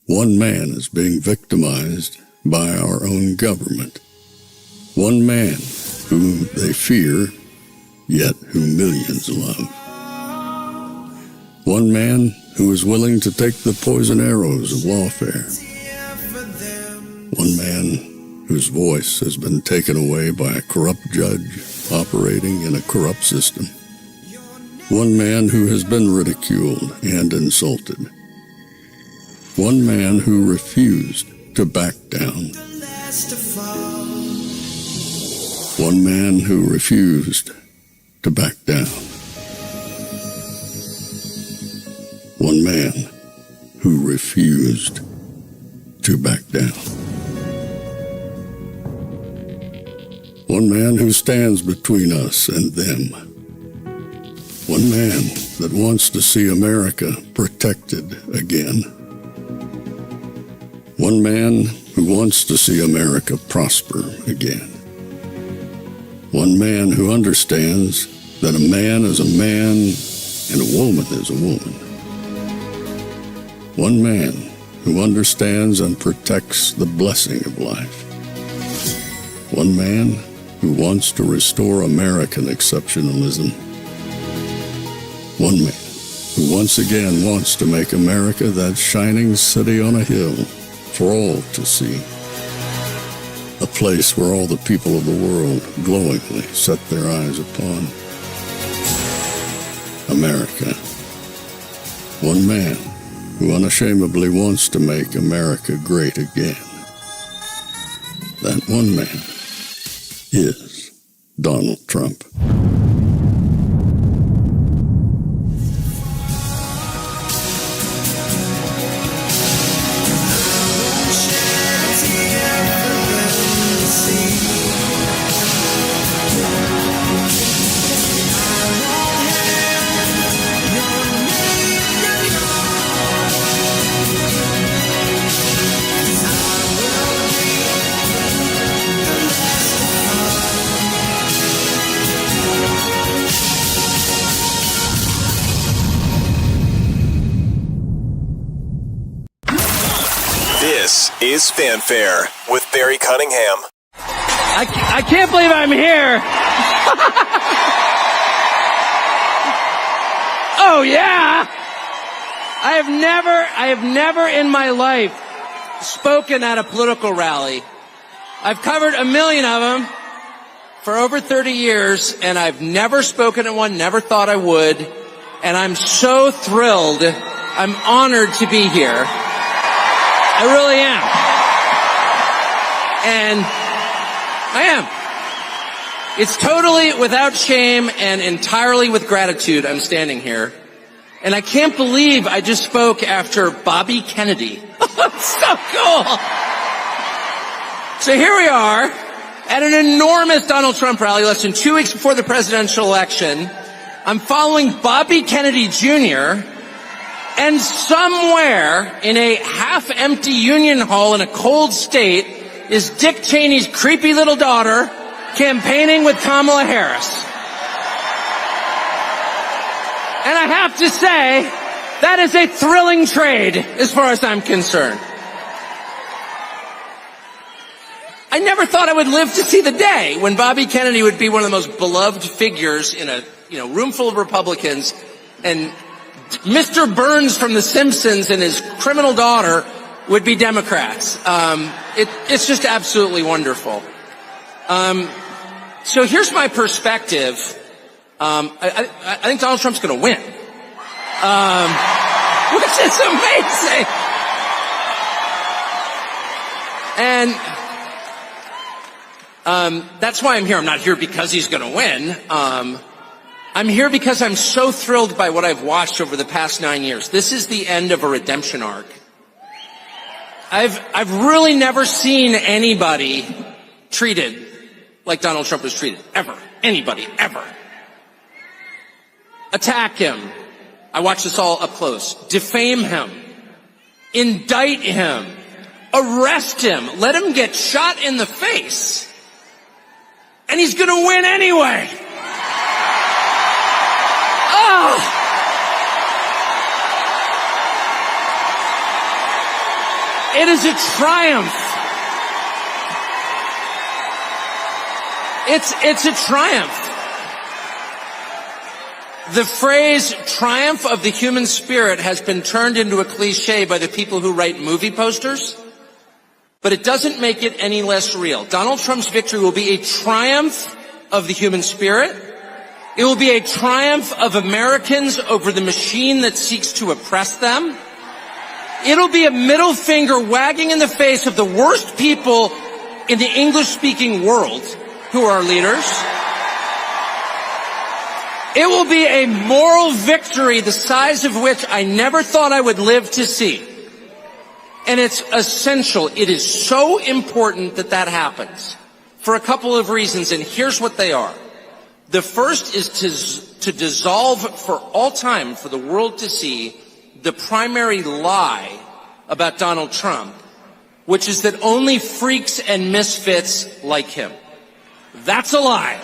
One man is being victimized by our own government. One man whom they fear, yet who millions love. One man who is willing to take the poison arrows of lawfare. One man whose voice has been taken away by a corrupt judge operating in a corrupt system. One man who has been ridiculed and insulted. One man who refused to back down. One man who refused to back down. One man who refused to back down. One man who stands between us and them. One man that wants to see America protected again. One man who wants to see America prosper again. One man who understands that a man is a man and a woman is a woman. One man who understands and protects the blessing of life. One man who wants to restore American exceptionalism. One man who once again wants to make America that shining city on a hill for all to see. A place where all the people of the world glowingly set their eyes upon. America. One man who unashamedly wants to make America great again. That one man is Donald Trump. This is Fanfare with Barry Cunningham. I can't believe I'm here. Oh, yeah. I have never in my life spoken at a political rally. I've covered a million of them for over 30 years, and I've never spoken at one, never thought I would. And I'm so thrilled. I'm honored to be here. I really am. And I am. It's totally without shame and entirely with gratitude I'm standing here. And I can't believe I just spoke after Bobby Kennedy. It's so cool. So here we are at an enormous Donald Trump rally less than 2 weeks before the presidential election. I'm following Bobby Kennedy Jr., and somewhere in a half-empty Union Hall in a cold state is Dick Cheney's creepy little daughter campaigning with Kamala Harris. And I have to say, that is a thrilling trade as far as I'm concerned. I never thought I would live to see the day when Bobby Kennedy would be one of the most beloved figures in a room full of Republicans, and Mr. Burns from The Simpsons and his criminal daughter would be Democrats. It's just absolutely wonderful. So here's my perspective. I think Donald Trump's going to win, which is amazing. And that's why I'm here. I'm not here because he's going to win. I'm here because I'm so thrilled by what I've watched over the past 9 years. This is the end of a redemption arc. I've really never seen anybody treated like Donald Trump was treated. Ever. Anybody. Ever. Attack him. I watched this all up close. Defame him. Indict him. Arrest him. Let him get shot in the face. And he's gonna win anyway. Oh! It is a triumph. It's a triumph. The phrase triumph of the human spirit has been turned into a cliche by the people who write movie posters, but it doesn't make it any less real. Donald Trump's victory will be a triumph of the human spirit. It will be a triumph of Americans over the machine that seeks to oppress them. It'll be a middle finger wagging in the face of the worst people in the English-speaking world who are leaders. It will be a moral victory the size of which I never thought I would live to see. And it's essential. It is so important that that happens for a couple of reasons, and here's what they are. The first is to dissolve for all time, for the world to see, the primary lie about Donald Trump, which is that only freaks and misfits like him. That's a lie.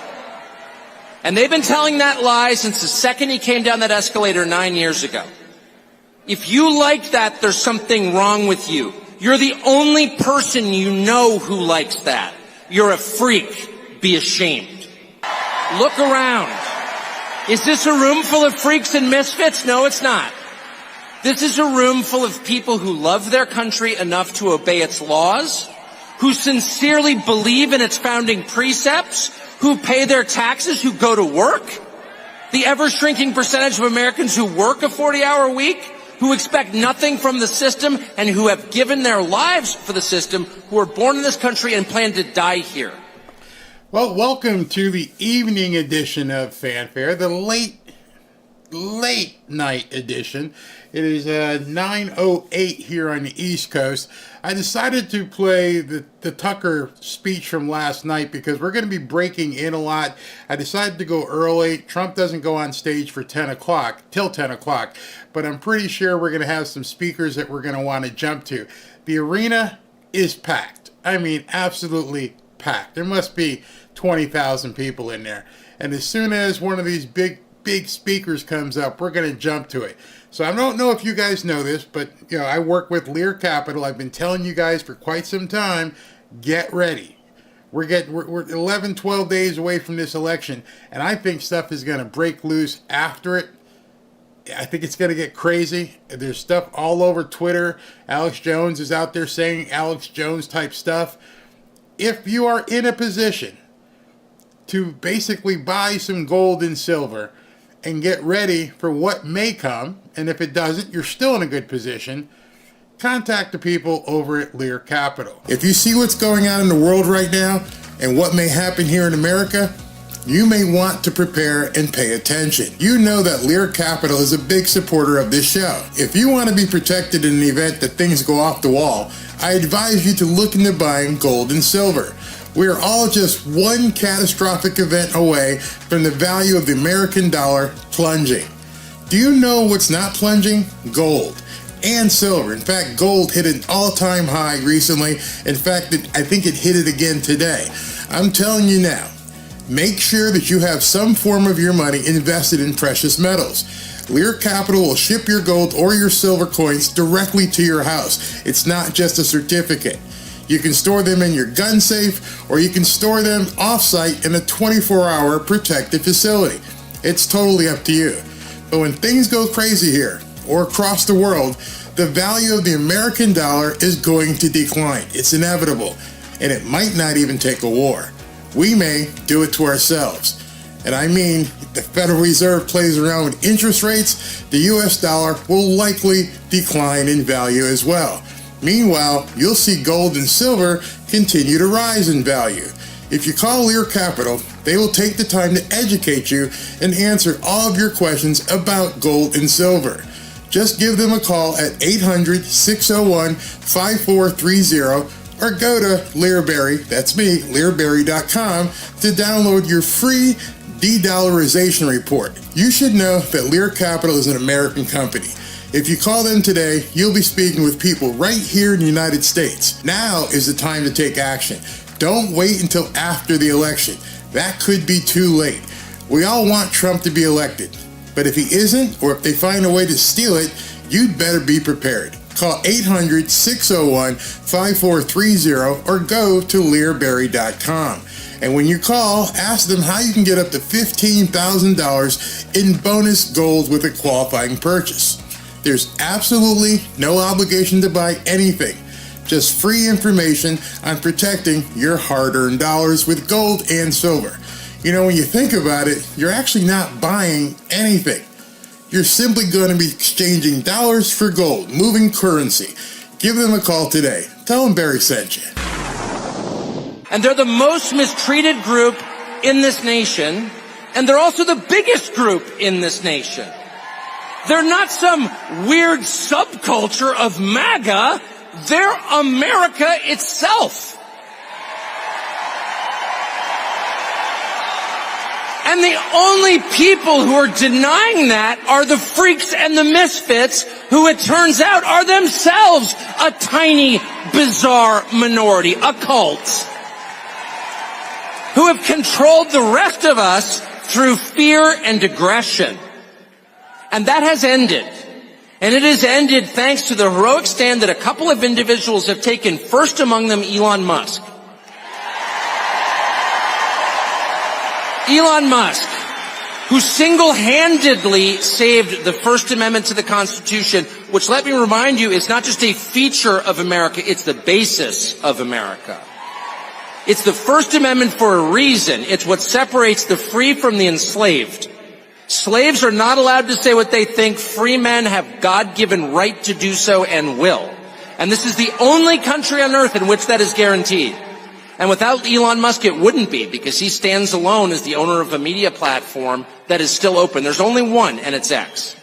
And they've been telling that lie since the second he came down that escalator 9 years ago. If you like that, there's something wrong with you. You're the only person you know who likes that. You're a freak. Be ashamed. Look around. Is this a room full of freaks and misfits? No, it's not. This is a room full of people who love their country enough to obey its laws, who sincerely believe in its founding precepts, who pay their taxes, who go to work. The ever-shrinking percentage of Americans who work a 40-hour week, who expect nothing from the system, and who have given their lives for the system, who are born in this country and plan to die here. Well, welcome to the evening edition of Fanfare, the late night edition. It is 9:08 here on the East Coast. I decided to play the Tucker speech from last night because we're going to be breaking in a lot. I decided to go early. Trump doesn't go on stage for 10 o'clock, till 10 o'clock, but I'm pretty sure we're going to have some speakers that we're going to want to jump to. The arena is packed. I mean, absolutely packed. There must be 20,000 people in there. And as soon as one of these big speakers comes up, we're going to jump to it. So I don't know if you guys know this, but I work with Lear Capital. I've been telling you guys for quite some time, get ready. We're 11, 12 days away from this election, and I think stuff is going to break loose after it. I think it's going to get crazy. There's stuff all over Twitter. Alex Jones is out there saying Alex Jones type stuff. If you are in a position to basically buy some gold and silver and get ready for what may come, and if it doesn't, you're still in a good position, contact the people over at Lear Capital. If you see what's going on in the world right now and what may happen here in America, you may want to prepare and pay attention. You know that Lear Capital is a big supporter of this show. If you want to be protected in the event that things go off the wall, I advise you to look into buying gold and silver. We are all just one catastrophic event away from the value of the American dollar plunging. Do you know what's not plunging? Gold and silver. In fact, gold hit an all-time high recently. In fact, I think it hit it again today. I'm telling you now, make sure that you have some form of your money invested in precious metals. Lear Capital will ship your gold or your silver coins directly to your house. It's not just a certificate. You can store them in your gun safe, or you can store them off-site in a 24-hour protected facility. It's totally up to you. But when things go crazy here, or across the world, the value of the American dollar is going to decline. It's inevitable, and it might not even take a war. We may do it to ourselves. And I mean, the Federal Reserve plays around with interest rates, the US dollar will likely decline in value as well. Meanwhile, you'll see gold and silver continue to rise in value. If you call Lear Capital, they will take the time to educate you and answer all of your questions about gold and silver. Just give them a call at 800-601-5430 or go to Learberry, that's me, Learberry.com, to download your free de-dollarization report. You should know that Lear Capital is an American company. If you call them today, you'll be speaking with people right here in the United States. Now is the time to take action. Don't wait until after the election. That could be too late. We all want Trump to be elected. But if he isn't, or if they find a way to steal it, you'd better be prepared. Call 800-601-5430 or go to learberry.com. And when you call, ask them how you can get up to $15,000 in bonus gold with a qualifying purchase. There's absolutely no obligation to buy anything. Just free information on protecting your hard-earned dollars with gold and silver. You know, when you think about it, you're actually not buying anything. You're simply going to be exchanging dollars for gold, moving currency. Give them a call today. Tell them Barry sent you. And they're the most mistreated group in this nation, and they're also the biggest group in this nation. They're not some weird subculture of MAGA. They're America itself. And the only people who are denying that are the freaks and the misfits, who it turns out are themselves a tiny, bizarre minority, a cult, who have controlled the rest of us through fear and aggression. And that has ended. And it has ended thanks to the heroic stand that a couple of individuals have taken, first among them Elon Musk. Elon Musk, who single-handedly saved the First Amendment to the Constitution, which, let me remind you, is not just a feature of America, it's the basis of America. It's the First Amendment for a reason. It's what separates the free from the enslaved. Slaves are not allowed to say what they think. Free men have God-given right to do so and will. And this is the only country on earth in which that is guaranteed. And without Elon Musk, it wouldn't be, because he stands alone as the owner of a media platform that is still open. There's only one, and it's X.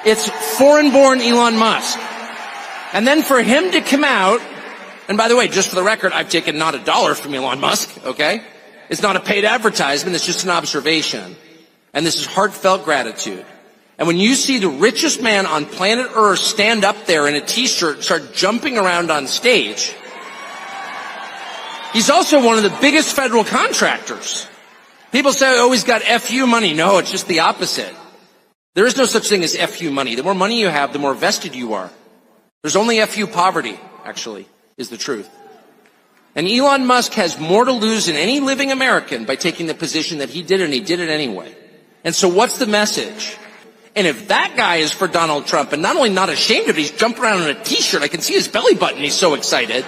It's foreign-born Elon Musk. And then for him to come out, and by the way, just for the record, I've taken not $1 from Elon Musk, okay? It's not a paid advertisement, it's just an observation. And this is heartfelt gratitude. And when you see the richest man on planet Earth stand up there in a t-shirt, start jumping around on stage, he's also one of the biggest federal contractors. People say, oh, he's got FU money. No, it's just the opposite. There is no such thing as FU money. The more money you have, the more vested you are. There's only FU poverty, actually, is the truth. And Elon Musk has more to lose than any living American by taking the position that he did, and he did it anyway. And so what's the message? And if that guy is for Donald Trump, and not only not ashamed of it, he's jumping around in a t-shirt, I can see his belly button, he's so excited,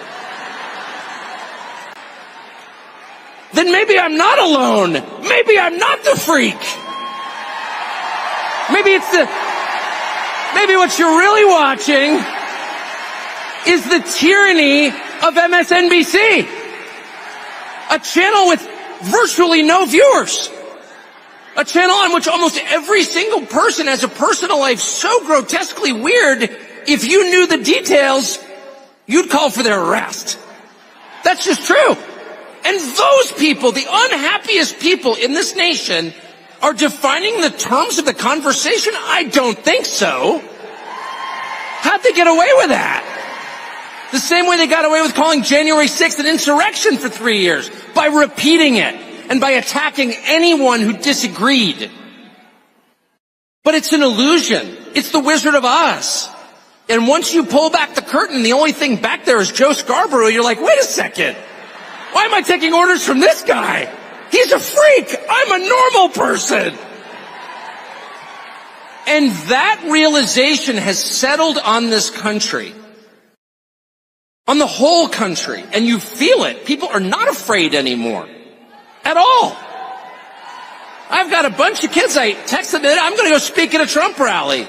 then maybe I'm not alone. Maybe I'm not the freak. Maybe what you're really watching is the tyranny of MSNBC, a channel with virtually no viewers, a channel on which almost every single person has a personal life so grotesquely weird, if you knew the details, you'd call for their arrest. That's just true. And those people, the unhappiest people in this nation, are defining the terms of the conversation? I don't think so. How'd they get away with that? The same way they got away with calling January 6th an insurrection for 3 years, by repeating it and by attacking anyone who disagreed. But it's an illusion. It's the Wizard of Oz. And once you pull back the curtain, the only thing back there is Joe Scarborough, you're like, wait a second. Why am I taking orders from this guy? He's a freak. I'm a normal person. And that realization has settled on this country, on the whole country, and you feel it. People are not afraid anymore at all. I've got a bunch of kids. I texted them, I'm going to go speak at a Trump rally.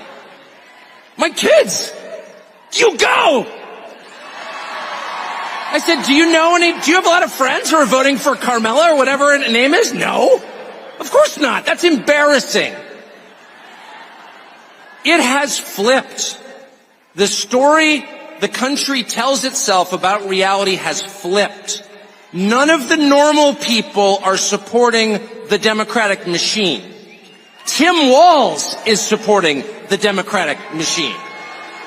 My kids, you go. I said, do you have a lot of friends who are voting for Carmela or whatever her name is? No, of course not. That's embarrassing. It has flipped. The story the country tells itself about reality has flipped. None of the normal people are supporting the Democratic machine. Tim Walz is supporting the Democratic machine.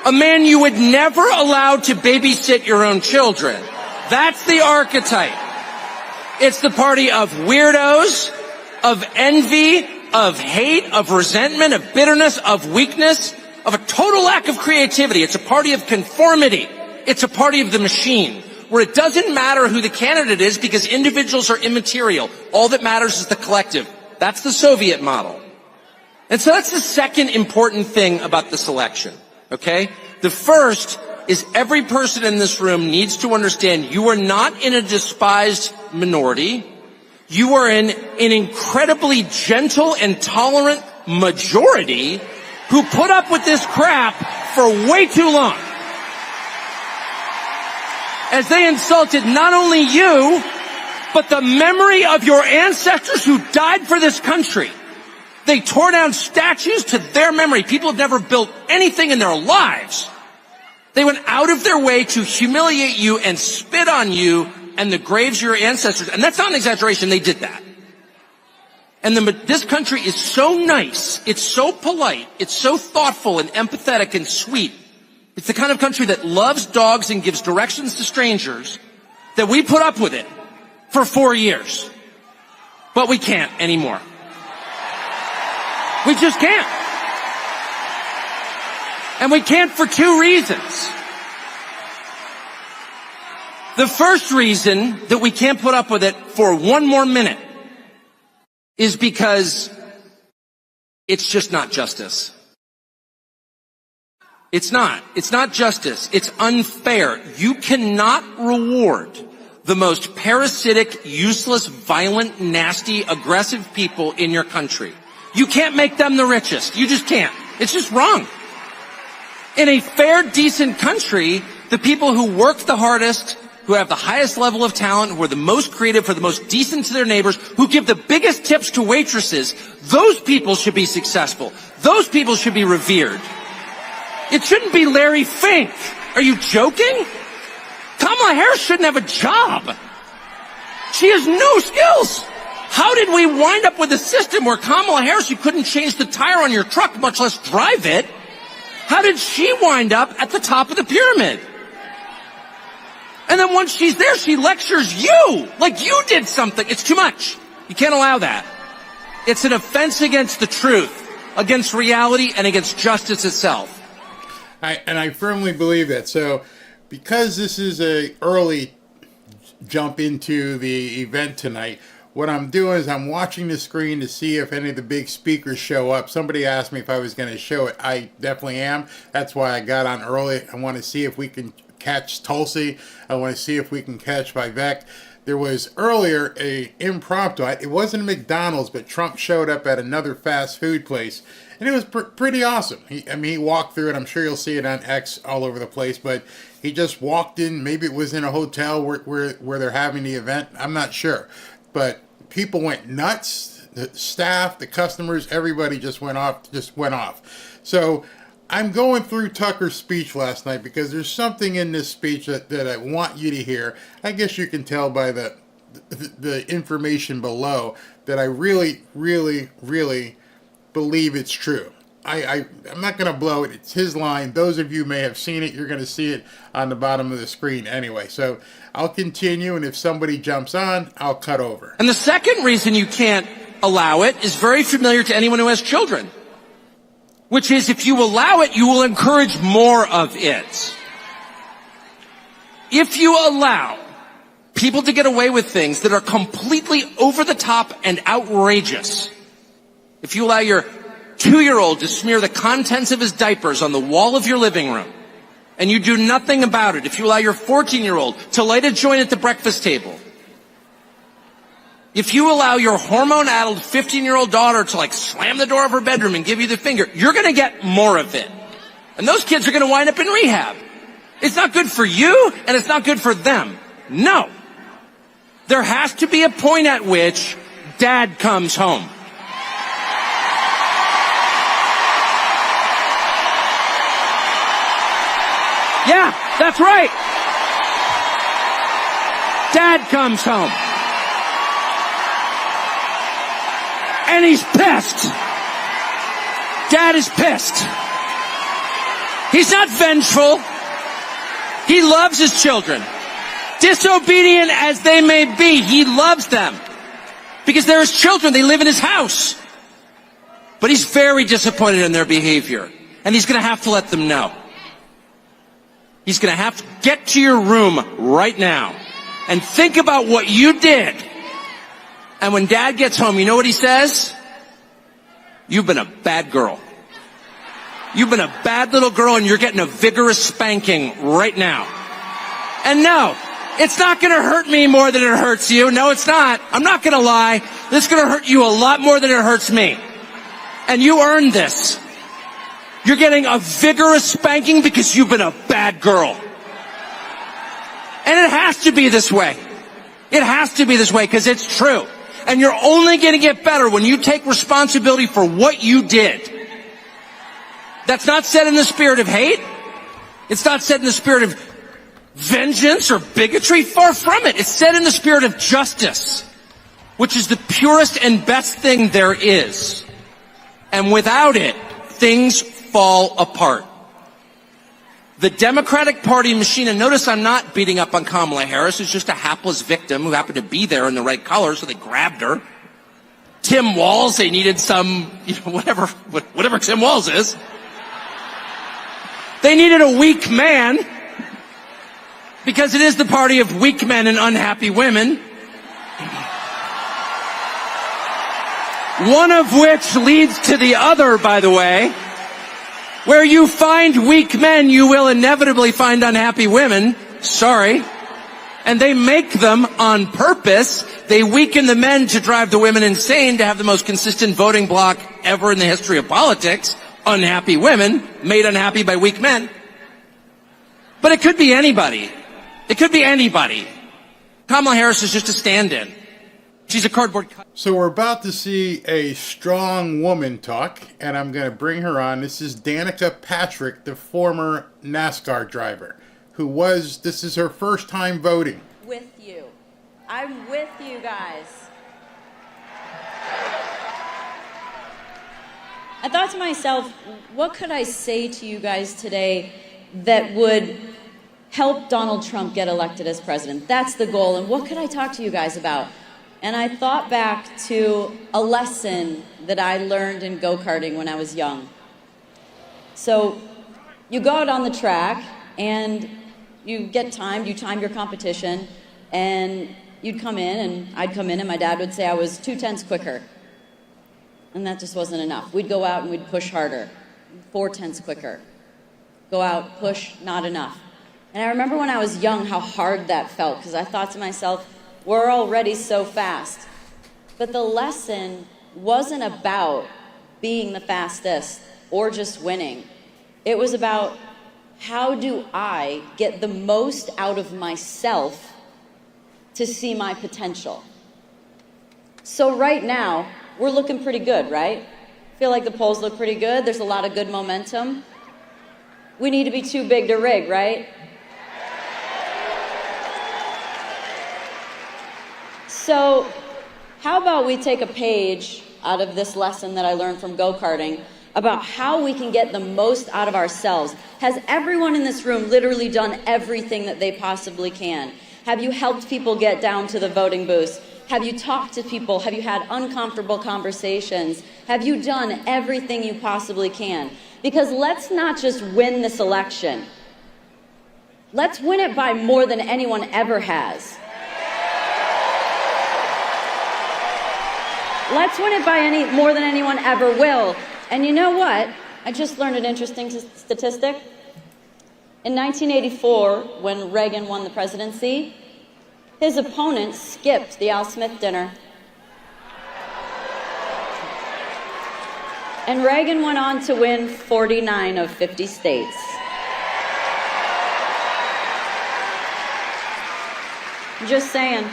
A man you would never allow to babysit your own children. That's the archetype. It's the party of weirdos, of envy, of hate, of resentment, of bitterness, of weakness. of a total lack of creativity. It's a party of conformity. It's a party of the machine, where it doesn't matter who the candidate is because individuals are immaterial. All that matters is the collective. That's the Soviet model. And so that's the second important thing about this election, okay? The first is every person in this room needs to understand you are not in a despised minority. You are in an incredibly gentle and tolerant majority who put up with this crap for way too long. As they insulted not only you, but the memory of your ancestors who died for this country. They tore down statues to their memory. People have never built anything in their lives. They went out of their way to humiliate you and spit on you and the graves of your ancestors. And that's not an exaggeration. They did that. And this country is so nice. It's so polite. It's so thoughtful and empathetic and sweet. It's the kind of country that loves dogs and gives directions to strangers, that we put up with it for 4 years. But we can't anymore. We just can't. And we can't for two reasons. The first reason that we can't put up with it for one more minute is because it's just not justice. It's not. It's not justice. It's unfair. You cannot reward the most parasitic, useless, violent, nasty, aggressive people in your country. You can't make them the richest. You just can't. It's just wrong. In a fair, decent country, the people who work the hardest, who have the highest level of talent, who are the most creative, who are the most decent to their neighbors, who give the biggest tips to waitresses, those people should be successful. Those people should be revered. It shouldn't be Larry Fink. Are you joking? Kamala Harris shouldn't have a job. She has no skills. How did we wind up with a system where Kamala Harris, you couldn't change the tire on your truck, much less drive it? How did she wind up at the top of the pyramid? And then once she's there, she lectures you like you did something. It's too much. You can't allow that. It's an offense against the truth, against reality, and against justice itself. I firmly believe that. So because this is a early jump into the event tonight, what I'm doing is I'm watching the screen to see if any of the big speakers show up. Somebody asked me if I was going to show it. I definitely am. That's why I got on early. I want to see if we can catch Tulsi. I want to see if we can catch Vivek. There was earlier a impromptu. It wasn't a McDonald's, but Trump showed up at another fast food place. And it was pretty awesome. He walked through it. I'm sure you'll see it on X all over the place. But he just walked in. Maybe it was in a hotel where they're having the event. I'm not sure. But people went nuts. The staff, the customers, everybody just went off. So I'm going through Tucker's speech last night because there's something in this speech that I want you to hear. I guess you can tell by the information below that I really, really, really believe it's true. I'm not going to blow it. It's his line. Those of you may have seen it. You're going to see it on the bottom of the screen anyway. So I'll continue, and if somebody jumps on, I'll cut over. And the second reason you can't allow it is very familiar to anyone who has children, which is if you allow it, you will encourage more of it. If you allow people to get away with things that are completely over the top and outrageous, if you allow your 2-year-old to smear the contents of his diapers on the wall of your living room, and you do nothing about it, if you allow your 14-year-old to light a joint at the breakfast table, if you allow your hormone-addled 15-year-old daughter to slam the door of her bedroom and give you the finger, you're going to get more of it. And those kids are going to wind up in rehab. It's not good for you, and it's not good for them. No. There has to be a point at which dad comes home. Yeah, that's right. Dad comes home. And he's pissed. Dad is pissed. He's not vengeful. He loves his children. Disobedient as they may be, he loves them. Because they're his children. They live in his house. But he's very disappointed in their behavior. And he's going to have to let them know. He's going to have to get to your room right now and think about what you did. And when Dad gets home, you know what he says? You've been a bad girl. You've been a bad little girl, and you're getting a vigorous spanking right now. And no, it's not going to hurt me more than it hurts you. No, it's not. I'm not going to lie. This is going to hurt you a lot more than it hurts me. And you earned this. You're getting a vigorous spanking because you've been a bad girl. And it has to be this way. It has to be this way because it's true. And you're only going to get better when you take responsibility for what you did. That's not said in the spirit of hate. It's not said in the spirit of vengeance or bigotry. Far from it. It's said in the spirit of justice, which is the purest and best thing there is. And without it, things fall apart. The Democratic Party machine, and notice I'm not beating up on Kamala Harris, who's just a hapless victim who happened to be there in the right color, so they grabbed her. Tim Walz, they needed some, whatever Tim Walz is. They needed a weak man, because it is the party of weak men and unhappy women. One of which leads to the other, by the way. Where you find weak men, you will inevitably find unhappy women. Sorry. And they make them on purpose. They weaken the men to drive the women insane, to have the most consistent voting bloc ever in the history of politics. Unhappy women, made unhappy by weak men. But it could be anybody. It could be anybody. Kamala Harris is just a stand-in. She's a cardboard cut. So we're about to see a strong woman talk, and I'm going to bring her on. This is Danica Patrick, the former NASCAR driver, this is her first time voting. With you. I'm with you guys. I thought to myself, what could I say to you guys today that would help Donald Trump get elected as president? That's the goal. And what could I talk to you guys about? And I thought back to a lesson that I learned in go-karting when I was young. So you go out on the track and you get timed, you time your competition, and you'd come in and I'd come in and my dad would say I was 2/10 quicker. And that just wasn't enough. We'd go out and we'd push harder, 4/10 quicker. Go out, push, not enough. And I remember when I was young how hard that felt, because I thought to myself, we're already so fast. But the lesson wasn't about being the fastest or just winning. It was about, how do I get the most out of myself to see my potential? So right now, we're looking pretty good, right? I feel like the polls look pretty good. There's a lot of good momentum. We need to be too big to rig, right? So how about we take a page out of this lesson that I learned from go-karting about how we can get the most out of ourselves. Has everyone in this room literally done everything that they possibly can? Have you helped people get down to the voting booths? Have you talked to people? Have you had uncomfortable conversations? Have you done everything you possibly can? Because let's not just win this election. Let's win it by more than anyone ever has. Let's win it by more than anyone ever will. And you know what? I just learned an interesting statistic. In 1984, when Reagan won the presidency, his opponent skipped the Al Smith dinner. And Reagan went on to win 49 of 50 states. I'm just saying.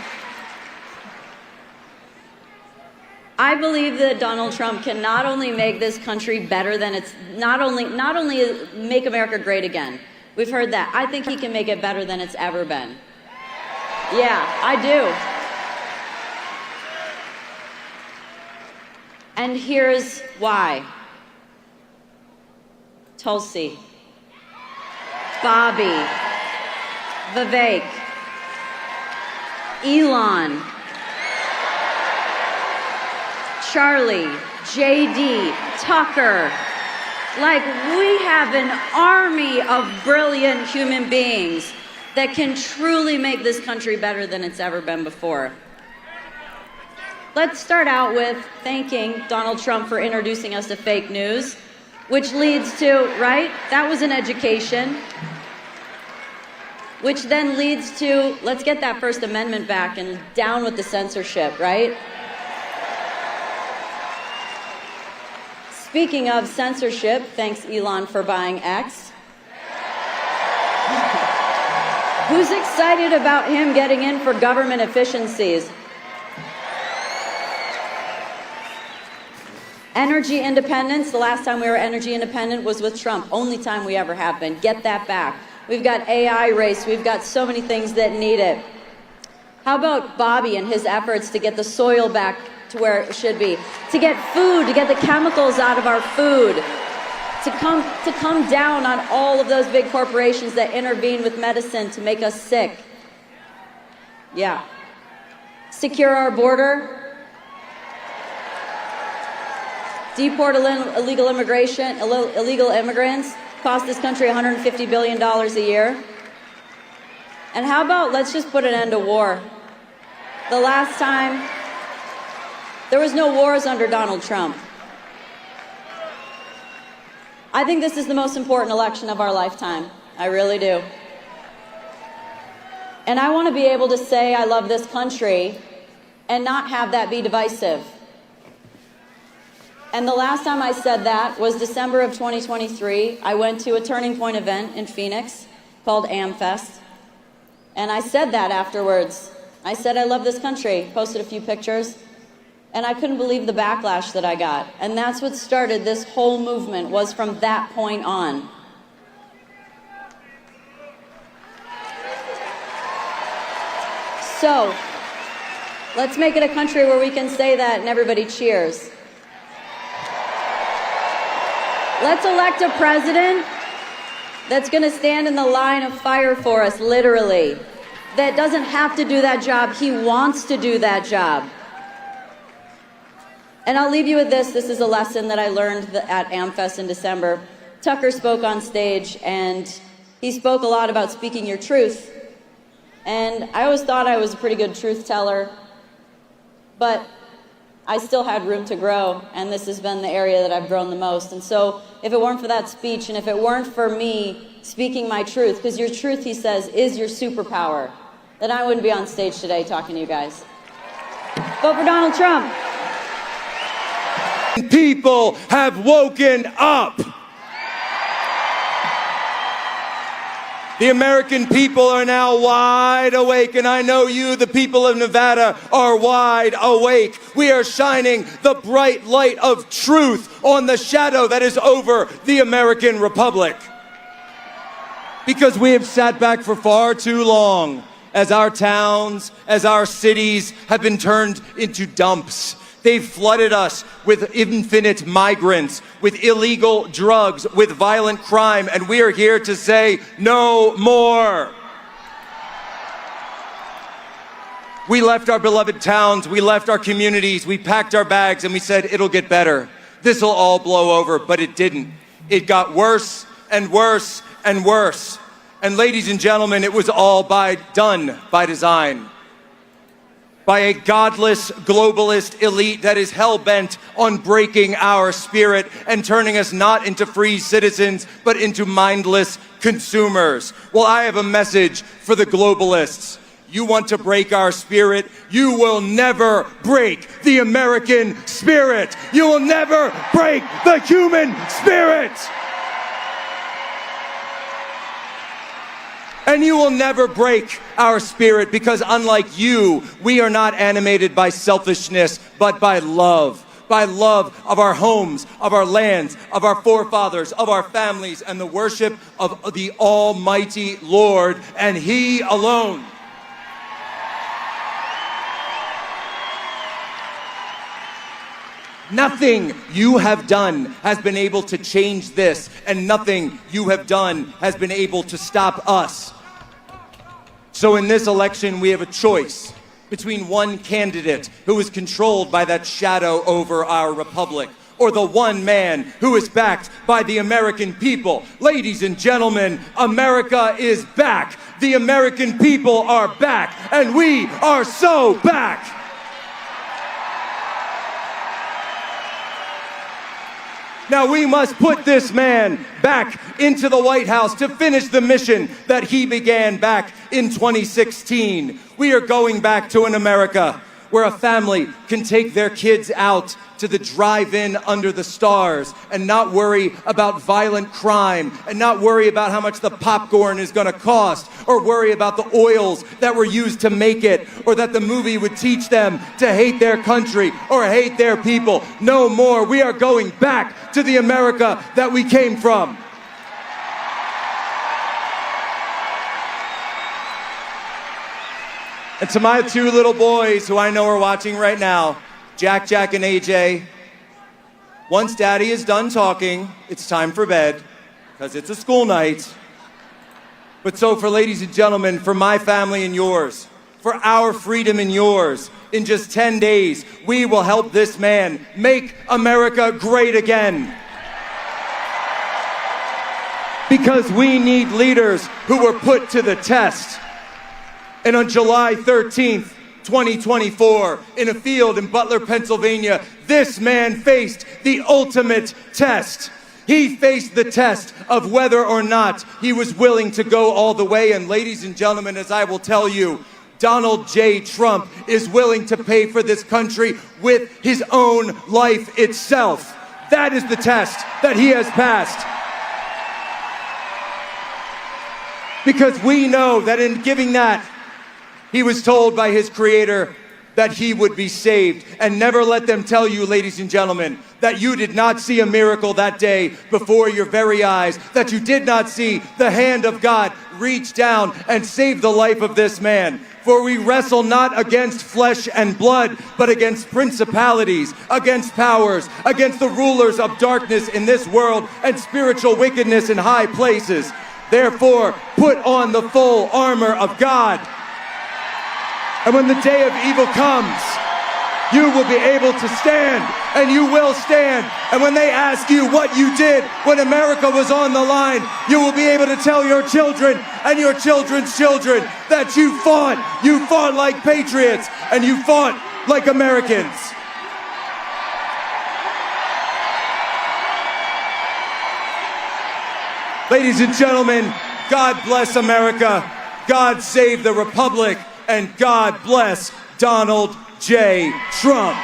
I believe that Donald Trump can not only make this country better than it's, not only make America great again. We've heard that. I think he can make it better than it's ever been. Yeah, I do. And here's why. Tulsi, Bobby, Vivek, Elon, Charlie, JD, Tucker, Like, we have an army of brilliant human beings that can truly make this country better than it's ever been before. Let's start out with thanking Donald Trump for introducing us to fake news, which leads to, right? That was an education. Which then leads to, let's get that First Amendment back and down with the censorship, right? Speaking of censorship, thanks Elon for buying X. Who's excited about him getting in for government efficiencies? Energy independence, the last time we were energy independent was with Trump. Only time we ever have been. Get that back. We've got AI race. We've got so many things that need it. How about Bobby and his efforts to get the soil back to where it should be? To get food, to get the chemicals out of our food. To come down on all of those big corporations that intervene with medicine to make us sick. Yeah. Secure our border. Deport illegal immigrants. Cost this country $150 billion a year. And how about let's just put an end to war? The last time, there was no wars under Donald Trump. I think this is the most important election of our lifetime. I really do. And I want to be able to say I love this country and not have that be divisive. And the last time I said that was December of 2023. I went to a Turning Point event in Phoenix called AmFest. And I said that afterwards. I said I love this country, posted a few pictures. And I couldn't believe the backlash that I got. And that's what started this whole movement, was from that point on. So, let's make it a country where we can say that and everybody cheers. Let's elect a president that's going to stand in the line of fire for us, literally. That doesn't have to do that job. He wants to do that job. And I'll leave you with this. This is a lesson that I learned at AmFest in December. Tucker spoke on stage, and he spoke a lot about speaking your truth. And I always thought I was a pretty good truth teller, but I still had room to grow, and this has been the area that I've grown the most. And so if it weren't for that speech, and if it weren't for me speaking my truth, because your truth, he says, is your superpower, then I wouldn't be on stage today talking to you guys. Vote for Donald Trump. People have woken up. The American people are now wide awake, and I know you, the people of Nevada, are wide awake. We are shining the bright light of truth on the shadow that is over the American Republic. Because we have sat back for far too long as our towns, as our cities have been turned into dumps. They've flooded us with infinite migrants, with illegal drugs, with violent crime, and we are here to say no more. We left our beloved towns, we left our communities, we packed our bags, and we said it'll get better. This'll all blow over, but it didn't. It got worse and worse and worse. And ladies and gentlemen, it was all done by design. By a godless, globalist elite that is hell-bent on breaking our spirit and turning us not into free citizens, but into mindless consumers. Well, I have a message for the globalists. You want to break our spirit? You will never break the American spirit. You will never break the human spirit. And you will never break our spirit, because unlike you, we are not animated by selfishness, but by love of our homes, of our lands, of our forefathers, of our families, and the worship of the Almighty Lord, and He alone. Nothing you have done has been able to change this, and nothing you have done has been able to stop us. So in this election, we have a choice between one candidate who is controlled by that shadow over our republic, or the one man who is backed by the American people. Ladies and gentlemen, America is back. The American people are back, and we are so back. Now we must put this man back into the White House to finish the mission that he began back in 2016. We are going back to an America where a family can take their kids out to the drive-in under the stars and not worry about violent crime and not worry about how much the popcorn is going to cost or worry about the oils that were used to make it or that the movie would teach them to hate their country or hate their people. No more. We are going back to the America that we came from. And to my two little boys who I know are watching right now, Jack, and AJ, once Daddy is done talking, it's time for bed, because it's a school night. But so for ladies and gentlemen, for my family and yours, for our freedom and yours, in just 10 days, we will help this man make America great again. Because we need leaders who were put to the test. And on July 13th, 2024, in a field in Butler, Pennsylvania, this man faced the ultimate test. He faced the test of whether or not he was willing to go all the way. And ladies and gentlemen, as I will tell you, Donald J. Trump is willing to pay for this country with his own life itself. That is the test that he has passed. Because we know that in giving that, he was told by his creator that he would be saved. And never let them tell you, ladies and gentlemen, that you did not see a miracle that day before your very eyes, that you did not see the hand of God reach down and save the life of this man. For we wrestle not against flesh and blood, but against principalities, against powers, against the rulers of darkness in this world and spiritual wickedness in high places. Therefore, put on the full armor of God. And when the day of evil comes, you will be able to stand, and you will stand. And when they ask you what you did when America was on the line, you will be able to tell your children and your children's children that you fought like patriots, and you fought like Americans. Ladies and gentlemen, God bless America, God save the Republic, and God bless Donald J. Trump.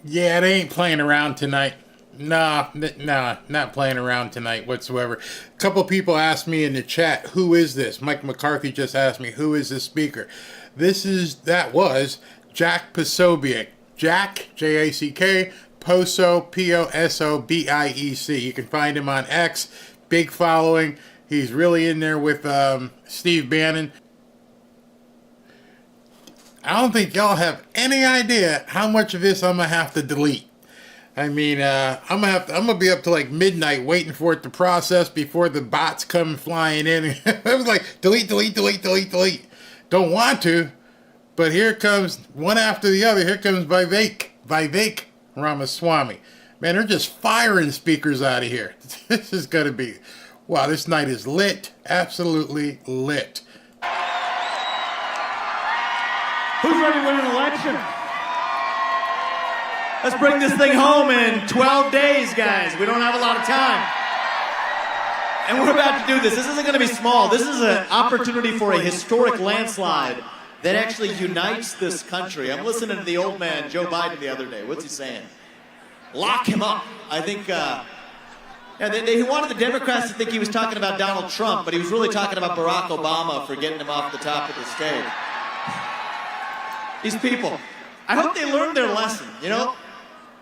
Yeah, they ain't playing around tonight. Nah, not playing around tonight whatsoever. A couple people asked me in the chat, who is this? Mike McCarthy just asked me, who is this speaker? That was Jack Posobiec. Jack, J-A-C-K, Poso, P-O-S-O-B-I-E-C. You can find him on X. Big following. He's really in there with Steve Bannon. I don't think y'all have any idea how much of this I'm going to have to delete. I mean, I'm gonna be up to like midnight waiting for it to process before the bots come flying in. I was like, delete. Don't want to, but here comes one after the other. Here comes Vivek Ramaswamy. Man, they're just firing speakers out of here. This is gonna be, wow, this night is lit, absolutely lit. Who's ready to win an election? Let's bring this thing home in 12 days, guys. We don't have a lot of time. And we're about to do this. This isn't going to be small. This is an opportunity for a historic landslide that actually unites this country. I'm listening to the old man, Joe Biden, the other day. What's he saying? Lock him up. I think he wanted the Democrats to think he was talking about Donald Trump, but he was really talking about Barack Obama for getting him off the top of the stage. These people, I hope they learned their lesson, you know?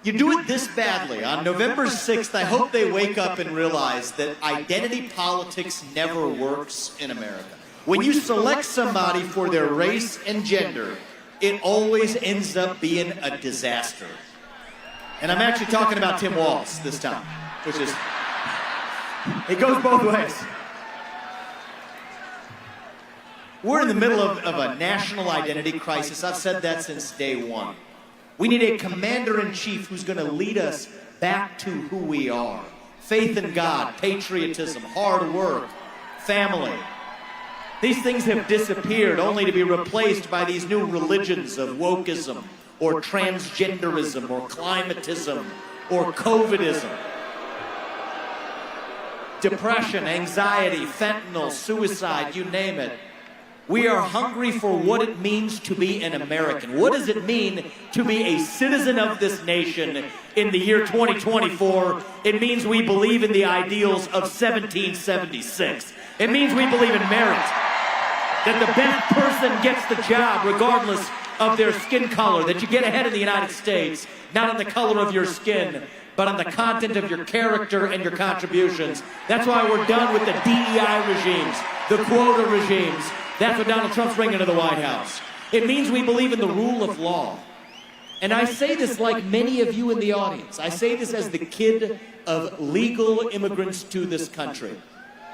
You do it this badly. On November 6th, I hope they wake up and realize that identity politics never works in America. When you select somebody for their race and gender, it always ends up being a disaster. And I'm actually talking about Tim Walz this time, which is, it goes both ways. We're in the middle of a national identity crisis. I've said that since day one. We need a commander-in-chief who's going to lead us back to who we are. Faith in God, patriotism, hard work, family. These things have disappeared only to be replaced by these new religions of wokeism or transgenderism or climatism or COVIDism. Depression, anxiety, fentanyl, suicide, you name it. We are hungry for what it means to be an American. What does it mean to be a citizen of this nation in the year 2024? It means we believe in the ideals of 1776. It means we believe in merit. That the best person gets the job regardless of their skin color. That you get ahead in the United States, not on the color of your skin, but on the content of your character and your contributions. That's why we're done with the DEI regimes, the quota regimes. That's what Donald Trump's bringing to the White House. It means we believe in the rule of law. And I say this like many of you in the audience. I say this as the kid of legal immigrants to this country.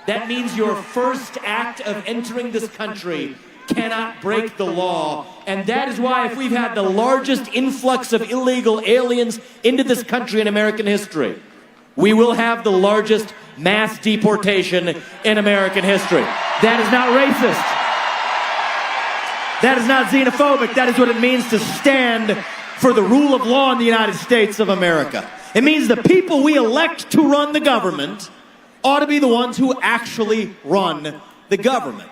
That means your first act of entering this country cannot break the law. And that is why if we've had the largest influx of illegal aliens into this country in American history, we will have the largest mass deportation in American history. That is not racist. That is not xenophobic. That is what it means to stand for the rule of law in the United States of America. It means the people we elect to run the government ought to be the ones who actually run the government.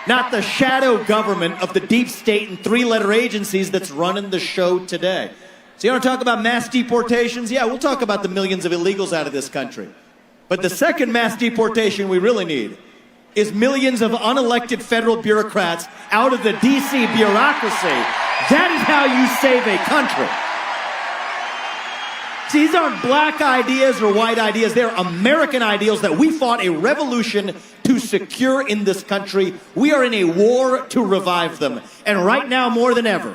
Not the shadow government of the deep state and three-letter agencies that's running the show today. So you want to talk about mass deportations? Yeah, we'll talk about the millions of illegals out of this country. But the second mass deportation we really need is millions of unelected federal bureaucrats out of the D.C. bureaucracy. That is how you save a country. See, these aren't black ideas or white ideas. They're American ideals that we fought a revolution to secure in this country. We are in a war to revive them. And right now, more than ever,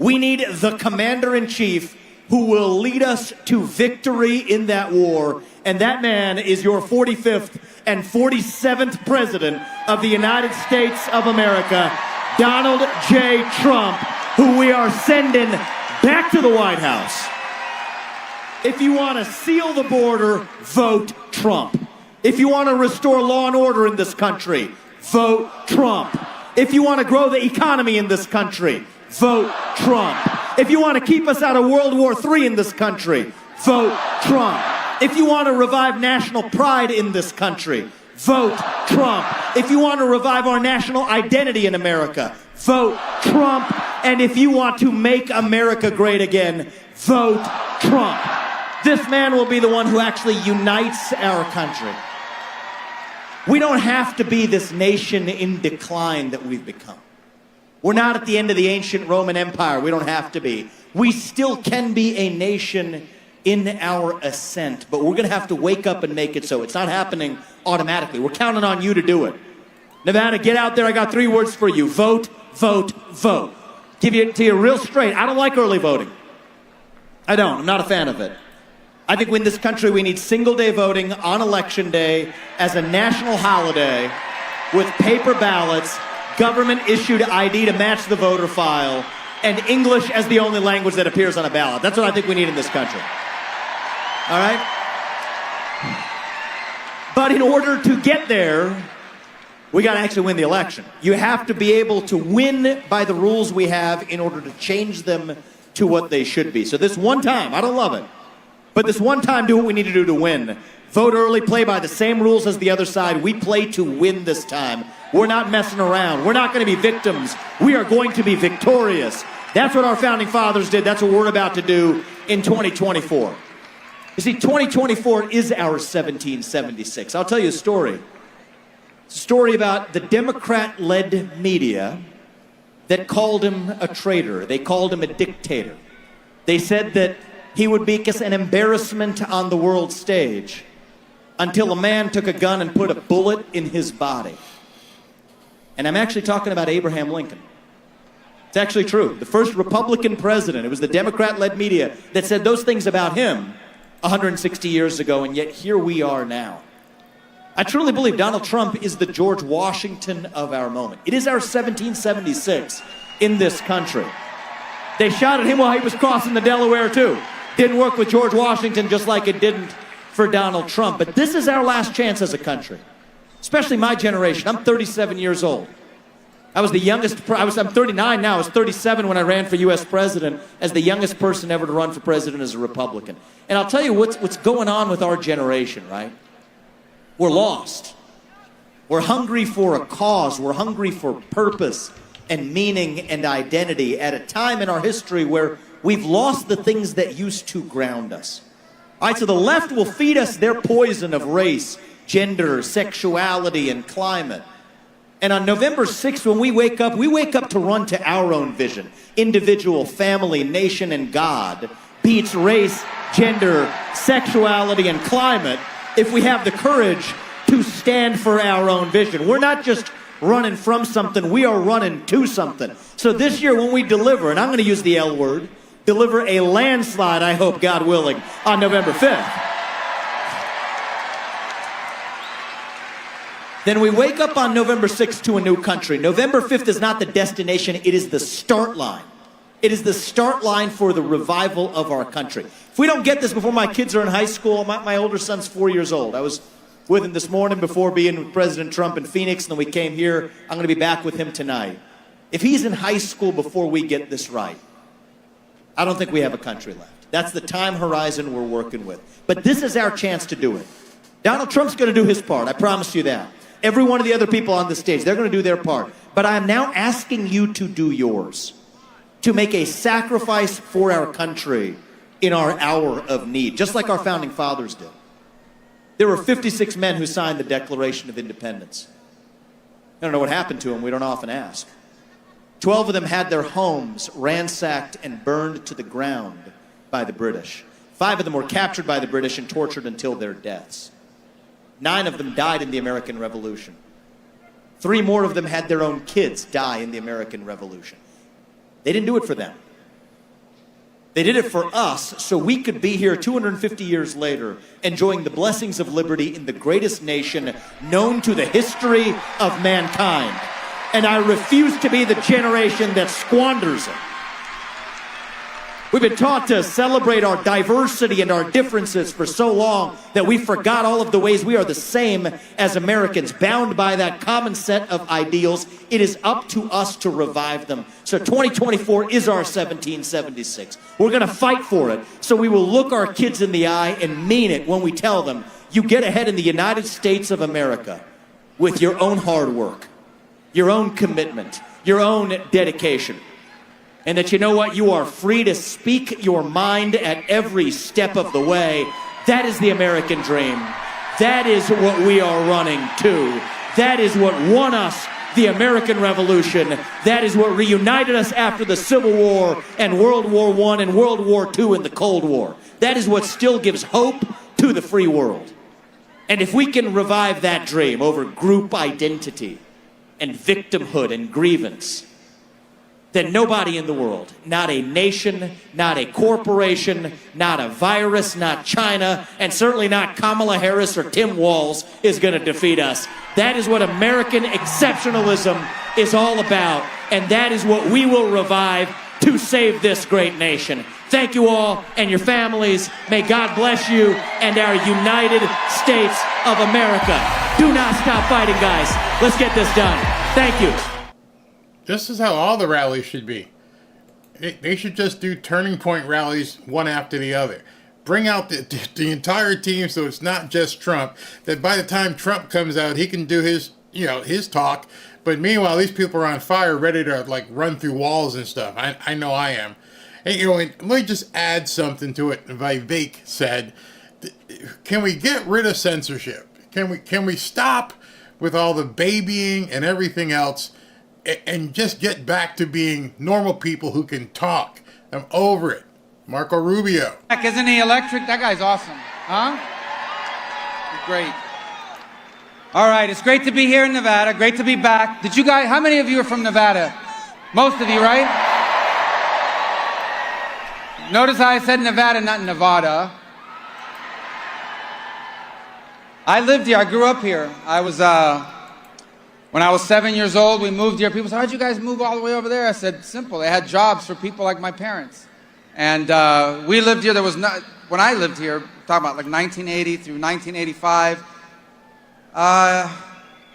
we need the commander-in-chief who will lead us to victory in that war. And that man is your 45th and 47th President of the United States of America, Donald J. Trump, who we are sending back to the White House. If you want to seal the border, vote Trump. If you want to restore law and order in this country, vote Trump. If you want to grow the economy in this country, vote Trump. If you want to keep us out of World War III in this country, vote Trump. If you want to revive national pride in this country, vote Trump. If you want to revive our national identity in America, vote Trump. And if you want to make America great again, vote Trump. This man will be the one who actually unites our country. We don't have to be this nation in decline that we've become. We're not at the end of the ancient Roman Empire. We don't have to be. We still can be a nation in our ascent, but we're going to have to wake up and make it so. It's not happening automatically. We're counting on you to do it. Nevada, get out there. I got 3 words for you. Vote, vote, vote. Give it to you real straight. I don't like early voting. I don't. I'm not a fan of it. I think in this country we need single-day voting on Election Day as a national holiday with paper ballots, government-issued ID to match the voter file, and English as the only language that appears on a ballot. That's what I think we need in this country. All right? But in order to get there, we got to actually win the election. You have to be able to win by the rules we have in order to change them to what they should be. So this one time, I don't love it, but this one time, do what we need to do to win. Vote early, play by the same rules as the other side. We play to win this time. We're not messing around. We're not going to be victims. We are going to be victorious. That's what our founding fathers did. That's what we're about to do in 2024. You see, 2024 is our 1776. I'll tell you a story. It's a story about the Democrat-led media that called him a traitor. They called him a dictator. They said that he would make us an embarrassment on the world stage until a man took a gun and put a bullet in his body. And I'm actually talking about Abraham Lincoln. It's actually true. The first Republican president, it was the Democrat-led media that said those things about him 160 years ago, and yet here we are now. I truly believe Donald Trump is the George Washington of our moment. It is our 1776 in this country. They shot at him while he was crossing the Delaware, too. Didn't work with George Washington, just like it didn't for Donald Trump. But this is our last chance as a country, especially my generation. I'm 37 years old. I was the youngest, I'm 39 now. I was 37 when I ran for U.S. president as the youngest person ever to run for president as a Republican. And I'll tell you what's going on with our generation, right? We're lost. We're hungry for a cause. We're hungry for purpose and meaning and identity at a time in our history where we've lost the things that used to ground us. All right, so the left will feed us their poison of race, gender, sexuality, and climate. And on November 6th, when we wake up to run to our own vision. Individual, family, nation, and God beats race, gender, sexuality, and climate if we have the courage to stand for our own vision. We're not just running from something, we are running to something. So this year when we deliver, and I'm going to use the L word, deliver a landslide, I hope, God willing, on November 5th. Then we wake up on November 6th to a new country. November 5th is not the destination, it is the start line. It is the start line for the revival of our country. If we don't get this before my kids are in high school, my older son's 4 years old. I was with him this morning before being with President Trump in Phoenix, and then we came here. I'm going to be back with him tonight. If he's in high school before we get this right, I don't think we have a country left. That's the time horizon we're working with. But this is our chance to do it. Donald Trump's going to do his part, I promise you that. Every one of the other people on the stage, they're going to do their part. But I am now asking you to do yours, to make a sacrifice for our country in our hour of need, just like our founding fathers did. There were 56 men who signed the Declaration of Independence. I don't know what happened to them. We don't often ask. 12 of them had their homes ransacked and burned to the ground by the British. 5 of them were captured by the British and tortured until their deaths. 9 of them died in the American Revolution. 3 more of them had their own kids die in the American Revolution. They didn't do it for them. They did it for us so we could be here 250 years later enjoying the blessings of liberty in the greatest nation known to the history of mankind. And I refuse to be the generation that squanders it. We've been taught to celebrate our diversity and our differences for so long that we forgot all of the ways we are the same as Americans, bound by that common set of ideals. It is up to us to revive them. So 2024 is our 1776. We're going to fight for it. So we will look our kids in the eye and mean it when we tell them, you get ahead in the United States of America with your own hard work, your own commitment, your own dedication. And that, you know what, you are free to speak your mind at every step of the way. That is the American dream. That is what we are running to. That is what won us the American Revolution. That is what reunited us after the Civil War and World War I and World War II and the Cold War. That is what still gives hope to the free world. And if we can revive that dream over group identity and victimhood and grievance, then nobody in the world, not a nation, not a corporation, not a virus, not China, and certainly not Kamala Harris or Tim Walz is going to defeat us. That is what American exceptionalism is all about, and that is what we will revive to save this great nation. Thank you all and your families. May God bless you and our United States of America. Do not stop fighting, guys. Let's get this done. Thank you. This is how all the rallies should be. They should just do turning point rallies one after the other. Bring out the entire team so it's not just Trump. That by the time Trump comes out, he can do his talk. But meanwhile, these people are on fire, ready to like run through walls and stuff. I know I am. And, and let me just add something to it. Vivek said, "Can we get rid of censorship? Can we stop with all the babying and everything else?" And just get back to being normal people who can talk. I'm over it. Marco Rubio. Isn't he electric? That guy's awesome. Huh? He's great. All right, it's great to be here in Nevada. Great to be back. Did you guys, how many of you are from Nevada? Most of you, right? Notice how I said Nevada, not Nevada. I lived here. I grew up here. I was When I was 7 years old, we moved here. People said, how'd you guys move all the way over there? I said, simple. They had jobs for people like my parents. And we lived here. There was not, when I lived here, talking about like 1980 through 1985,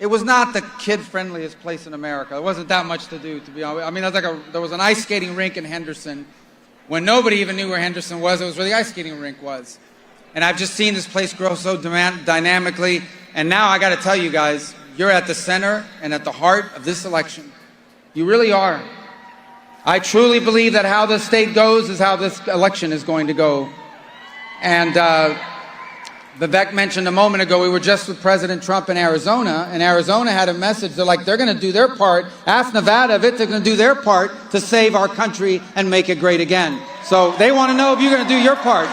it was not the kid-friendliest place in America. There wasn't that much to do, to be honest. I mean, there was an ice skating rink in Henderson when nobody even knew where Henderson was. It was where the ice skating rink was. And I've just seen this place grow so dynamically. And now I got to tell you guys, you're at the center and at the heart of this election. You really are. I truly believe that how this state goes is how this election is going to go. And Vivek mentioned a moment ago, we were just with President Trump in Arizona, and Arizona had a message. They're like, they're going to do their part. Ask Nevada if they're going to do their part to save our country and make it great again. So they want to know if you're going to do your part.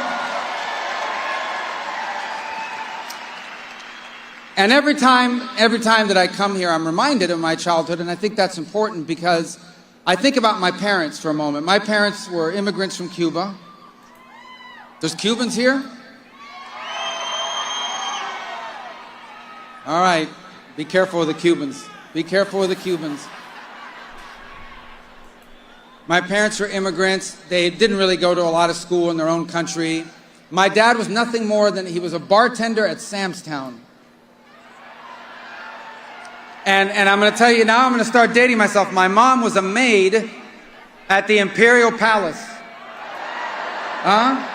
And every time that I come here, I'm reminded of my childhood, and I think that's important because I think about my parents for a moment. My parents were immigrants from Cuba. There's Cubans here? All right, be careful with the Cubans. Be careful with the Cubans. My parents were immigrants. They didn't really go to a lot of school in their own country. My dad was nothing more than, he was a bartender at Sam's Town. And I'm going to tell you now, I'm going to start dating myself. My mom was a maid at the Imperial Palace. Huh?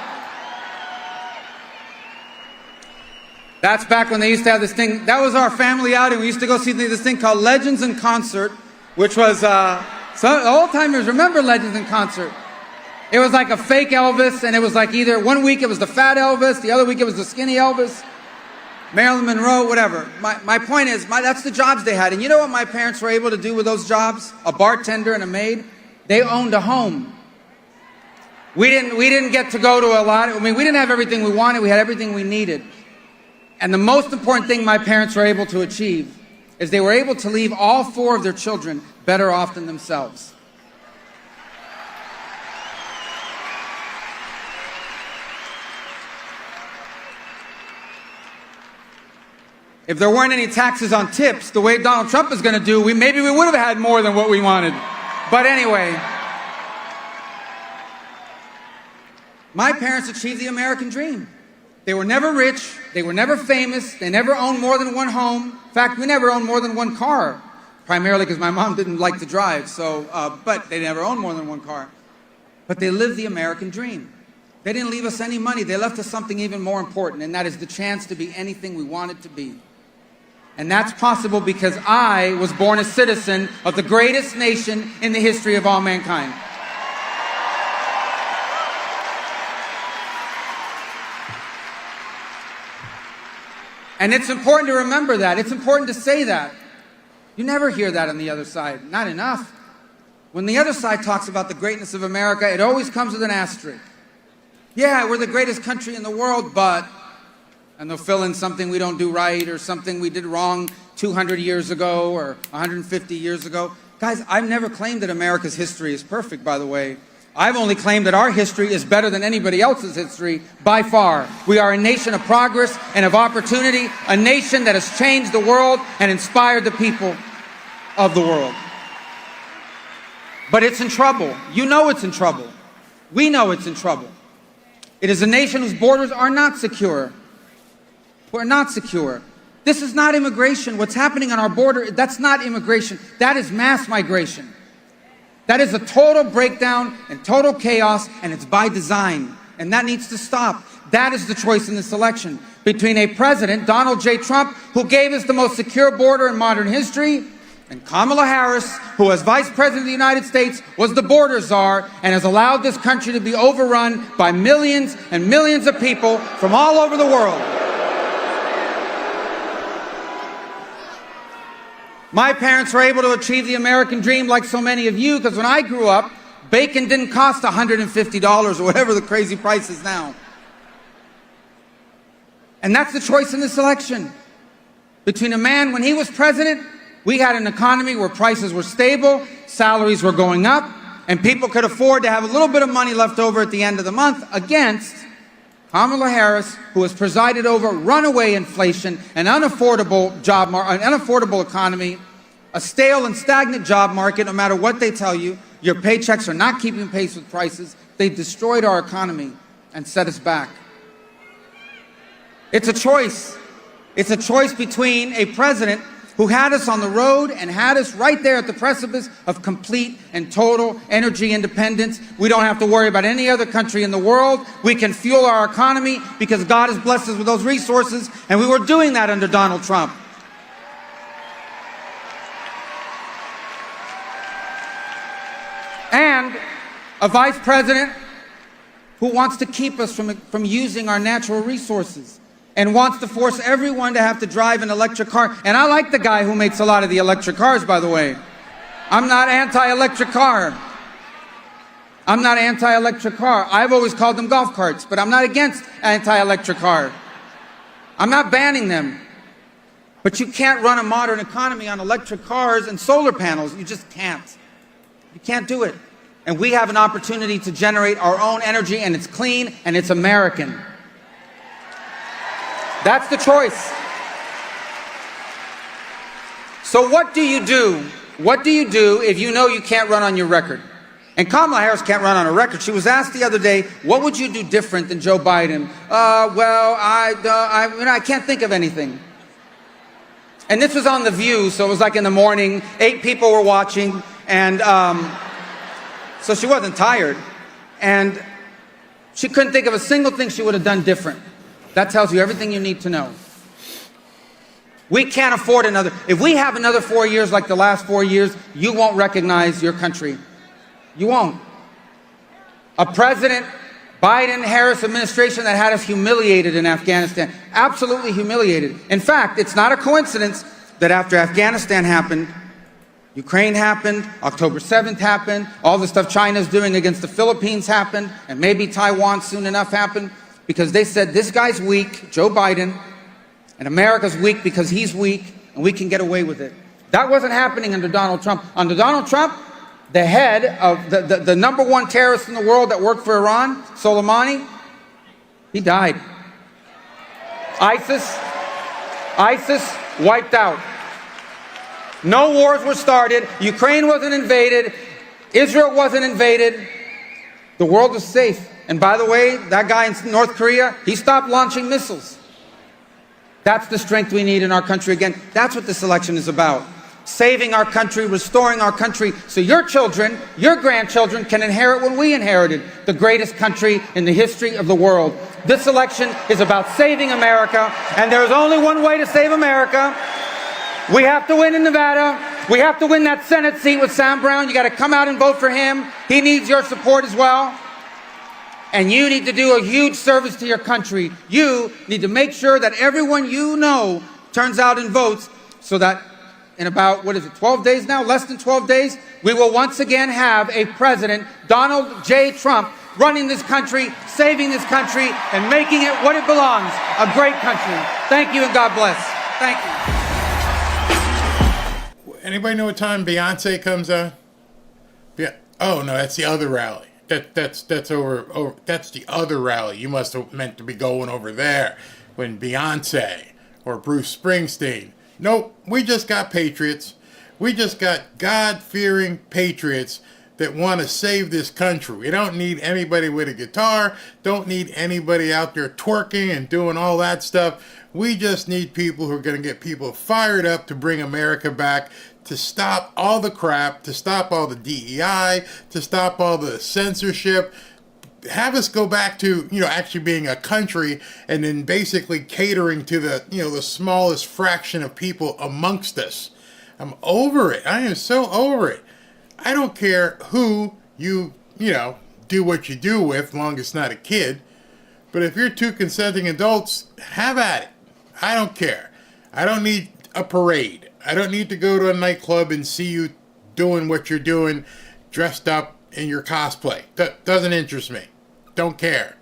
That's back when they used to have this thing. That was our family outing. We used to go see this thing called Legends in Concert, which was, so old-timers remember Legends in Concert. It was like a fake Elvis, and it was like either one week it was the fat Elvis, the other week it was the skinny Elvis. Marilyn Monroe, whatever. My point is, that's the jobs they had. And you know what my parents were able to do with those jobs? A bartender and a maid? They owned a home. We didn't get to go to a lot. I mean, we didn't have everything we wanted. We had everything we needed. And the most important thing my parents were able to achieve is they were able to leave all 4 of their children better off than themselves. If there weren't any taxes on tips, the way Donald Trump is going to do, maybe we would have had more than what we wanted. But anyway, my parents achieved the American dream. They were never rich, they were never famous, they never owned more than one home. In fact, we never owned more than one car, primarily because my mom didn't like to drive, but they never owned more than one car. But they lived the American dream. They didn't leave us any money, they left us something even more important, and that is the chance to be anything we wanted to be. And that's possible because I was born a citizen of the greatest nation in the history of all mankind. And it's important to remember that. It's important to say that. You never hear that on the other side. Not enough. When the other side talks about the greatness of America, it always comes with an asterisk. Yeah, we're the greatest country in the world, but... and they'll fill in something we don't do right or something we did wrong 200 years ago or 150 years ago. Guys, I've never claimed that America's history is perfect, by the way. I've only claimed that our history is better than anybody else's history by far. We are a nation of progress and of opportunity, a nation that has changed the world and inspired the people of the world. But it's in trouble. You know it's in trouble. We know it's in trouble. It is a nation whose borders are not secure. We're not secure. This is not immigration. What's happening on our border, that's not immigration. That is mass migration. That is a total breakdown and total chaos, and it's by design. And that needs to stop. That is the choice in this election. Between a president, Donald J. Trump, who gave us the most secure border in modern history, and Kamala Harris, who as Vice President of the United States was the border czar and has allowed this country to be overrun by millions and millions of people from all over the world. My parents were able to achieve the American dream like so many of you, because when I grew up, bacon didn't cost $150 or whatever the crazy price is now. And that's the choice in this election. Between a man, when he was president, we had an economy where prices were stable, salaries were going up, and people could afford to have a little bit of money left over at the end of the month, against Kamala Harris, who has presided over runaway inflation, an unaffordable an unaffordable economy, a stale and stagnant job market, no matter what they tell you. Your paychecks are not keeping pace with prices. They've destroyed our economy and set us back. It's a choice. It's a choice between a president who had us on the road and had us right there at the precipice of complete and total energy independence. We don't have to worry about any other country in the world. We can fuel our economy because God has blessed us with those resources, and we were doing that under Donald Trump. And a vice president who wants to keep us from using our natural resources and wants to force everyone to have to drive an electric car. And I like the guy who makes a lot of the electric cars, by the way. I'm not anti-electric car. I'm not anti-electric car. I've always called them golf carts, but I'm not against anti-electric car. I'm not banning them. But you can't run a modern economy on electric cars and solar panels. You just can't. You can't do it. And we have an opportunity to generate our own energy, and it's clean and it's American. That's the choice. So what do you do? What do you do if you know you can't run on your record? And Kamala Harris can't run on a record. She was asked the other day, what would you do different than Joe Biden? I can't think of anything. And this was on The View, so it was like in the morning, 8 people were watching, and so she wasn't tired. And she couldn't think of a single thing she would have done different. That tells you everything you need to know. We can't afford another. If we have another 4 years like the last 4 years, you won't recognize your country. You won't. A President Biden-Harris administration that had us humiliated in Afghanistan. Absolutely humiliated. In fact, it's not a coincidence that after Afghanistan happened, Ukraine happened, October 7th happened, all the stuff China's doing against the Philippines happened, and maybe Taiwan soon enough happened. Because they said, this guy's weak, Joe Biden, and America's weak because he's weak, and we can get away with it. That wasn't happening under Donald Trump. Under Donald Trump, the head of the number one terrorist in the world that worked for Iran, Soleimani, he died. ISIS wiped out. No wars were started. Ukraine wasn't invaded. Israel wasn't invaded. The world was safe. And by the way, that guy in North Korea, he stopped launching missiles. That's the strength we need in our country again. That's what this election is about. Saving our country, restoring our country, so your children, your grandchildren can inherit what we inherited, the greatest country in the history of the world. This election is about saving America, and there's only one way to save America. We have to win in Nevada. We have to win that Senate seat with Sam Brown. You got to come out and vote for him. He needs your support as well. And you need to do a huge service to your country. You need to make sure that everyone you know turns out and votes, so that in about, 12 days now? Less than 12 days, we will once again have a president, Donald J. Trump, running this country, saving this country, and making it what it belongs, a great country. Thank you and God bless. Thank you. Anybody know what time Beyonce comes on? Yeah. Oh no, that's the other rally. That's over. That's the other rally. You must have meant to be going over there when Beyonce or Bruce Springsteen. Nope, we just got patriots. We just got God-fearing patriots that want to save this country. We don't need anybody with a guitar. Don't need anybody out there twerking and doing all that stuff. We just need people who are going to get people fired up to bring America back, to stop all the crap, to stop all the DEI, to stop all the censorship, have us go back to, actually being a country, and then basically catering to the, the smallest fraction of people amongst us. I'm over it. I am so over it. I don't care who you do what you do with, as long as it's not a kid. But if you're 2 consenting adults, have at it. I don't care. I don't need a parade. I don't need to go to a nightclub and see you doing what you're doing, dressed up in your cosplay. Doesn't interest me. Don't care.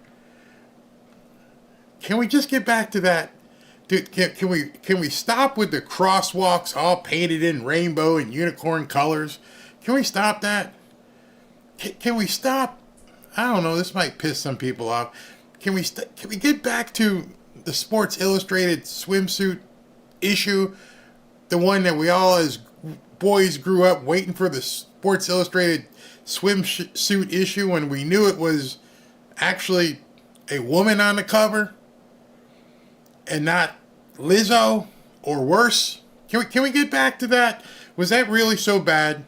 Can we just get back to that? Dude, can we stop with the crosswalks all painted in rainbow and unicorn colors? Can we stop that? Can we stop? I don't know. This might piss some people off. Can we get back to the Sports Illustrated swimsuit issue? The one that we all as boys grew up waiting for the Sports Illustrated swimsuit issue when we knew it was actually a woman on the cover and not Lizzo or worse? Can we get back to that? Was that really so bad?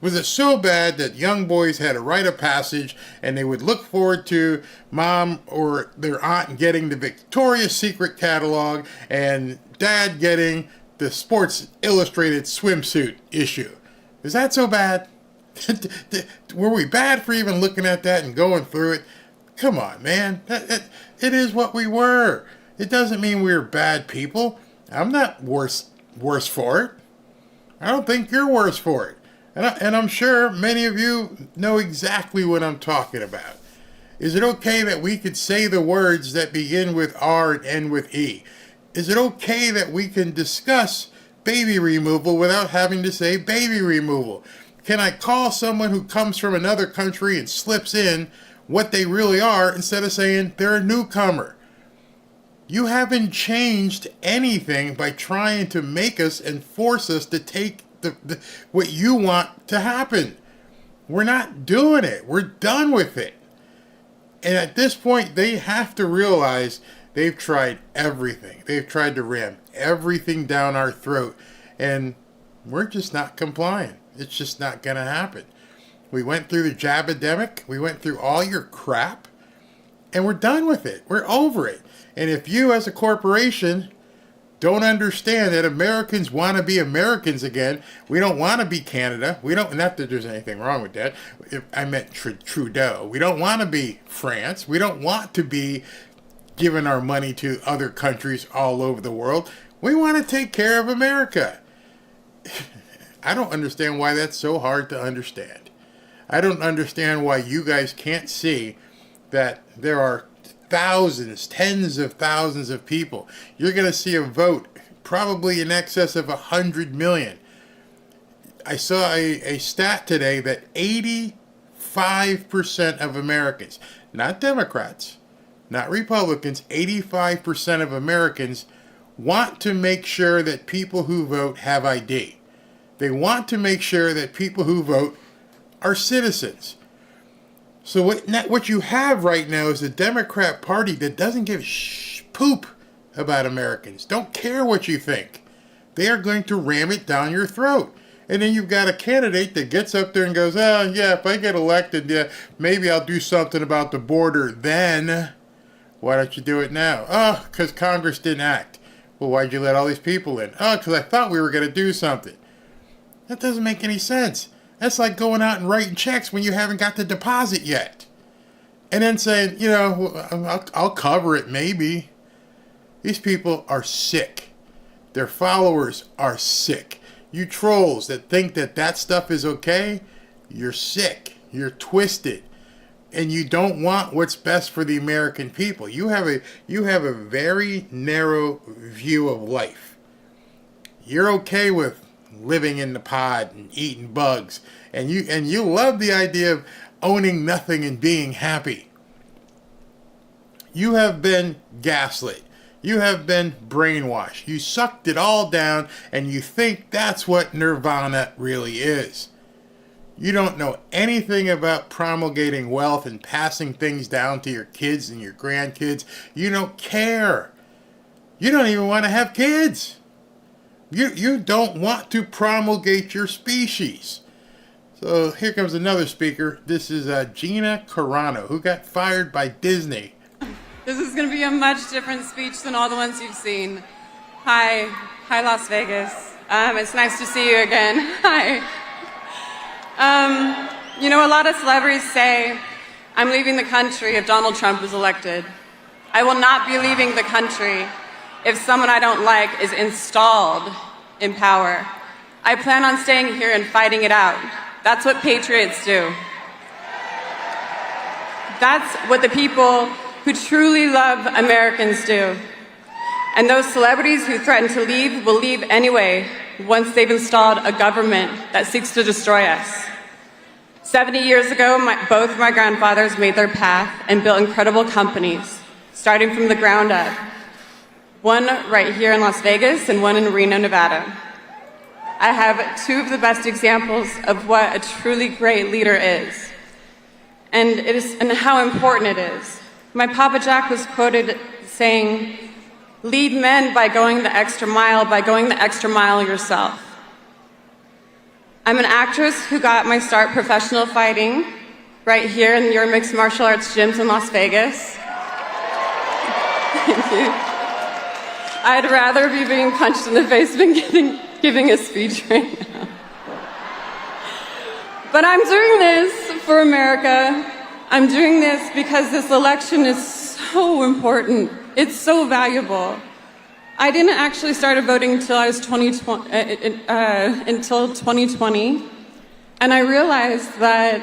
Was it so bad that young boys had a rite of passage and they would look forward to mom or their aunt getting the Victoria's Secret catalog and dad getting the Sports Illustrated swimsuit issue? Is that so bad? Were we bad for even looking at that and going through it? Come on, man. It is what we were. It doesn't mean we're bad people. I'm not worse for it. I don't think you're worse for it. And I'm sure many of you know exactly what I'm talking about. Is it okay that we could say the words that begin with R and end with E? Is it okay that we can discuss baby removal without having to say baby removal? Can I call someone who comes from another country and slips in what they really are instead of saying they're a newcomer? You haven't changed anything by trying to make us and force us to take what you want to happen. We're not doing it. We're done with it. And at this point, they have to realize they've tried everything. They've tried to ram everything down our throat. And we're just not complying. It's just not going to happen. We went through the jab-a-demic. We went through all your crap. And we're done with it. We're over it. And if you as a corporation don't understand that Americans want to be Americans again, we don't want to be Canada. We don't, not that there's anything wrong with that. I meant Trudeau. We don't want to be France. We don't want to be giving our money to other countries all over the world. We want to take care of America. I don't understand why that's so hard to understand. I don't understand why you guys can't see that there are thousands, tens of thousands of people. You're going to see a vote probably in excess of 100 million. I saw a stat today that 85% of Americans, not Democrats, not Republicans, 85% of Americans want to make sure that people who vote have ID. They want to make sure that people who vote are citizens. So what you have right now is a Democrat Party that doesn't give poop about Americans. Don't care what you think. They are going to ram it down your throat. And then you've got a candidate that gets up there and goes, oh, yeah, if I get elected, yeah, maybe I'll do something about the border then. Why don't you do it now? Oh, because Congress didn't act. Well, why'd you let all these people in? Oh, because I thought we were going to do something. That doesn't make any sense. That's like going out and writing checks when you haven't got the deposit yet. And then saying, you know, I'll cover it maybe. These people are sick. Their followers are sick. You trolls that think that that stuff is okay, you're sick. You're twisted. And you don't want what's best for the American people. You have a very narrow view of life. You're okay with living in the pod and eating bugs, and you love the idea of owning nothing and being happy. You have been gaslit. You have been brainwashed. You sucked it all down, and you think that's what nirvana really is. You don't know anything about promulgating wealth and passing things down to your kids and your grandkids. You don't care. You don't even want to have kids. You don't want to promulgate your species. So here comes another speaker. This is Gina Carano, who got fired by Disney. This is going to be a much different speech than all the ones you've seen. Hi Las Vegas. It's nice to see you again. Hi. You know, a lot of celebrities say, I'm leaving the country if Donald Trump is elected. I will not be leaving the country if someone I don't like is installed in power. I plan on staying here and fighting it out. That's what patriots do. That's what the people who truly love Americans do. And those celebrities who threaten to leave will leave anyway once they've installed a government that seeks to destroy us. 70 years ago, both of my grandfathers made their path and built incredible companies, starting from the ground up. One right here in Las Vegas and one in Reno, Nevada. I have two of the best examples of what a truly great leader is, and how important it is. My Papa Jack was quoted saying, "Lead men by going the extra mile yourself." I'm an actress who got my start professional fighting right here in your mixed martial arts gyms in Las Vegas. Thank you. I'd rather be being punched in the face than giving a speech right now. But I'm doing this for America. I'm doing this because this election is so important. It's so valuable. I didn't actually start voting until I was 2020, and I realized that,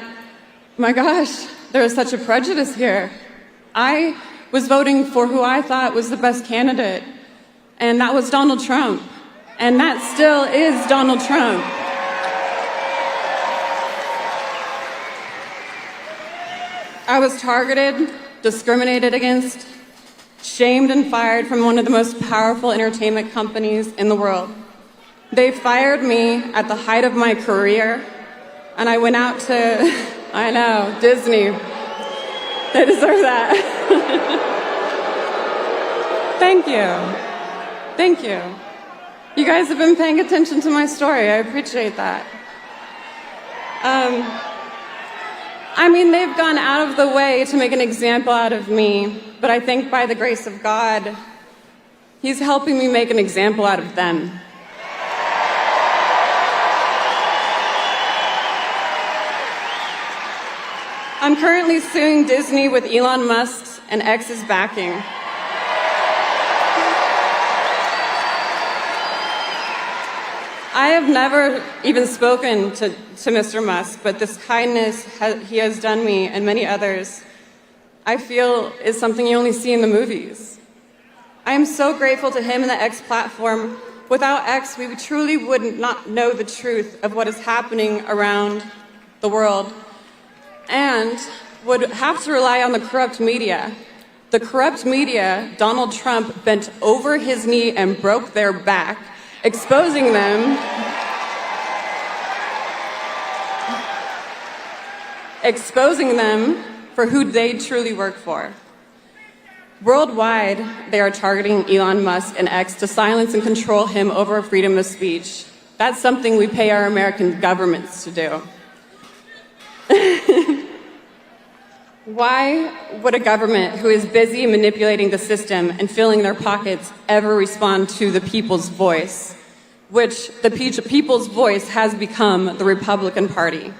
my gosh, there was such a prejudice here. I was voting for who I thought was the best candidate, and that was Donald Trump, and that still is Donald Trump. I was targeted, discriminated against, shamed and fired from one of the most powerful entertainment companies in the world. They fired me at the height of my career, and I went out to, I know, Disney. They deserve that. Thank you. Thank you. You guys have been paying attention to my story. I appreciate that. I mean, they've gone out of the way to make an example out of me, but I think by the grace of God, He's helping me make an example out of them. I'm currently suing Disney with Elon Musk's and X's backing. I have never even spoken to Mr. Musk, but this kindness he has done me and many others, I feel is something you only see in the movies. I am so grateful to him and the X platform. Without X, we truly would not know the truth of what is happening around the world and would have to rely on the corrupt media. The corrupt media, Donald Trump bent over his knee and broke their back, exposing them for who they truly work for. Worldwide, they are targeting Elon Musk and X to silence and control him over freedom of speech. That's something we pay our American governments to do. Why would a government who is busy manipulating the system and filling their pockets ever respond to the people's voice, which the people's voice has become the Republican Party?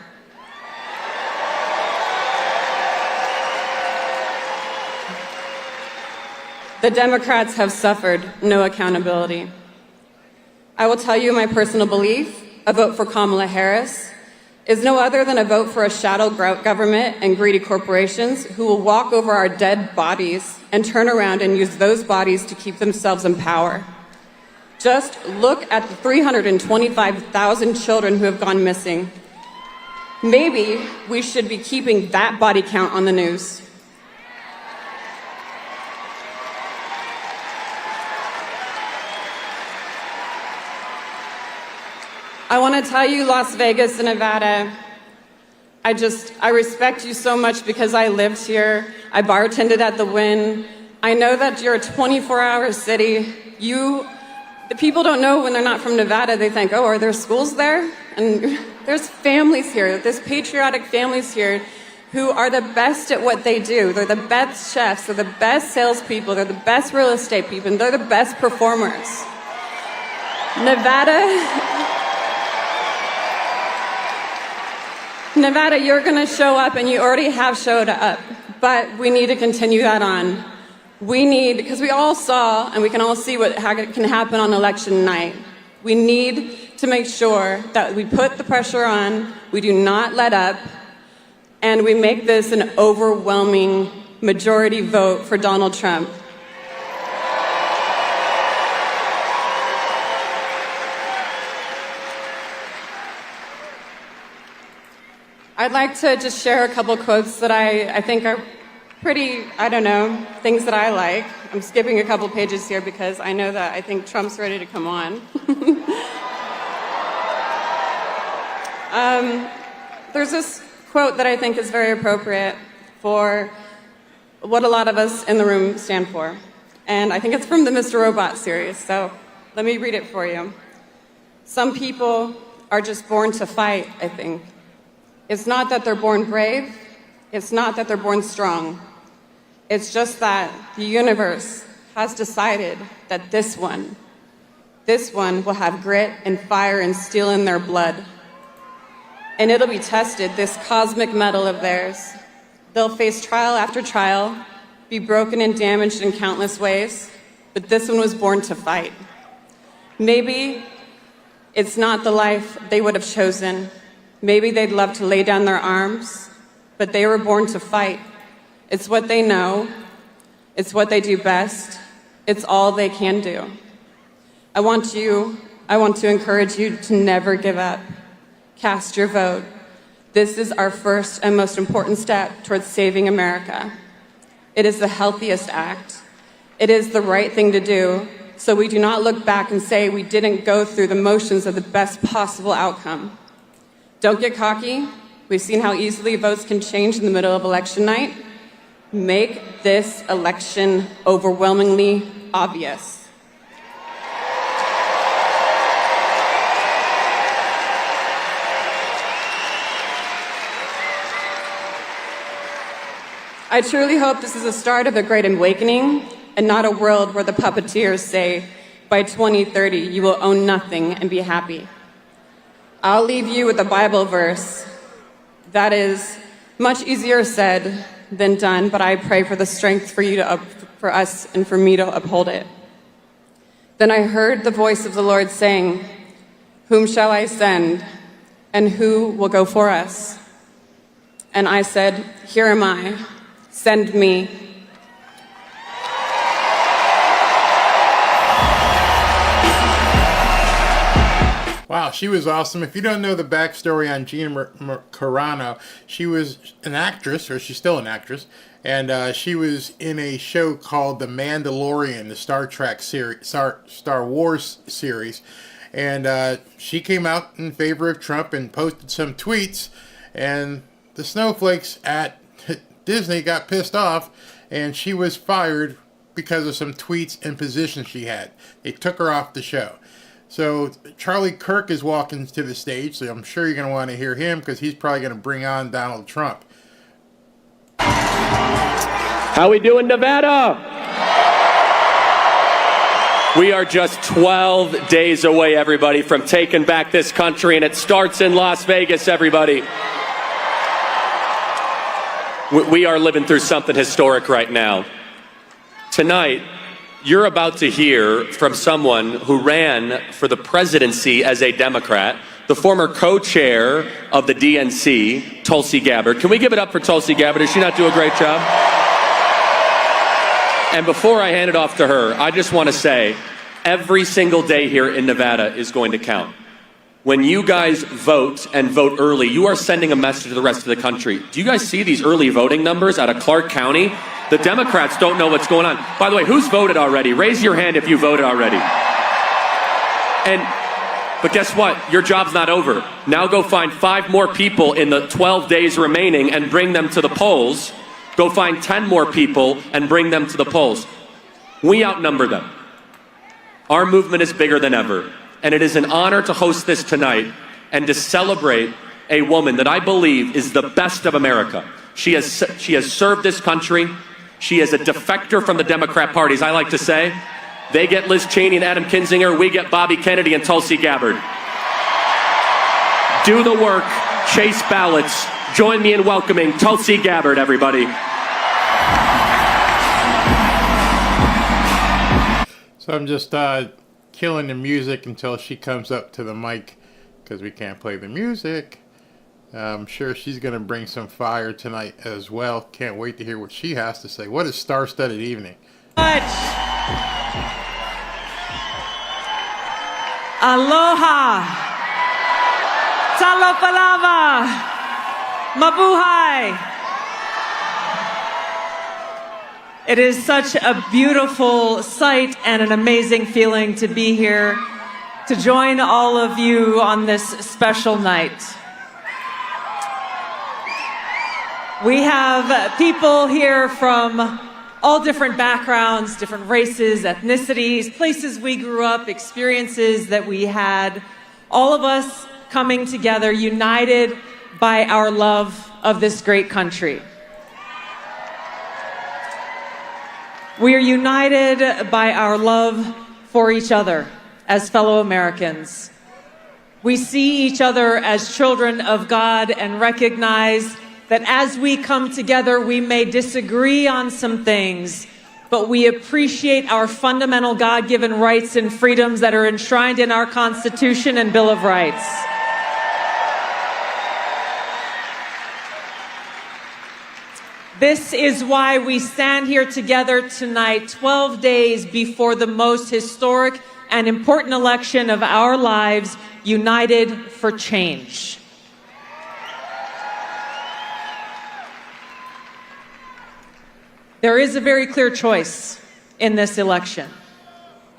The Democrats have suffered no accountability. I will tell you my personal belief: a vote for Kamala Harris is no other than a vote for a shadow government and greedy corporations who will walk over our dead bodies and turn around and use those bodies to keep themselves in power. Just look at the 325,000 children who have gone missing. Maybe we should be keeping that body count on the news. I want to tell you, Las Vegas and Nevada, I respect you so much because I lived here. I bartended at the Wynn. I know that you're a 24-hour city. The people don't know when they're not from Nevada. They think, oh, are there schools there? And there's families here. There's patriotic families here who are the best at what they do. They're the best chefs. They're the best salespeople. They're the best real estate people. And they're the best performers. Nevada, you're going to show up, and you already have showed up, but we need to continue that on. Because we all saw, and we can all see how it can happen on election night. We need to make sure that we put the pressure on, we do not let up, and we make this an overwhelming majority vote for Donald Trump. I'd like to just share a couple quotes that I think are pretty, things that I like. I'm skipping a couple pages here because I know that I think Trump's ready to come on. There's this quote that I think is very appropriate for what a lot of us in the room stand for. And I think it's from the Mr. Robot series, so let me read it for you. Some people are just born to fight, I think. It's not that they're born brave. It's not that they're born strong. It's just that the universe has decided that this one will have grit and fire and steel in their blood. And it'll be tested, this cosmic metal of theirs. They'll face trial after trial, be broken and damaged in countless ways, but this one was born to fight. Maybe it's not the life they would have chosen. Maybe they'd love to lay down their arms, but they were born to fight. It's what they know. It's what they do best. It's all they can do. I want to encourage you to never give up. Cast your vote. This is our first and most important step towards saving America. It is the healthiest act. It is the right thing to do, so we do not look back and say we didn't go through the motions of the best possible outcome. Don't get cocky. We've seen how easily votes can change in the middle of election night. Make this election overwhelmingly obvious. I truly hope this is the start of a great awakening and not a world where the puppeteers say, by 2030, you will own nothing and be happy. I'll leave you with a Bible verse that is much easier said than done, but I pray for the strength for us and for me to uphold it. Then I heard the voice of the Lord saying, "Whom shall I send, and who will go for us?" And I said, "Here am I. Send me." Wow, she was awesome. If you don't know the backstory on Gina Carano, she was an actress, or she's still an actress, and she was in a show called The Mandalorian, the Star Trek series, Star Wars series, and she came out in favor of Trump and posted some tweets, and the snowflakes at Disney got pissed off, and she was fired because of some tweets and positions she had. They took her off the show. So Charlie Kirk is walking to the stage, so I'm sure you're going to want to hear him because he's probably going to bring on Donald Trump. How we doing, Nevada? We are just 12 days away, everybody, from taking back this country, and it starts in Las Vegas, everybody. We are living through something historic right now. Tonight, you're about to hear from someone who ran for the presidency as a Democrat, the former co-chair of the DNC, Tulsi Gabbard. Can we give it up for Tulsi Gabbard? Does she not do a great job? And before I hand it off to her, I just want to say, every single day here in Nevada is going to count. When you guys vote and vote early, you are sending a message to the rest of the country. Do you guys see these early voting numbers out of Clark County? The Democrats don't know what's going on. By the way, who's voted already? Raise your hand if you voted already. But guess what? Your job's not over. Now go find 5 more people in the 12 days remaining and bring them to the polls. Go find 10 more people and bring them to the polls. We outnumber them. Our movement is bigger than ever. And it is an honor to host this tonight and to celebrate a woman that I believe is the best of America. She has served this country. She is a defector from the Democrat Party, as I like to say. They get Liz Cheney and Adam Kinzinger. We get Bobby Kennedy and Tulsi Gabbard. Do the work. Chase ballots. Join me in welcoming Tulsi Gabbard, everybody. So I'm just killing the music until she comes up to the mic because we can't play the music. I'm sure she's going to bring some fire tonight as well. Can't wait to hear what she has to say. What a star-studded evening. Aloha. Talapalava. Mabuhay. It is such a beautiful sight and an amazing feeling to be here to join all of you on this special night. We have people here from all different backgrounds, different races, ethnicities, places we grew up, experiences that we had. All of us coming together, united by our love of this great country. We are united by our love for each other as fellow Americans. We see each other as children of God and recognize that as we come together, we may disagree on some things, but we appreciate our fundamental God-given rights and freedoms that are enshrined in our Constitution and Bill of Rights. This is why we stand here together tonight, 12 days before the most historic and important election of our lives, united for change. There is a very clear choice in this election.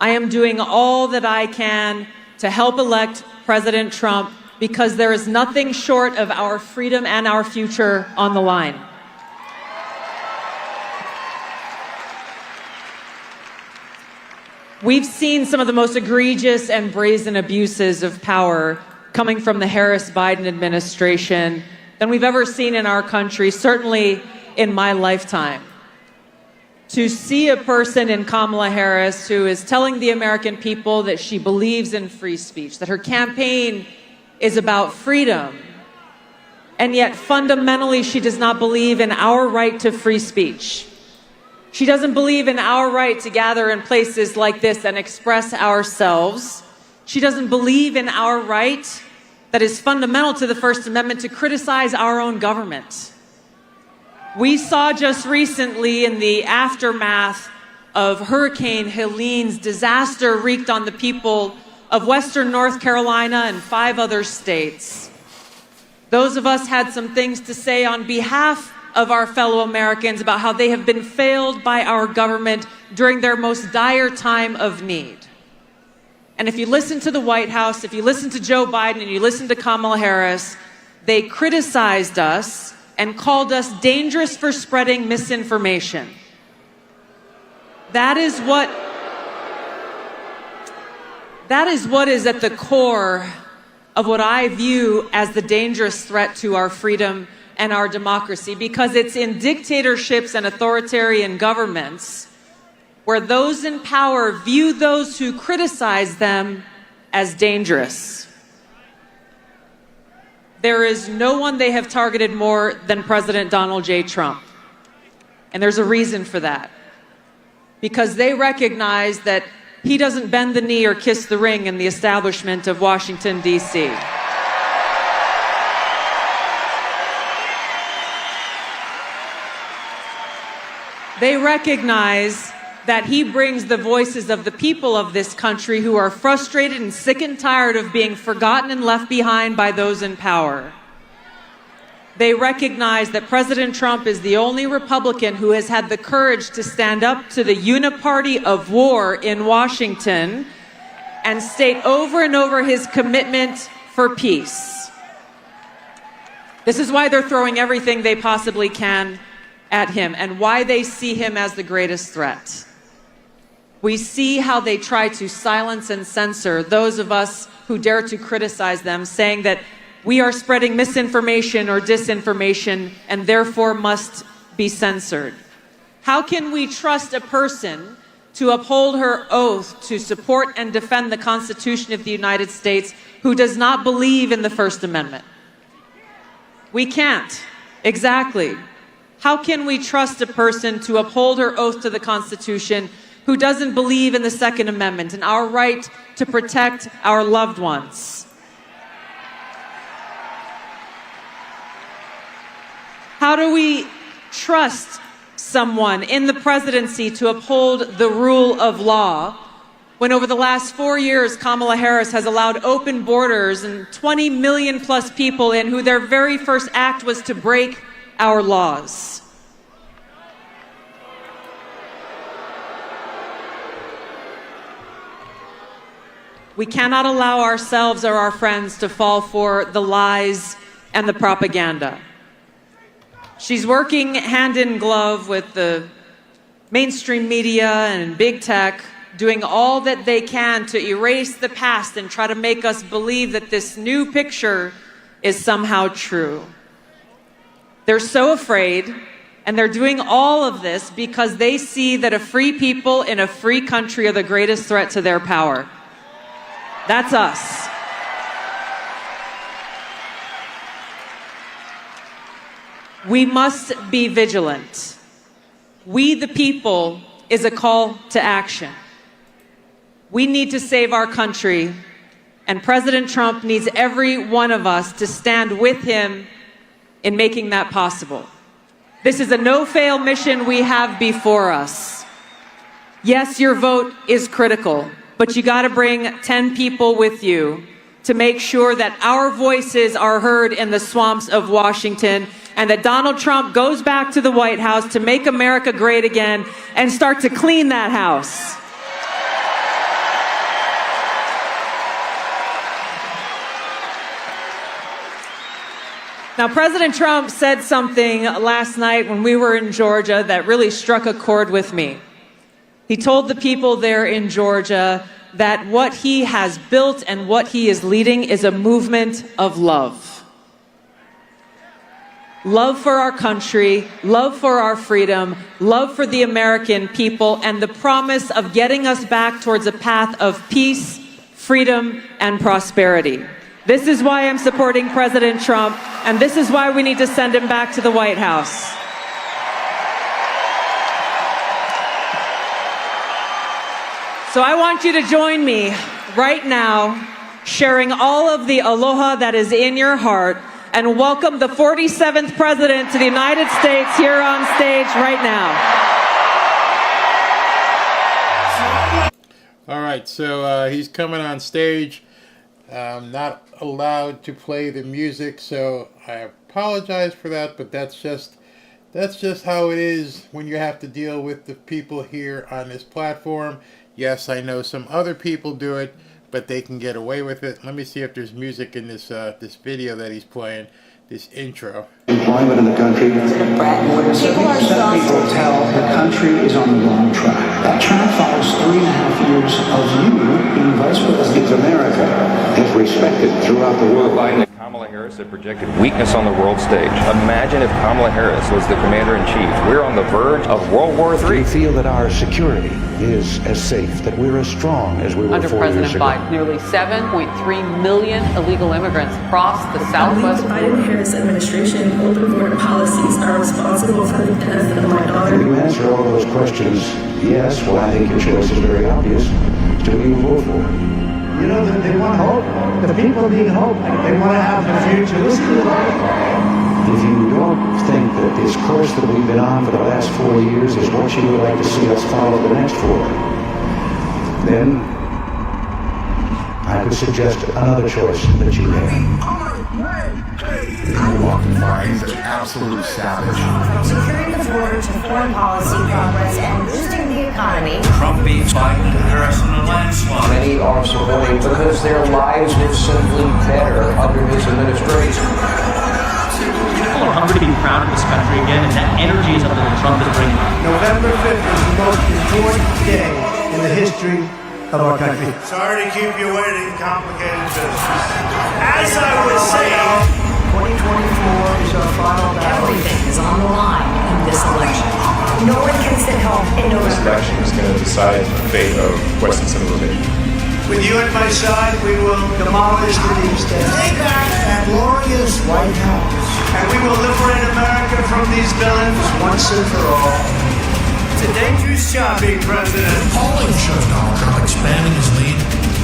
I am doing all that I can to help elect President Trump because there is nothing short of our freedom and our future on the line. We've seen some of the most egregious and brazen abuses of power coming from the Harris-Biden administration than we've ever seen in our country, certainly in my lifetime. To see a person in Kamala Harris who is telling the American people that she believes in free speech, that her campaign is about freedom, and yet fundamentally she does not believe in our right to free speech. She doesn't believe in our right to gather in places like this and express ourselves. She doesn't believe in our right that is fundamental to the First Amendment to criticize our own government. We saw just recently in the aftermath of Hurricane Helene's disaster wreaked on the people of Western North Carolina and 5 other states. Those of us had some things to say on behalf of our fellow Americans about how they have been failed by our government during their most dire time of need. And if you listen to the White House, if you listen to Joe Biden and you listen to Kamala Harris, they criticized us and called us dangerous for spreading misinformation. That is what is at the core of what I view as the dangerous threat to our freedom and our democracy, because it's in dictatorships and authoritarian governments where those in power view those who criticize them as dangerous. There is no one they have targeted more than President Donald J. Trump. And there's a reason for that. Because they recognize that he doesn't bend the knee or kiss the ring in the establishment of Washington, D.C. They recognize that he brings the voices of the people of this country who are frustrated and sick and tired of being forgotten and left behind by those in power. They recognize that President Trump is the only Republican who has had the courage to stand up to the uniparty of war in Washington and state over and over his commitment for peace. This is why they're throwing everything they possibly can at him and why they see him as the greatest threat. We see how they try to silence and censor those of us who dare to criticize them, saying that we are spreading misinformation or disinformation and therefore must be censored. How can we trust a person to uphold her oath to support and defend the Constitution of the United States who does not believe in the First Amendment? We can't. Exactly. How can we trust a person to uphold her oath to the Constitution who doesn't believe in the Second Amendment and our right to protect our loved ones? How do we trust someone in the presidency to uphold the rule of law when over the last 4 years Kamala Harris has allowed open borders and 20 million plus people in who their very first act was to break our laws? We cannot allow ourselves or our friends to fall for the lies and the propaganda. She's working hand in glove with the mainstream media and big tech, doing all that they can to erase the past and try to make us believe that this new picture is somehow true. They're so afraid, and they're doing all of this because they see that a free people in a free country are the greatest threat to their power. That's us. We must be vigilant. We the people is a call to action. We need to save our country, and President Trump needs every one of us to stand with him in making that possible. This is a no-fail mission we have before us. Yes, your vote is critical, but you gotta bring 10 people with you to make sure that our voices are heard in the swamps of Washington and that Donald Trump goes back to the White House to make America great again and start to clean that house. Now, President Trump said something last night when we were in Georgia that really struck a chord with me. He told the people there in Georgia that what he has built and what he is leading is a movement of love. Love for our country, love for our freedom, love for the American people, and the promise of getting us back towards a path of peace, freedom, and prosperity. This is why I'm supporting President Trump, and this is why we need to send him back to the White House. So I want you to join me right now, sharing all of the aloha that is in your heart, and welcome the 47th President to the United States here on stage right now. All right, so he's coming on stage. I'm not allowed to play the music, so I apologize for that, but that's just how it is when you have to deal with the people here on this platform. Yes, I know some other people do it, but they can get away with it. Let me see if there's music in this this video that he's playing, this intro. Employment in the country. People are People tell the country is on the wrong track. That track follows 3.5 years of you being Vice President of America. Is respected throughout the world. Biden and Kamala Harris have projected weakness on the world stage. Imagine if Kamala Harris was the commander-in-chief. We're on the verge of World War III. We feel that our security is as safe, that we're as strong as we were Under 4 years ago. President Biden, nearly 7.3 million illegal immigrants crossed the Southwest. The Biden-Harris administration open border policies are responsible for the death of my daughter. If you answer all those questions, yes, well, I think your choice is very obvious. Do you vote for it? You know, that they want hope. The people need hope. They want to have a future. Listen to them. If you don't think that this course that we've been on for the last 4 years is what you would like to see us follow the next 4, then I could suggest another choice that you have. Walking by, he's an absolute savage. Securing the border to foreign policy progress and boosting the economy. Trump beats Biden and Harris in a landslide. Many are supporting because their lives were simply better under his administration. People are hungry to be proud of this country again, and that energy is something that Trump is bringing. November 5th is the most important day in the history of our country. Sorry to keep you waiting, complicated business. As I was saying, 2024 is our final battle. Everything is on the line in this election. No one can sit home in November. This election is going to decide the fate of Western civilization. With you at my side, we will demolish the deep state. Take back that glorious White House. And we will liberate America from these villains once and for all. It's a dangerous job being president. Polling shows Donald Trump expanding his lead.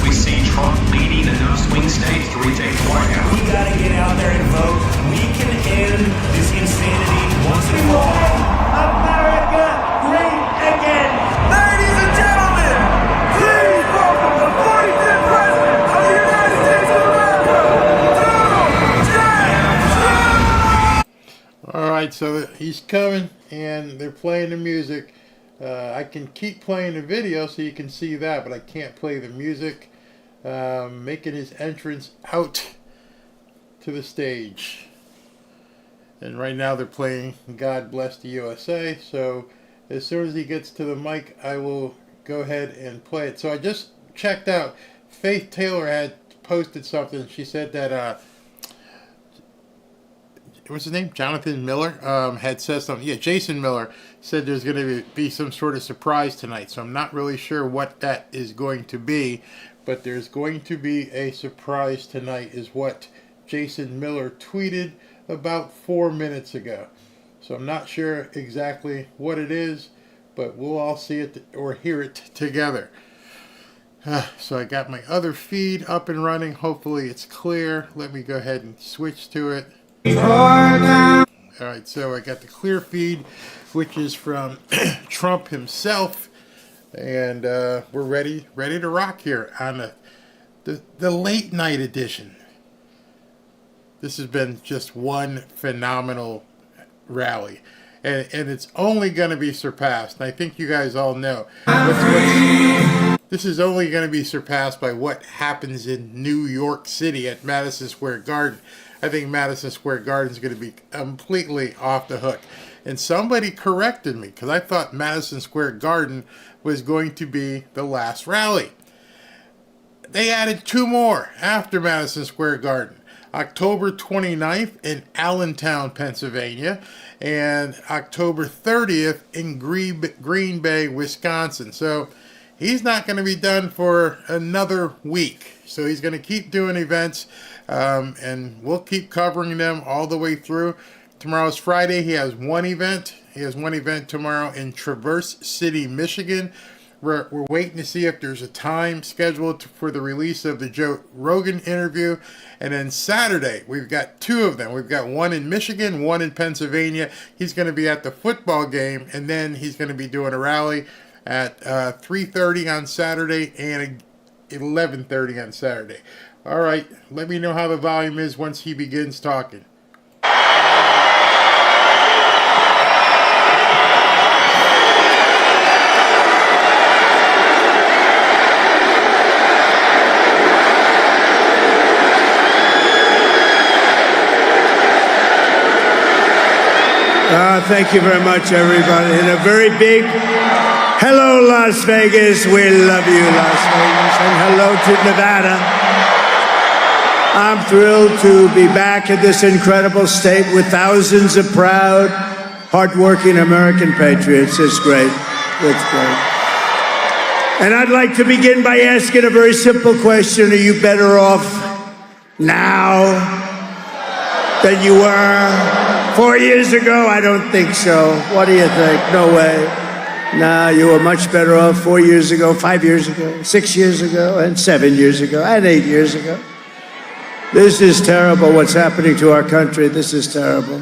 We see Trump leading in those swing states to retake the White House. We gotta get out there and vote. We can end this insanity once and for all. America great again. Ladies and gentlemen, please welcome the 45th President of the United States of America, Donald Trump. All right, so he's coming, and they're playing the music. I can keep playing the video so you can see that, but I can't play the music. Making his entrance out to the stage. And right now they're playing God Bless the USA. So as soon as he gets to the mic, I will go ahead and play it. So I just checked out. Faith Taylor had posted something. She said that, what's his name? Jonathan Miller had said something. Yeah, Jason Miller said there's going to be some sort of surprise tonight. So I'm not really sure what that is going to be. But there's going to be a surprise tonight is what Jason Miller tweeted about 4 minutes ago. So I'm not sure exactly what it is, but we'll all see it or hear it together. So I got my other feed up and running. Hopefully it's clear. Let me go ahead and switch to it. Alright, so I got the clear feed, which is from Trump himself. And we're ready to rock here on the late night edition. This has been just one phenomenal rally. And it's only going to be surpassed. And I think you guys all know. This is only going to be surpassed by what happens in New York City at Madison Square Garden. I think Madison Square Garden is going to be completely off the hook. And somebody corrected me because I thought Madison Square Garden was going to be the last rally. They added 2 more after Madison Square Garden. October 29th in Allentown, Pennsylvania, and October 30th in Green Bay, Wisconsin. So he's not going to be done for another week. So he's going to keep doing events, and we'll keep covering them all the way through. Tomorrow's Friday. He has one event. He has one event tomorrow in Traverse City, Michigan. We're waiting to see if there's a time scheduled for the release of the Joe Rogan interview. And then Saturday, we've got 2 of them. We've got one in Michigan, one in Pennsylvania. He's going to be at the football game, and then he's going to be doing a rally at 3:30 on Saturday and 11:30 on Saturday. All right, let me know how the volume is once he begins talking. Thank you very much, everybody. And a very big hello, Las Vegas. We love you, Las Vegas. And hello to Nevada. I'm thrilled to be back in this incredible state with thousands of proud, hardworking American patriots. It's great. It's great. And I'd like to begin by asking a very simple question. Are you better off now than you were 4 years ago? I don't think so. What do you think? No way. Nah, you were much better off 4 years ago, 5 years ago, 6 years ago, and 7 years ago, and 8 years ago. This is terrible what's happening to our country. This is terrible.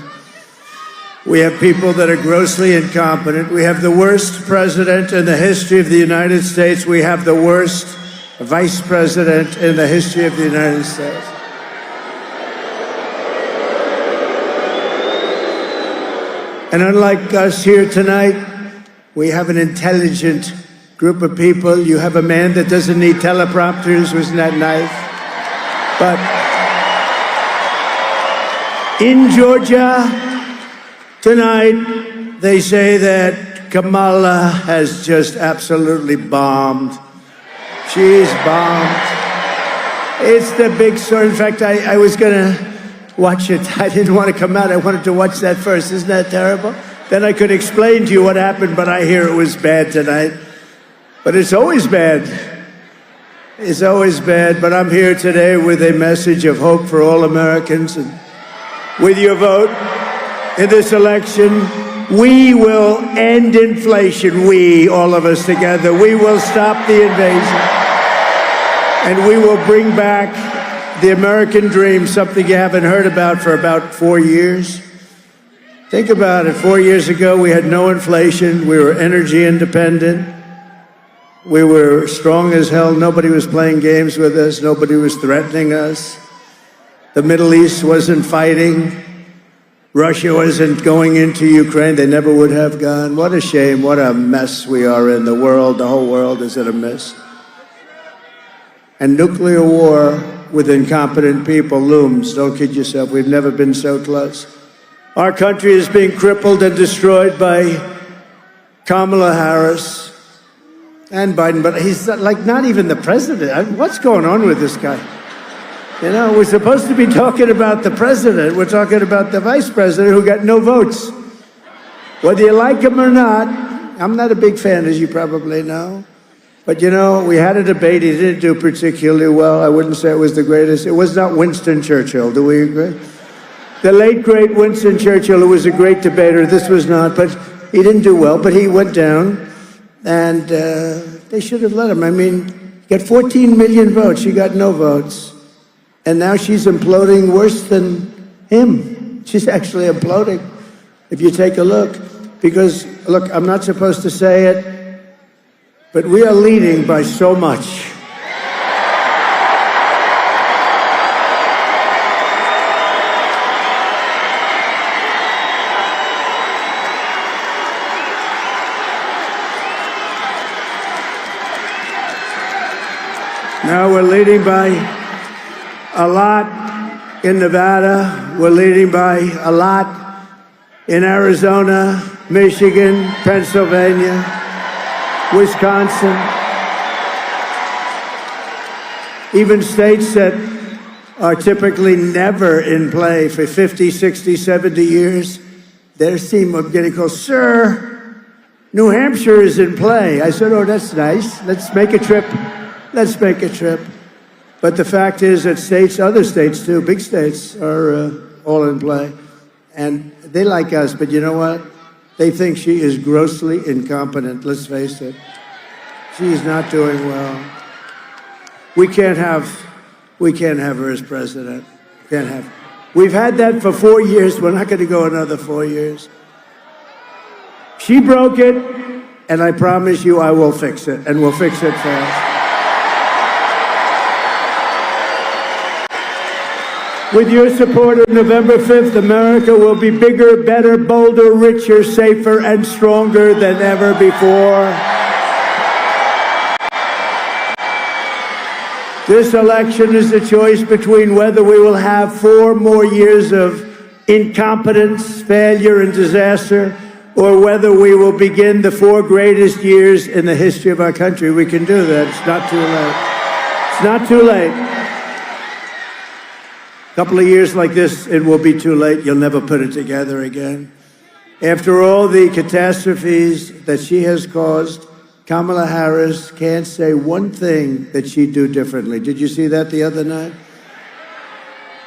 We have people that are grossly incompetent. We have the worst president in the history of the United States. We have the worst vice president in the history of the United States. And unlike us here tonight, we have an intelligent group of people. You have a man that doesn't need teleprompters, wasn't that nice? But in Georgia tonight, they say that Kamala has just absolutely bombed. She's bombed. It's the big story. In fact, I was gonna watch it. I didn't want to come out. I wanted to watch that first. Isn't that terrible? Then I could explain to you what happened, but I hear it was bad tonight. But it's always bad. It's always bad. But I'm here today with a message of hope for all Americans. And with your vote in this election, we will end inflation. We, all of us together, we will stop the invasion. And we will bring back the American dream, something you haven't heard about for about 4 years. Think about it. 4 years ago, we had no inflation. We were energy independent. We were strong as hell. Nobody was playing games with us. Nobody was threatening us. The Middle East wasn't fighting. Russia wasn't going into Ukraine. They never would have gone. What a shame. What a mess we are in. The world, the whole world is in a mess. And nuclear war with incompetent people looms. Don't kid yourself. We've never been so close. Our country is being crippled and destroyed by Kamala Harris and Biden, but he's like not even the president. What's going on with this guy? You know, we're supposed to be talking about the president. We're talking about the vice president who got no votes. Whether you like him or not, I'm not a big fan, as you probably know. But, you know, we had a debate. He didn't do particularly well. I wouldn't say it was the greatest. It was not Winston Churchill. Do we agree? The late, great Winston Churchill, who was a great debater. This was not. But he didn't do well. But he went down. And they should have let him. I mean, he got 14 million votes. She got no votes. And now she's imploding worse than him. She's actually imploding, if you take a look. Because, look, I'm not supposed to say it, but we are leading by so much. Now we're leading by a lot in Nevada. We're leading by a lot in Arizona, Michigan, Pennsylvania, Wisconsin. Even states that are typically never in play for 50, 60, 70 years, they seem of getting close. Sir, New Hampshire is in play. I said, oh, that's nice. Let's make a trip. Let's make a trip. But the fact is that states, other states too, big states, are all in play. And they like us, but you know what? They think she is grossly incompetent, let's face it. She's not doing well. We can't have her as president. Can't have. We've had that for 4 years. We're not going to go another 4 years. She broke it, and I promise you I will fix it, and we'll fix it fast. With your support on November 5th, America will be bigger, better, bolder, richer, safer, and stronger than ever before. This election is a choice between whether we will have 4 more years of incompetence, failure, and disaster, or whether we will begin the 4 greatest years in the history of our country. We can do that. It's not too late. It's not too late. A couple of years like this, it will be too late. You'll never put it together again. After all the catastrophes that she has caused, Kamala Harris can't say one thing that she'd do differently. Did you see that the other night?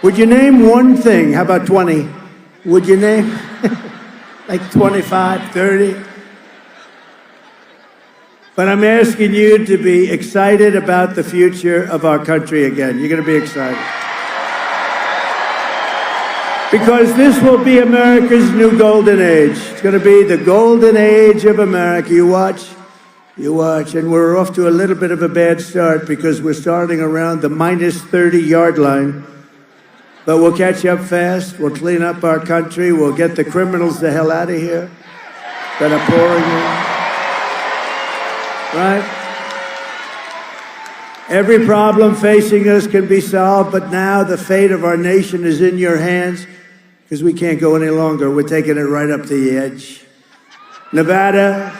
Would you name one thing? How about 20? Would you name like 25, 30? But I'm asking you to be excited about the future of our country again. You're going to be excited. Because this will be America's new golden age. It's going to be the golden age of America. You watch. And we're off to a little bit of a bad start because we're starting around the minus 30-yard line. But we'll catch up fast. We'll clean up our country. We'll get the criminals the hell out of here that are pouring in. Right? Every problem facing us can be solved, but now the fate of our nation is in your hands. Because we can't go any longer. We're taking it right up to the edge. Nevada,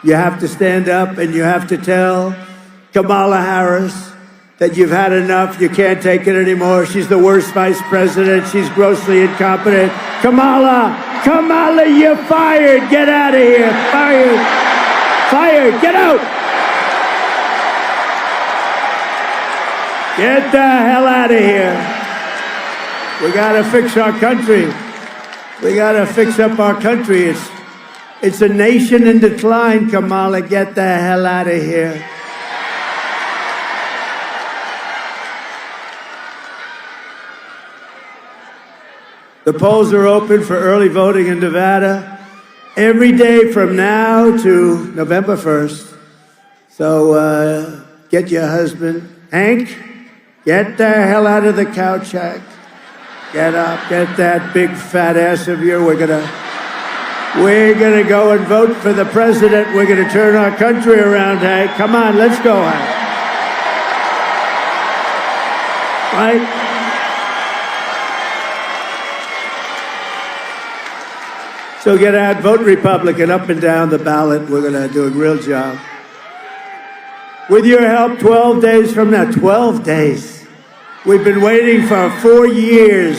you have to stand up and you have to tell Kamala Harris that you've had enough. You can't take it anymore. She's the worst vice president. She's grossly incompetent. Kamala, you're fired. Get out of here. Fired. Get out. Get the hell out of here. We gotta fix our country. We gotta fix up our country. It's a nation in decline, Kamala. Get the hell out of here. The polls are open for early voting in Nevada every day from now to November 1st. So get your husband. Hank, get the hell out of the couch, Hank. Get up, get that big fat ass of yours. We're gonna go and vote for the president. We're gonna turn our country around, Hank. Come on, let's go, Hank. Right? So get out, vote Republican up and down the ballot. We're going to do a real job. With your help, 12 days from now, 12 days. We've been waiting for 4 years.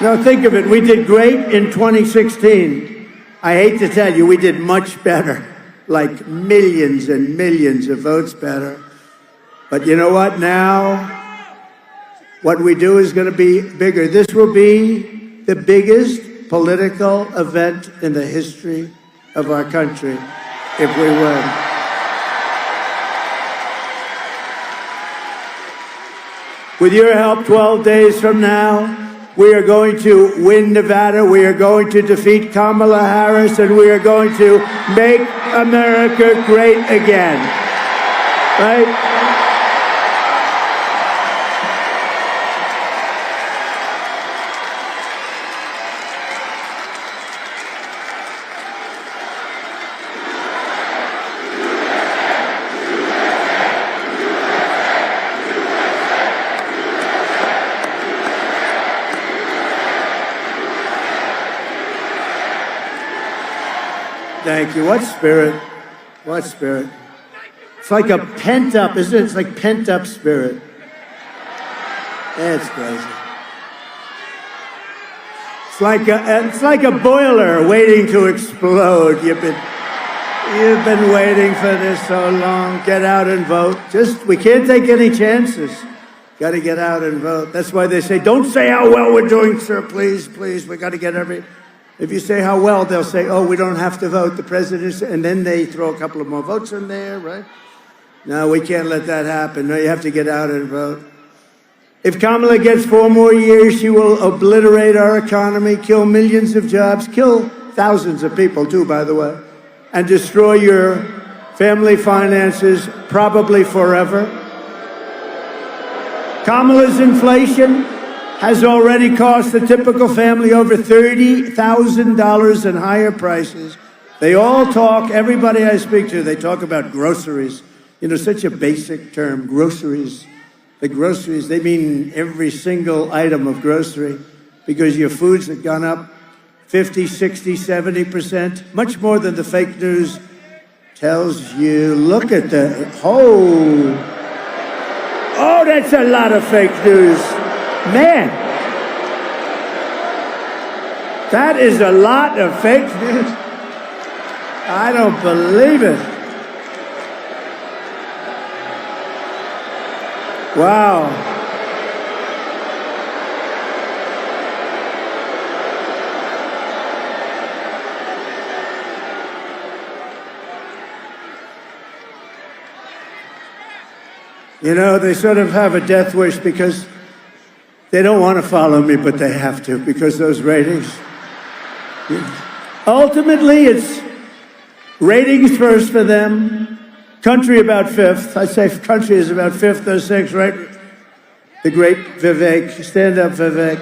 Now think of it, we did great in 2016. I hate to tell you, we did much better, like millions and millions of votes better. But you know what, now, what we do is going to be bigger. This will be the biggest political event in the history of our country if we win. With your help, 12 days from now, we are going to win Nevada. We are going to defeat Kamala Harris, and we are going to make America great again. Right? Thank you. What spirit? What spirit? It's like a pent-up, isn't it? It's like pent-up spirit. It's crazy. It's like a boiler waiting to explode. You've been waiting for this so long. Get out and vote. We can't take any chances. Got to get out and vote. That's why they say, don't say how well we're doing, sir. Please, please. We got to get If you say how well, they'll say, oh, we don't have to vote. The president, and then they throw a couple of more votes in there, right? No, we can't let that happen. No, you have to get out and vote. If Kamala gets 4 more years, she will obliterate our economy, kill millions of jobs, kill thousands of people too, by the way, and destroy your family finances, probably forever. Kamala's inflation has already cost the typical family over $30,000 in higher prices. They all talk, everybody I speak to, they talk about groceries. You know, such a basic term, groceries. The groceries, they mean every single item of grocery, because your foods have gone up 50, 60, 70%, much more than the fake news tells you. Look at the, oh, that's a lot of fake news. Man, that is a lot of fake news. I don't believe it. Wow. You know, they sort of have a death wish because they don't want to follow me, but they have to because those ratings. Ultimately, it's ratings first for them. Country about 5th. I'd say country is about 5th or 6th, right? The great Vivek. Stand up, Vivek.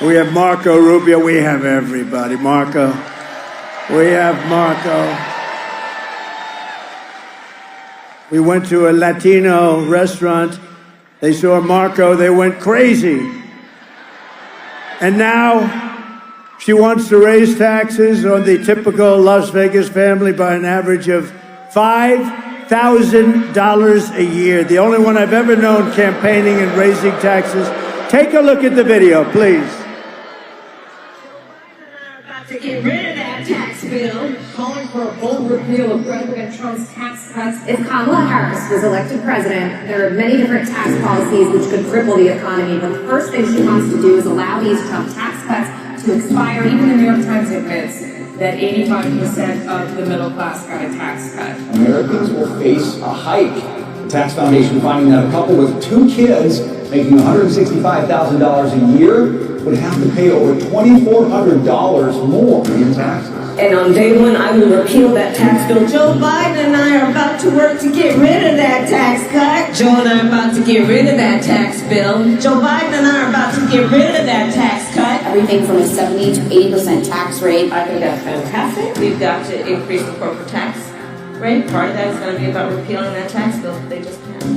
We have Marco Rubio. We have everybody. Marco. We have Marco. We went to a Latino restaurant. They saw Marco. They went crazy. And now she wants to raise taxes on the typical Las Vegas family by an average of $5,000 a year. The only one I've ever known campaigning and raising taxes. Take a look at the video, please. To get rid of that tax bill, calling for a bold repeal of President Trump's tax cuts. If Kamala Harris was elected president, there are many different tax policies which could cripple the economy, but the first thing she wants to do is allow these Trump tax cuts to expire. Even the New York Times admits that 85% of the middle class got a tax cut. Americans will face a hike. The Tax Foundation finding that a couple with 2 kids making $165,000 a year would have to pay over $2,400 more in taxes. And on day one, I will repeal that tax bill. Joe Biden and I are about to work to get rid of that tax cut. Joe and I are about to get rid of that tax bill. Joe Biden and I are about to get rid of that tax cut. Everything from a 70 to 80% tax rate. I think that's fantastic. We've got to increase the corporate tax Right? Part of that is going to be about repealing that tax bill that they just passed.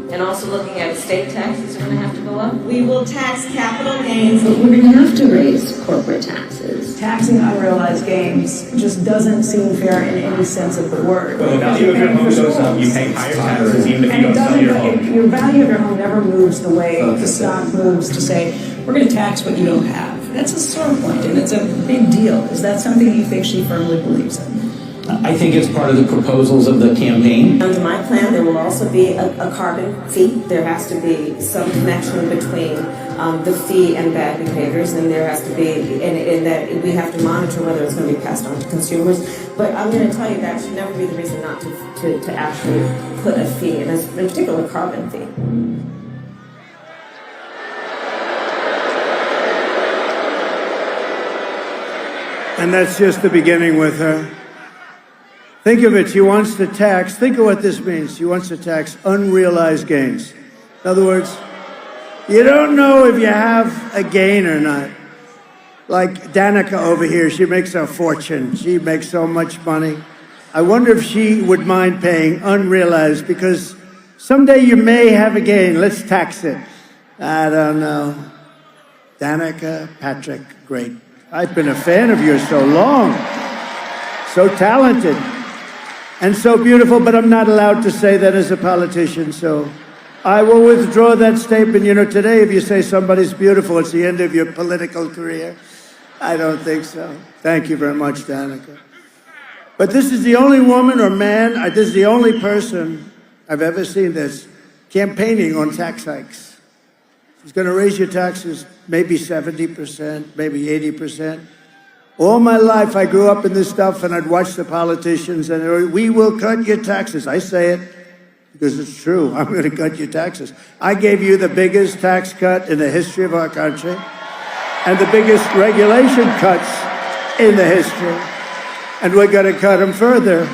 And also looking at estate taxes are going to have to go up. We will tax capital gains, but we're going to have to raise corporate taxes. Taxing unrealized gains just doesn't seem fair in any sense of the word. Well, the value of your home goes up. You pay higher taxes even if you don't sell your home. Your value of your home never moves the way the stock moves to say, we're going to tax what you don't have. That's a sore point, and it's a big deal. Is that something you think she firmly believes in? I think it's part of the proposals of the campaign. Under my plan, there will also be a carbon fee. There has to be some connection between the fee and bad behaviors, and there has to be, and that we have to monitor whether it's going to be passed on to consumers. But I'm going to tell you that should never be the reason not to actually put a fee, and in particular, a carbon fee. And that's just the beginning with her. Think of it, she wants to tax, think of what this means. She wants to tax unrealized gains. In other words, you don't know if you have a gain or not. Like Danica over here, she makes a fortune. She makes so much money. I wonder if she would mind paying unrealized, because someday you may have a gain. Let's tax it. I don't know. Danica Patrick, great. I've been a fan of yours so long. So talented and so beautiful, but I'm not allowed to say that as a politician, so I will withdraw that statement. You know, today if you say somebody's beautiful, it's the end of your political career. I don't think so. Thank you very much, Danica. But this is the only woman or man, this is the only person I've ever seen that's campaigning on tax hikes. She's going to raise your taxes maybe 70%, maybe 80%. All my life, I grew up in this stuff, and I'd watch the politicians, and we will cut your taxes. I say it because it's true. I'm going to cut your taxes. I gave you the biggest tax cut in the history of our country, and the biggest regulation cuts in the history, and we're going to cut them further.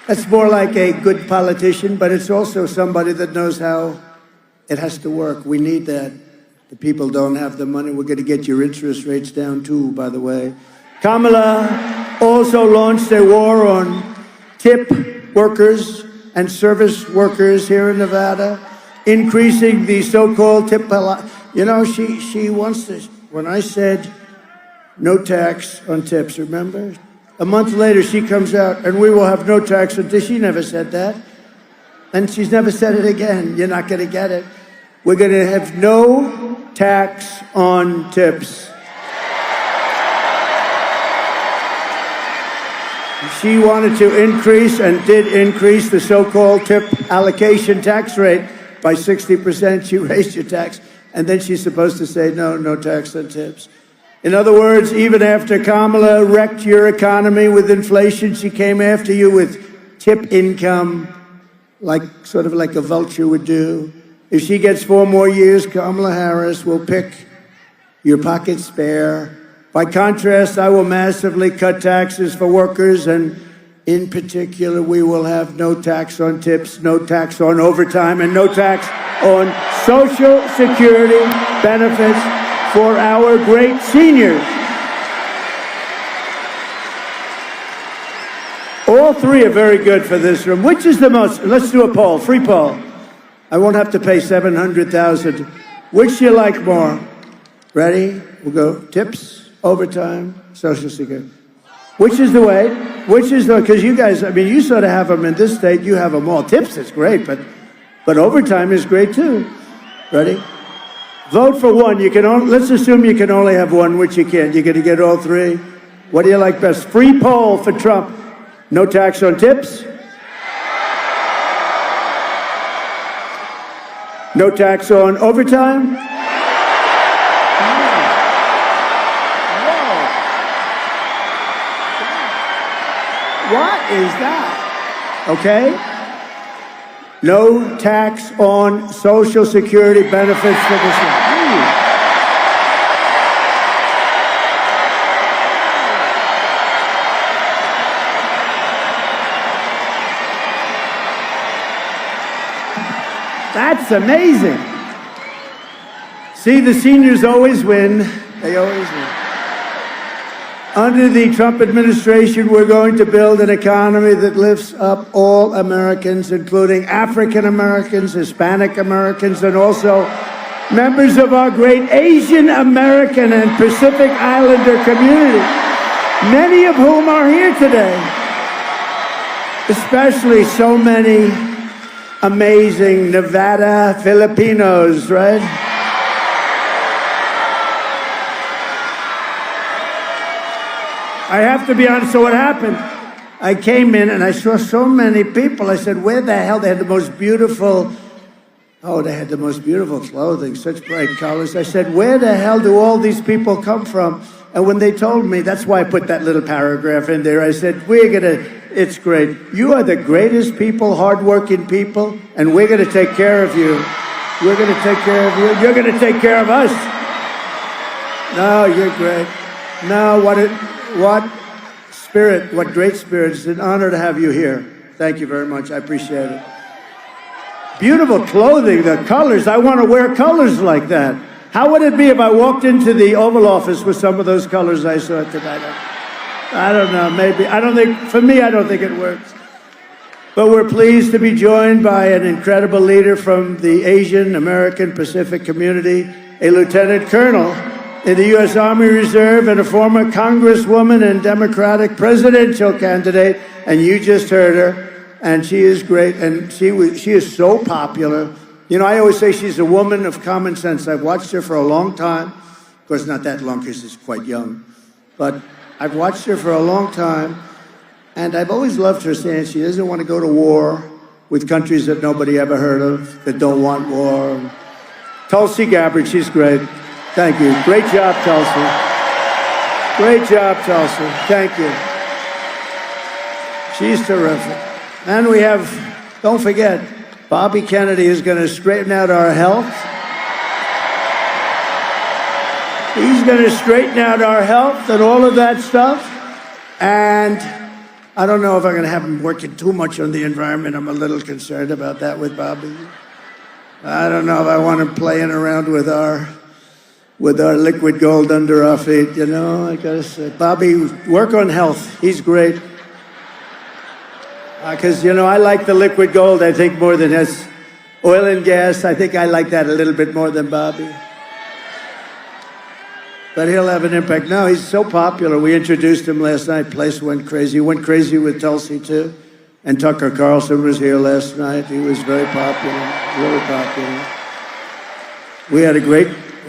That's more like a good politician, but it's also somebody that knows how it has to work. We need that. The people don't have the money. We're going to get your interest rates down too, by the way. Kamala also launched a war on tip workers and service workers here in Nevada, increasing the so-called tip. You know, she wants to, when I said no tax on tips, remember? A month later, she comes out, and we will have no tax on tips. She never said that. And she's never said it again. You're not going to get it. We're going to have no tax on tips. She wanted to increase and did increase the so-called tip allocation tax rate by 60%. She raised your tax, and then she's supposed to say no tax on tips. In other words, even after Kamala wrecked your economy with inflation, she came after you with tip income, sort of like a vulture would do. If she gets 4 more years, Kamala Harris will pick your pocket spare. By contrast, I will massively cut taxes for workers, and in particular, we will have no tax on tips, no tax on overtime, and no tax on Social Security benefits for our great seniors. All three are very good for this room. Which is the most, let's do a poll, free poll. I won't have to pay $700,000. Which do you like more? Ready? We'll go tips, overtime, Social Security. Which is the way? Which is the, because you guys, I mean, you sort of have them in this state, you have them all. Tips is great, but overtime is great too. Ready? Vote for one. You can only, let's assume you can only have one, which you can't. You're going to get all three. What do you like best? Free poll for Trump. No tax on tips. No tax on overtime? What is that? Okay. No tax on Social Security benefits for this year. That's amazing. See, the seniors always win. They always win. Under the Trump administration, we're going to build an economy that lifts up all Americans, including African Americans, Hispanic Americans, and also members of our great Asian American and Pacific Islander community, many of whom are here today, especially so many amazing Nevada Filipinos, right? I have to be honest, so what happened? I came in and I saw so many people. I said, where the hell? They had the most beautiful, they had the most beautiful clothing, such bright colors. I said, where the hell do all these people come from? And when they told me, that's why I put that little paragraph in there. I said, it's great. You are the greatest people, hardworking people, and we're gonna take care of you. We're gonna take care of you. You're gonna take care of us. No, you're great. No, what spirit, what great spirit. It's an honor to have you here. Thank you very much. I appreciate it. Beautiful clothing, the colors. I want to wear colors like that. How would it be if I walked into the Oval Office with some of those colors I saw tonight? I don't know, maybe. For me, I don't think it works. But we're pleased to be joined by an incredible leader from the Asian American Pacific community, a lieutenant colonel in the U.S. Army Reserve and a former congresswoman and Democratic presidential candidate. And you just heard her, and she is great, and she is so popular. You know, I always say she's a woman of common sense. I've watched her for a long time. Of course, not that long because she's quite young. But I've watched her for a long time, and I've always loved her saying she doesn't want to go to war with countries that nobody ever heard of, that don't want war. Tulsi Gabbard, she's great. Thank you. Great job, Tulsi. Great job, Tulsi. Thank you. She's terrific. And we have, don't forget, Bobby Kennedy is going to straighten out our health. He's going to straighten out our health and all of that stuff. And I don't know if I'm going to have him working too much on the environment. I'm a little concerned about that with Bobby. I don't know if I want him playing around with our liquid gold under our feet, you know. I gotta say, Bobby, work on health. He's great. Because, you know, I like the liquid gold, I think, more than his oil and gas. I think I like that a little bit more than Bobby. But he'll have an impact. No, he's so popular. We introduced him last night. Place went crazy. Went crazy with Tulsi, too. And Tucker Carlson was here last night. He was very popular, really popular. We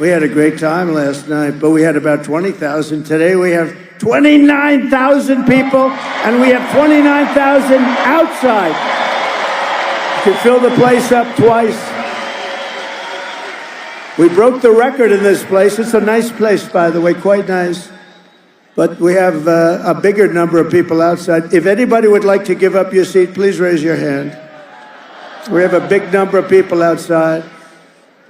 had a great time last night, but we had about 20,000. Today we have 29,000 people, and we have 29,000 outside. You can fill the place up twice. We broke the record in this place. It's a nice place, by the way, quite nice. But we have a bigger number of people outside. If anybody would like to give up your seat, please raise your hand. We have a big number of people outside.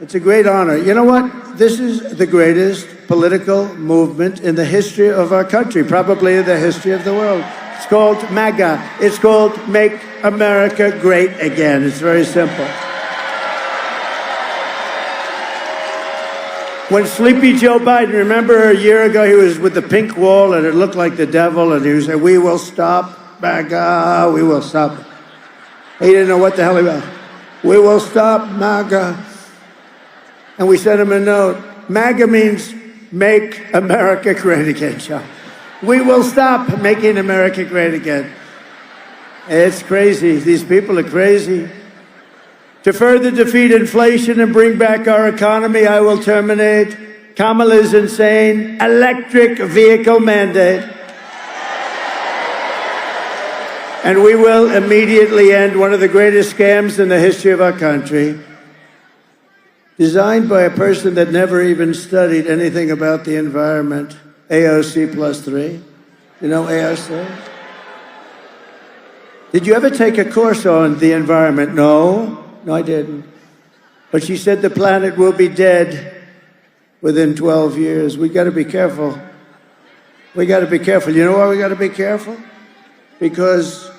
It's a great honor. You know what? This is the greatest political movement in the history of our country, probably in the history of the world. It's called MAGA. It's called Make America Great Again. It's very simple. When Sleepy Joe Biden, remember a year ago, he was with the pink wall and it looked like the devil, and he was saying, we will stop MAGA, we will stop. He didn't know what the hell he was. We will stop MAGA. And we sent him a note. MAGA means Make America Great Again, John. We will stop making America great again. It's crazy. These people are crazy. To further defeat inflation and bring back our economy, I will terminate Kamala's insane electric vehicle mandate. And we will immediately end one of the greatest scams in the history of our country, designed by a person that never even studied anything about the environment, AOC +3. You know AOC? Did you ever take a course on the environment? No, I didn't. But she said the planet will be dead within 12 years. We got to be careful. We got to be careful. You know why we got to be careful? Because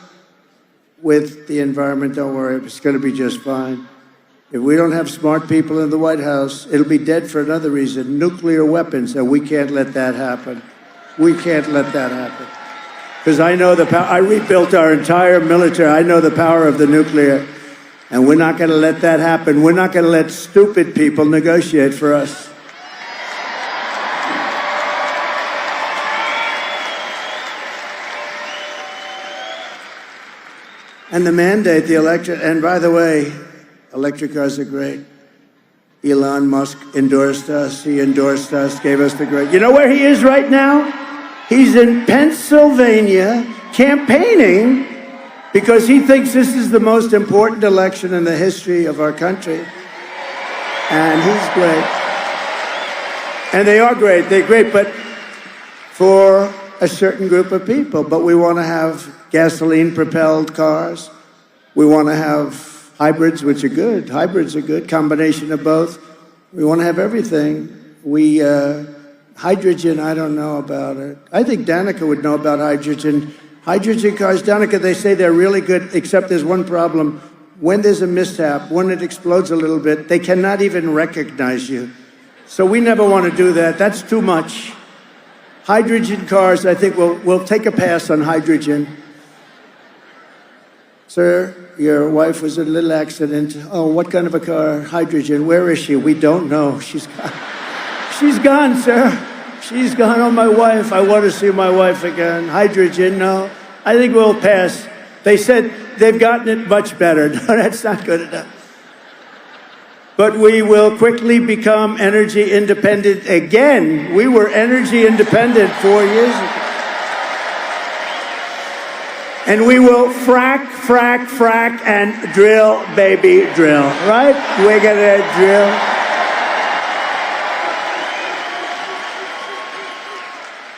with the environment, don't worry, it's going to be just fine. If we don't have smart people in the White House, it'll be dead for another reason, nuclear weapons, and we can't let that happen. We can't let that happen. Because I know the power. I rebuilt our entire military. I know the power of the nuclear. And we're not going to let that happen. We're not going to let stupid people negotiate for us. And the mandate, the electric, and by the way, electric cars are great. Elon Musk endorsed us. He endorsed us, gave us the great. You know where he is right now? He's in Pennsylvania campaigning because he thinks this is the most important election in the history of our country. And he's great. And they are great. They're great, but for a certain group of people. But we want to have gasoline-propelled cars. We want to have hybrids, which are good. Hybrids are good, combination of both. We want to have everything. Hydrogen, I don't know about it. I think Danica would know about hydrogen. Hydrogen cars, Danica, they say they're really good, except there's one problem. When there's a mishap, when it explodes a little bit, they cannot even recognize you. So we never want to do that. That's too much. Hydrogen cars, I think we'll take a pass on hydrogen. Sir, your wife was in a little accident. Oh, what kind of a car? Hydrogen. Where is she? We don't know. She's gone. She's gone, sir. She's gone. Oh, my wife. I want to see my wife again. Hydrogen, no. I think we'll pass. They said they've gotten it much better. No, that's not good enough. But we will quickly become energy independent again. We were energy independent 4 years ago. And we will frack, frack, frack, and drill, baby, drill. Right? We're gonna drill.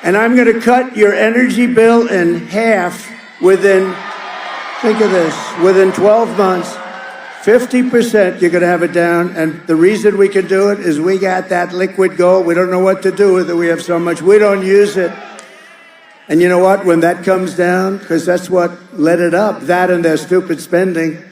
And I'm gonna cut your energy bill in half within, think of this, within 12 months. 50% you're gonna have it down. And the reason we can do it is we got that liquid gold. We don't know what to do with it. We have so much. We don't use it. And you know what? When that comes down, because that's what led it up, that and their stupid spending.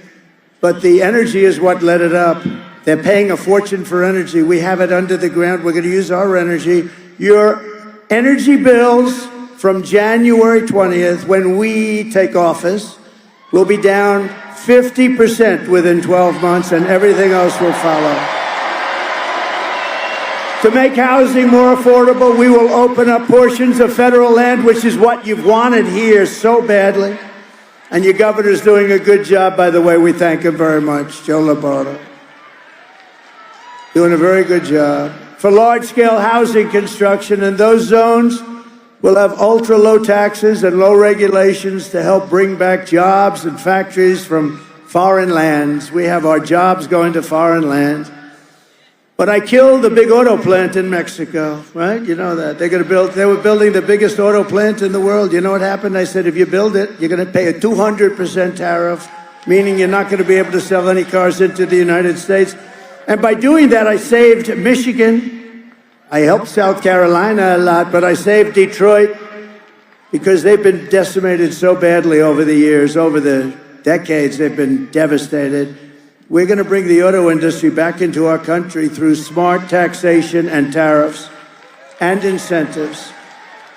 But the energy is what led it up. They're paying a fortune for energy. We have it under the ground. We're going to use our energy. Your energy bills from January 20th, when we take office, will be down 50% within 12 months, and everything else will follow. To make housing more affordable, we will open up portions of federal land, which is what you've wanted here so badly. And your governor's doing a good job, by the way. We thank him very much, Joe Lombardo. Doing a very good job. For large-scale housing construction in those zones, we'll have ultra-low taxes and low regulations to help bring back jobs and factories from foreign lands. We have our jobs going to foreign lands. But I killed the big auto plant in Mexico, right? You know that. They were building the biggest auto plant in the world. You know what happened? I said, if you build it, you're going to pay a 200% tariff, meaning you're not going to be able to sell any cars into the United States. And by doing that, I saved Michigan. I helped South Carolina a lot, but I saved Detroit because they've been decimated so badly over the years, over the decades. They've been devastated. We're going to bring the auto industry back into our country through smart taxation and tariffs and incentives.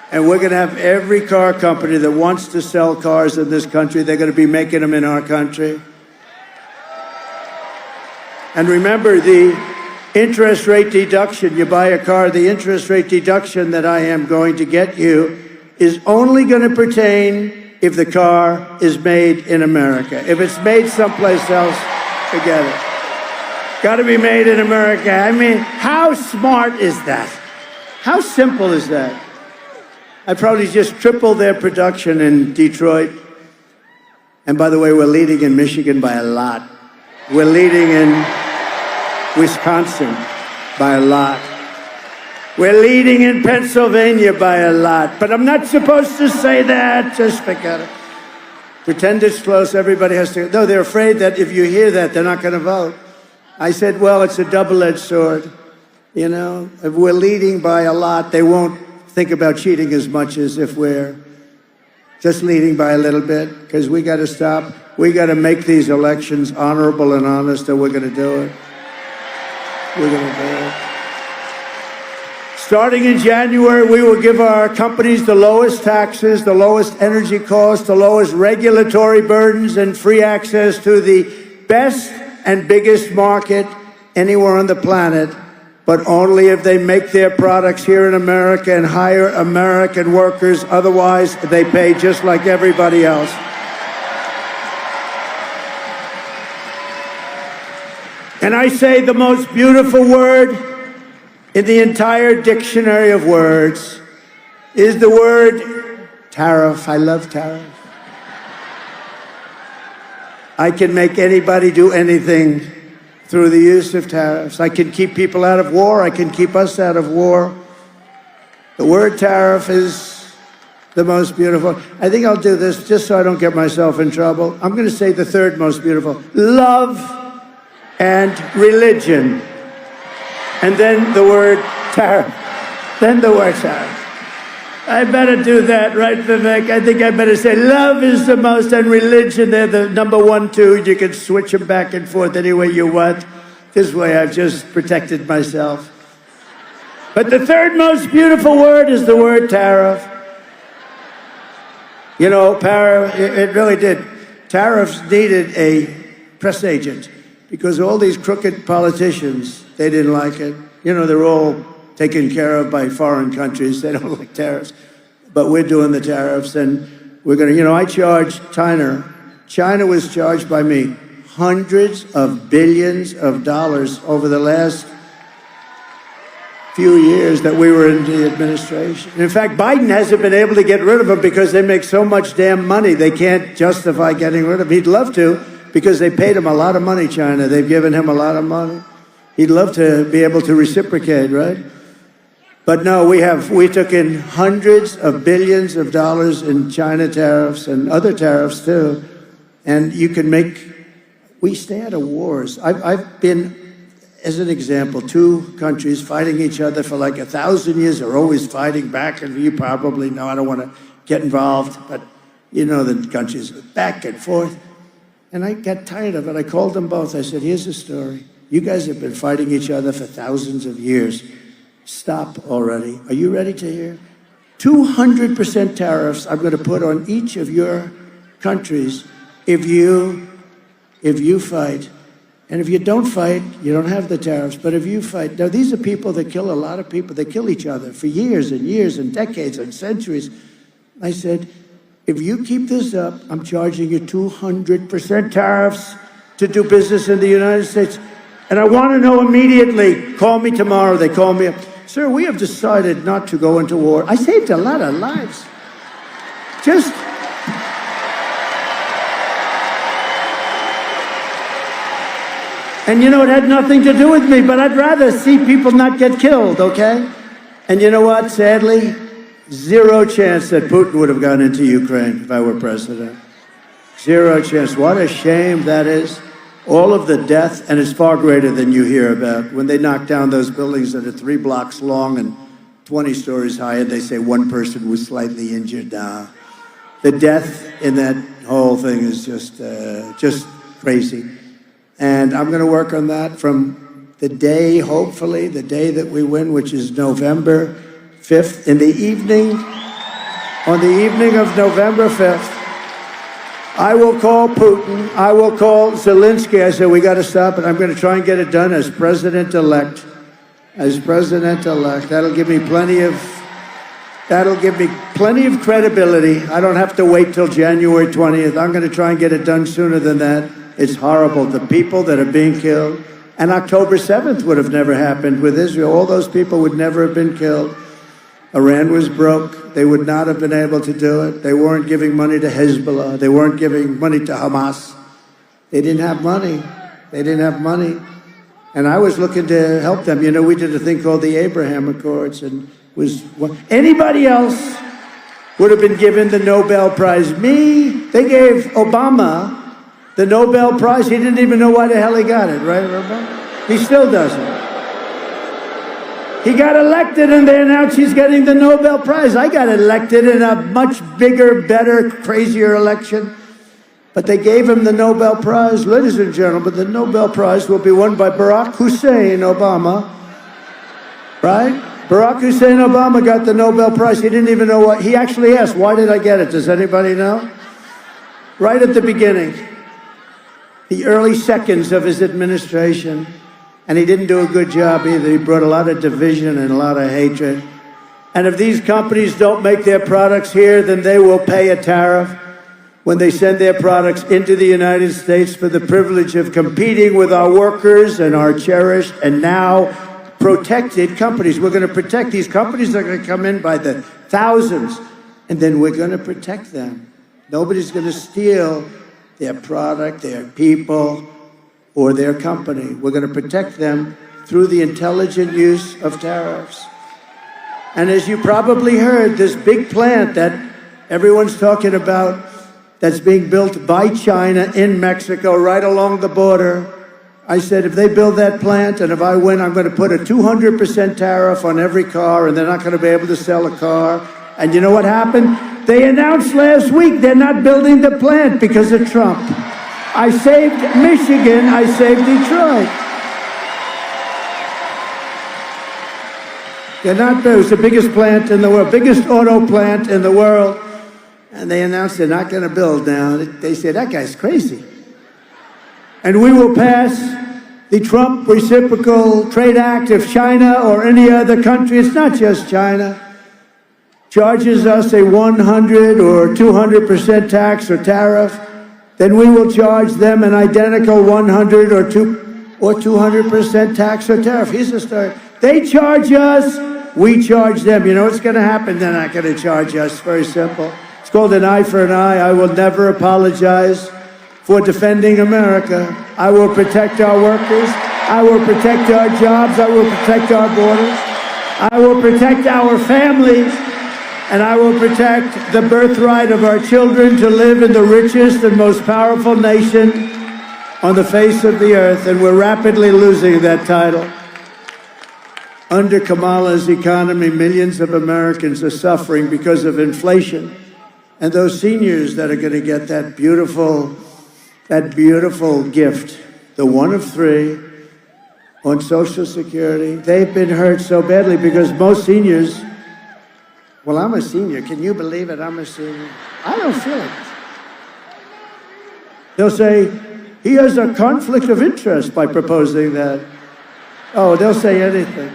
And we're going to have every car company that wants to sell cars in this country, they're going to be making them in our country. And remember, the interest rate deduction, you buy a car, the interest rate deduction that I am going to get you is only going to pertain if the car is made in America. If it's made someplace else, forget it. Got to be made in America. I mean, how smart is that? How simple is that? I probably just tripled their production in Detroit. And by the way, we're leading in Michigan by a lot. We're leading in Wisconsin by a lot. We're leading in Pennsylvania by a lot. But I'm not supposed to say that. Just forget it. Pretend it's close, everybody has to. No, they're afraid that if you hear that, they're not going to vote. I said, well, it's a double-edged sword. You know, if we're leading by a lot, they won't think about cheating as much as if we're just leading by a little bit, because we got to stop. We got to make these elections honorable and honest, and we're going to do it. We're going to do it. Starting in January, we will give our companies the lowest taxes, the lowest energy costs, the lowest regulatory burdens, and free access to the best and biggest market anywhere on the planet, but only if they make their products here in America and hire American workers. Otherwise, they pay just like everybody else. And I say the most beautiful word in the entire dictionary of words is the word tariff. I love tariff. I can make anybody do anything through the use of tariffs. I can keep people out of war. I can keep us out of war. The word tariff is the most beautiful. I think I'll do this just so I don't get myself in trouble. I'm going to say the third most beautiful. Love and religion. And then the word tariff. Then the word tariff. I better do that, right, Vivek? I think I better say love is the most, and religion, they're the number 1, 2. You can switch them back and forth any way you want. This way I've just protected myself. But the third most beautiful word is the word tariff. You know, it really did. Tariffs needed a press agent because all these crooked politicians, they didn't like it. You know, they're all taken care of by foreign countries. They don't like tariffs. But we're doing the tariffs, and we're going to, you know, I charged China. China was charged by me hundreds of billions of dollars over the last few years that we were in the administration. In fact, Biden hasn't been able to get rid of them because they make so much damn money. They can't justify getting rid of them. He'd love to because they paid him a lot of money, China. They've given him a lot of money. He'd love to be able to reciprocate, right? But no, we took in hundreds of billions of dollars in China tariffs and other tariffs too. And you can we stay out of wars. I've been, as an example, 2 countries fighting each other for like 1,000 years. They're always fighting back, and you probably know, I don't want to get involved, but you know the countries back and forth. And I got tired of it. I called them both. I said, here's the story. You guys have been fighting each other for thousands of years. Stop already. Are you ready to hear? 200% tariffs I'm going to put on each of your countries if you fight. And if you don't fight, you don't have the tariffs. But if you fight, now these are people that kill a lot of people. They kill each other for years and years and decades and centuries. I said, if you keep this up, I'm charging you 200% tariffs to do business in the United States. And I want to know immediately. Call me tomorrow. They call me up. Sir, we have decided not to go into war. I saved a lot of lives. And you know, it had nothing to do with me, but I'd rather see people not get killed, okay? And you know what? Sadly, 0 chance that Putin would have gone into Ukraine if I were president. 0 chance. What a shame that is. All of the death, and it's far greater than you hear about. When they knock down those buildings that are 3 blocks long and 20 stories high, and they say 1 person was slightly injured. The death in that whole thing is just crazy. And I'm going to work on that from the day, hopefully, the day that we win, which is November 5th, in the evening, on the evening of November 5th. I will call Putin. I will call Zelensky. I said, we got to stop it. I'm going to try and get it done as president-elect. As president-elect. That'll give me plenty of credibility. I don't have to wait till January 20th. I'm going to try and get it done sooner than that. It's horrible. The people that are being killed. And October 7th would have never happened with Israel. All those people would never have been killed. Iran was broke. They would not have been able to do it. They weren't giving money to Hezbollah. They weren't giving money to Hamas. They didn't have money. They didn't have money. And I was looking to help them. You know, we did a thing called the Abraham Accords, and anybody else would have been given the Nobel Prize. Me, they gave Obama the Nobel Prize. He didn't even know why the hell he got it, right, Obama? He still doesn't. He got elected, and they announced he's getting the Nobel Prize. I got elected in a much bigger, better, crazier election. But they gave him the Nobel Prize. Ladies and gentlemen, the Nobel Prize will be won by Barack Hussein Obama. Right? Barack Hussein Obama got the Nobel Prize. He didn't even know what. He actually asked, why did I get it? Does anybody know? Right at the beginning, the early seconds of his administration, and he didn't do a good job either. He brought a lot of division and a lot of hatred. And if these companies don't make their products here, then they will pay a tariff when they send their products into the United States for the privilege of competing with our workers and our cherished and now protected companies. We're going to protect these companies that are going to come in by the thousands, and then we're going to protect them. Nobody's going to steal their product, their people, or their company. We're going to protect them through the intelligent use of tariffs. And as you probably heard, this big plant that everyone's talking about that's being built by China in Mexico right along the border, I said, if they build that plant and if I win, I'm going to put a 200% tariff on every car and they're not going to be able to sell a car. And you know what happened? They announced last week they're not building the plant because of Trump. I saved Michigan, I saved Detroit. They're not building. It's the biggest plant in the world, biggest auto plant in the world. And they announced they're not going to build now. They say, that guy's crazy. And we will pass the Trump Reciprocal Trade Act if China or any other country, it's not just China, charges us a 100 or 200% tax or tariff, then we will charge them an identical 100 or 200% tax or tariff. Here's the story. They charge us, we charge them. You know what's going to happen? They're not going to charge us. Very simple. It's called an eye for an eye. I will never apologize for defending America. I will protect our workers. I will protect our jobs. I will protect our borders. I will protect our families. And I will protect the birthright of our children to live in the richest and most powerful nation on the face of the earth. And we're rapidly losing that title. Under Kamala's economy, millions of Americans are suffering because of inflation. And those seniors that are going to get that beautiful gift, the one of three on Social Security, they've been hurt so badly because most seniors, well, I'm a senior. Can you believe it? I'm a senior. I don't feel it. They'll say, he has a conflict of interest by proposing that. Oh, they'll say anything.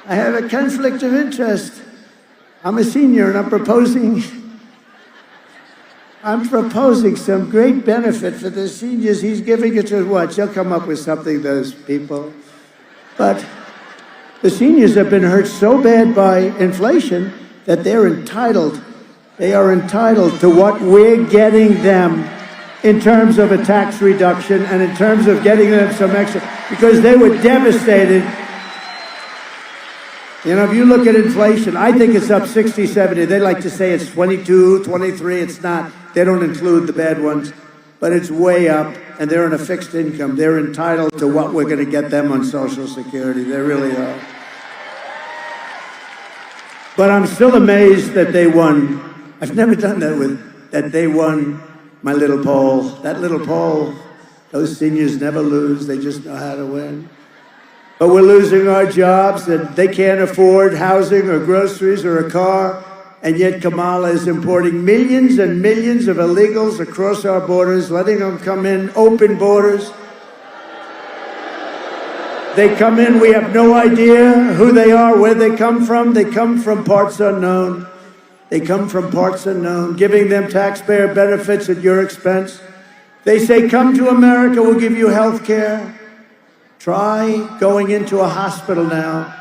I have a conflict of interest. I'm a senior and I'm proposing some great benefit for the seniors. He's giving it to what? They'll come up with something, those people. But the seniors have been hurt so bad by inflation that they're entitled. They are entitled to what we're getting them in terms of a tax reduction and in terms of getting them some extra, because they were devastated. You know, if you look at inflation, I think it's up 60, 70. They like to say it's 22, 23. It's not. They don't include the bad ones. But it's way up, and they're on a fixed income. They're entitled to what we're going to get them on Social Security. They really are. But I'm still amazed that they won. I've never done that they won my little poll. That little poll, those seniors never lose. They just know how to win. But we're losing our jobs, and they can't afford housing or groceries or a car, and yet Kamala is importing millions and millions of illegals across our borders, letting them come in, open borders. They come in, we have no idea who they are, where they come from. They come from parts unknown. They come from parts unknown, giving them taxpayer benefits at your expense. They say, come to America, we'll give you health care. Try going into a hospital now.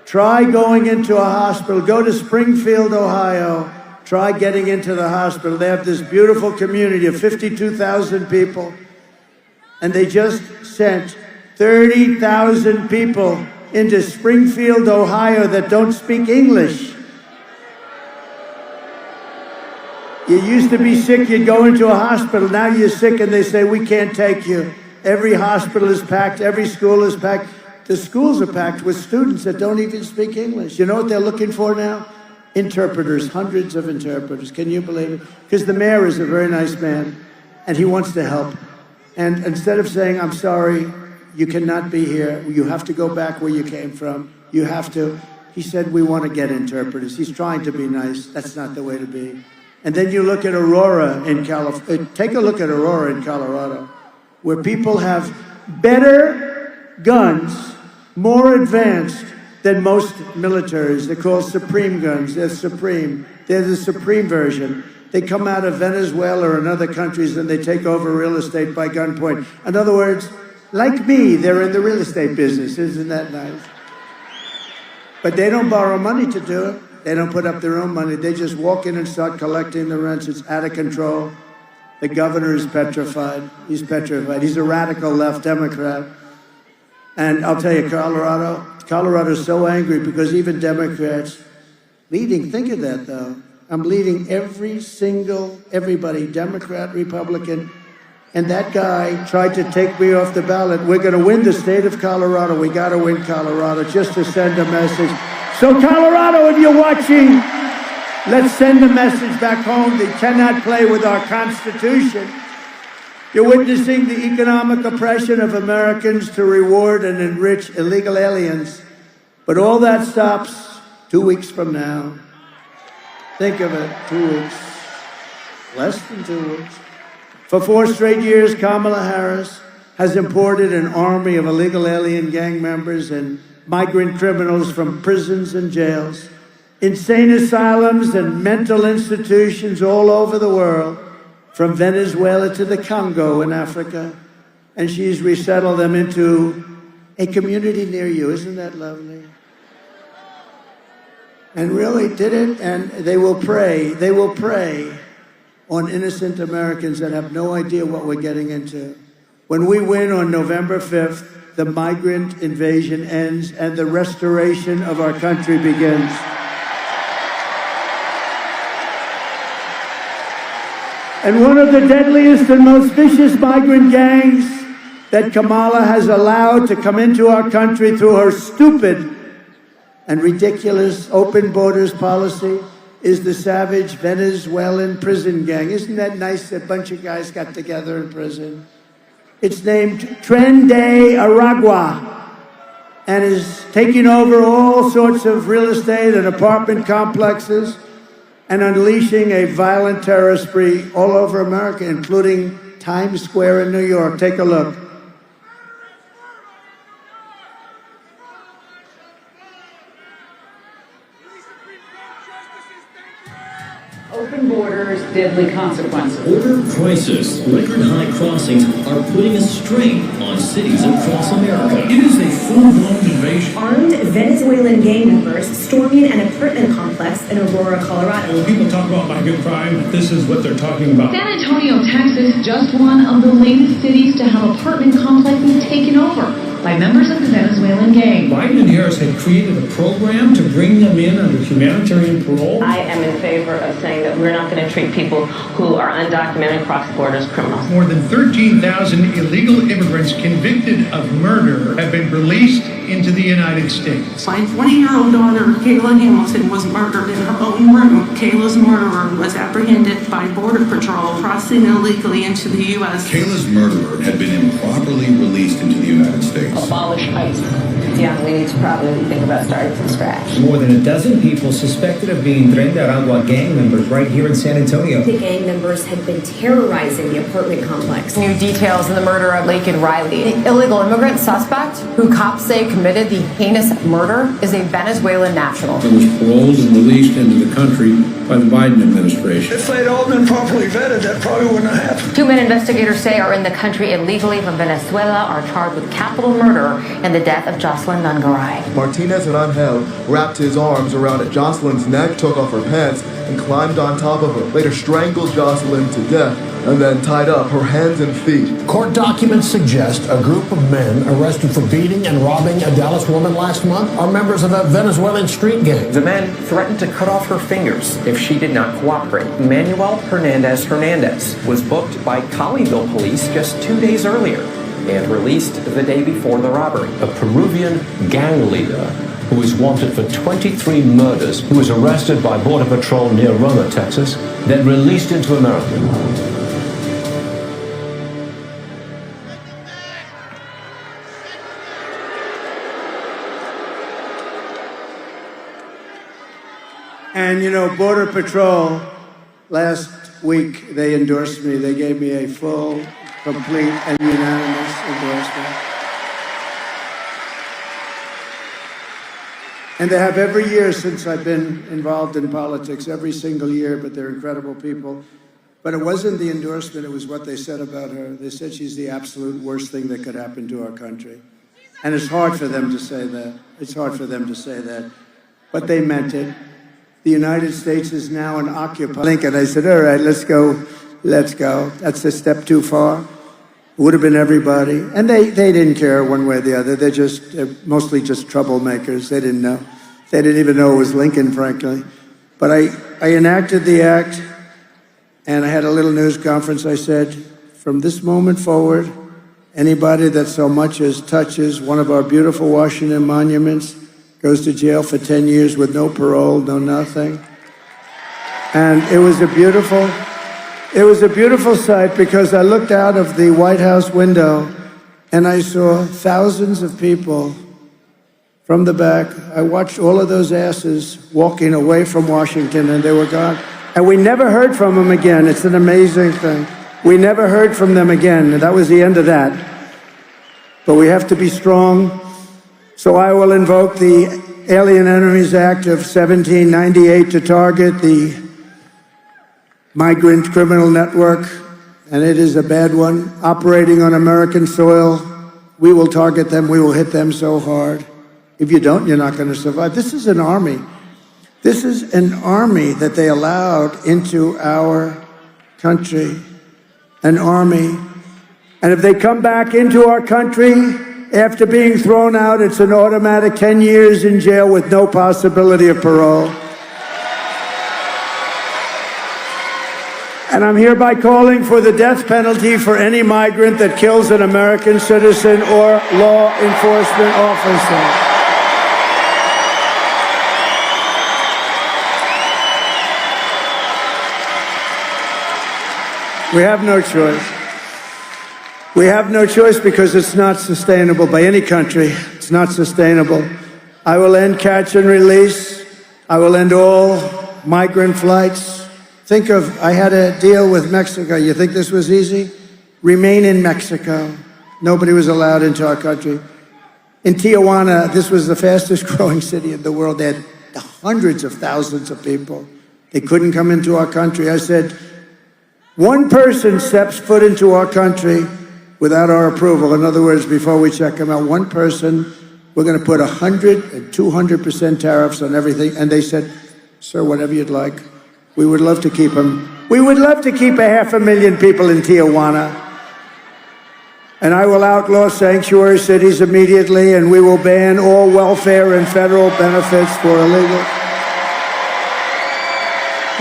Try going into a hospital. Go to Springfield, Ohio. Try getting into the hospital. They have this beautiful community of 52,000 people. And they just sent 30,000 people into Springfield, Ohio that don't speak English. You used to be sick, you'd go into a hospital. Now you're sick and they say, we can't take you. Every hospital is packed. Every school is packed. The schools are packed with students that don't even speak English. You know what they're looking for now? Interpreters, hundreds of interpreters. Can you believe it? Because the mayor is a very nice man, and he wants to help. And instead of saying, I'm sorry, you cannot be here, you have to go back where you came from, You have to. He said, we want to get interpreters. He's trying to be nice. That's not the way to be. And then you look at Aurora in California. Take a look at Aurora in Colorado, where people have better guns, more advanced than most militaries. They're called Supreme guns. They're Supreme. They're the Supreme version. They come out of Venezuela or in other countries and they take over real estate by gunpoint. In other words, like me, they're in the real estate business. Isn't that nice? But they don't borrow money to do it. They don't put up their own money. They just walk in and start collecting the rents. It's out of control. The governor is petrified. He's petrified. He's a radical left Democrat. And I'll tell you, Colorado's so angry because even Democrats leading, think of that though. I'm leading everybody, Democrat, Republican, and that guy tried to take me off the ballot. We're going to win the state of Colorado. We got to win Colorado just to send a message. So Colorado, if you're watching, let's send a message back home. They cannot play with our Constitution. You're witnessing the economic oppression of Americans to reward and enrich illegal aliens. But all that stops 2 weeks from now. Think of it, 2 weeks. Less than 2 weeks. For 4 straight years, Kamala Harris has imported an army of illegal alien gang members and migrant criminals from prisons and jails, insane asylums and mental institutions all over the world, from Venezuela to the Congo in Africa, and she's resettled them into a community near you. Isn't that lovely? And really did it, and they will prey on innocent Americans that have no idea what we're getting into. When we win on November 5th, the migrant invasion ends and the restoration of our country begins. And one of the deadliest and most vicious migrant gangs that Kamala has allowed to come into our country through her stupid and ridiculous open borders policy is the savage Venezuelan prison gang. Isn't that nice that a bunch of guys got together in prison? It's named Tren de Aragua and is taking over all sorts of real estate and apartment complexes and unleashing a violent terror spree all over America, including Times Square in New York. Take a look. Open borders, deadly consequences. Border crisis, record high crossings are putting a strain on cities across America. It is a full-blown invasion. Armed Venezuelan gang members storming an apartment complex in Aurora, Colorado. When people talk about migrant crime, this is what they're talking about. San Antonio, Texas, just one of the latest cities to have apartment complexes taken over by members of the Venezuelan gang. Biden and Harris had created a program to bring them in under humanitarian parole. I am in favor of saying that we're not going to treat people who are undocumented cross borders criminals. More than 13,000 illegal immigrants convicted of murder have been released into the United States. My 20-year-old daughter, Kayla Hamilton, was murdered in her own room. Kayla's murderer was apprehended by Border Patrol crossing illegally into the U.S. Kayla's murderer had been improperly released into the United States. Abolish ICE. Yeah, we need to probably think about starting from scratch. More than a dozen people suspected of being Tren de Aragua gang members right here in San Antonio. The gang members had been terrorizing the apartment complex. New details in the murder of Laken Riley. The illegal immigrant suspect, who cops say committed the heinous murder, is a Venezuelan national. He was paroled and released into the country by the Biden administration. If they'd all been properly vetted, that probably wouldn't have happened. 2 men investigators say are in the country illegally from Venezuela are charged with capital murder and the death of Jocelyn Nungaray. Martinez and Angel wrapped his arms around Jocelyn's neck, took off her pants, and climbed on top of her. Later strangled Jocelyn to death and then tied up her hands and feet. Court documents suggest a group of men arrested for beating and robbing a Dallas woman last month are members of a Venezuelan street gang. The men threatened to cut off her fingers if she did not cooperate. Manuel Hernandez was booked by Colleyville police just 2 days earlier and released the day before the robbery. A Peruvian gang leader who is wanted for 23 murders, who was arrested by Border Patrol near Roma, Texas, then released into America. And, you know, Border Patrol, last week, they endorsed me. They gave me a full, complete, and unanimous endorsement. And they have every year since I've been involved in politics, every single year, but they're incredible people. But it wasn't the endorsement, it was what they said about her. They said she's the absolute worst thing that could happen to our country. And it's hard for them to say that. It's hard for them to say that. But they meant it. The United States is now an occupied. Lincoln, I said, all right, let's go. Let's go. That's a step too far. It would have been everybody. And they didn't care one way or the other. They're mostly just troublemakers. They didn't know. They didn't even know it was Lincoln, frankly. But I enacted the act, and I had a little news conference. I said, from this moment forward, anybody that so much as touches one of our beautiful Washington monuments goes to jail for 10 years with no parole, no nothing. And it was a beautiful sight, because I looked out of the White House window and I saw thousands of people from the back. I watched all of those asses walking away from Washington, and they were gone. And we never heard from them again. It's an amazing thing. We never heard from them again, and that was the end of that. But we have to be strong. So I will invoke the Alien Enemies Act of 1798 to target the migrant criminal network, and it is a bad one, operating on American soil. We will target them. We will hit them so hard. If you don't, you're not going to survive. This is an army. This is an army that they allowed into our country, an army. And if they come back into our country after being thrown out, it's an automatic 10 years in jail with no possibility of parole. And I'm hereby calling for the death penalty for any migrant that kills an American citizen or law enforcement officer. We have no choice. We have no choice because it's not sustainable by any country. It's not sustainable. I will end catch and release. I will end all migrant flights. Think of, I had a deal with Mexico. You think this was easy? Remain in Mexico. Nobody was allowed into our country. In Tijuana, this was the fastest growing city in the world. They had hundreds of thousands of people. They couldn't come into our country. I said, one person steps foot into our country without our approval. In other words, before we check them out, one person, we're going to put 100 and 200% tariffs on everything. And they said, sir, whatever you'd like. We would love to keep them. We would love to keep 500,000 people in Tijuana. And I will outlaw sanctuary cities immediately, and we will ban all welfare and federal benefits for illegal.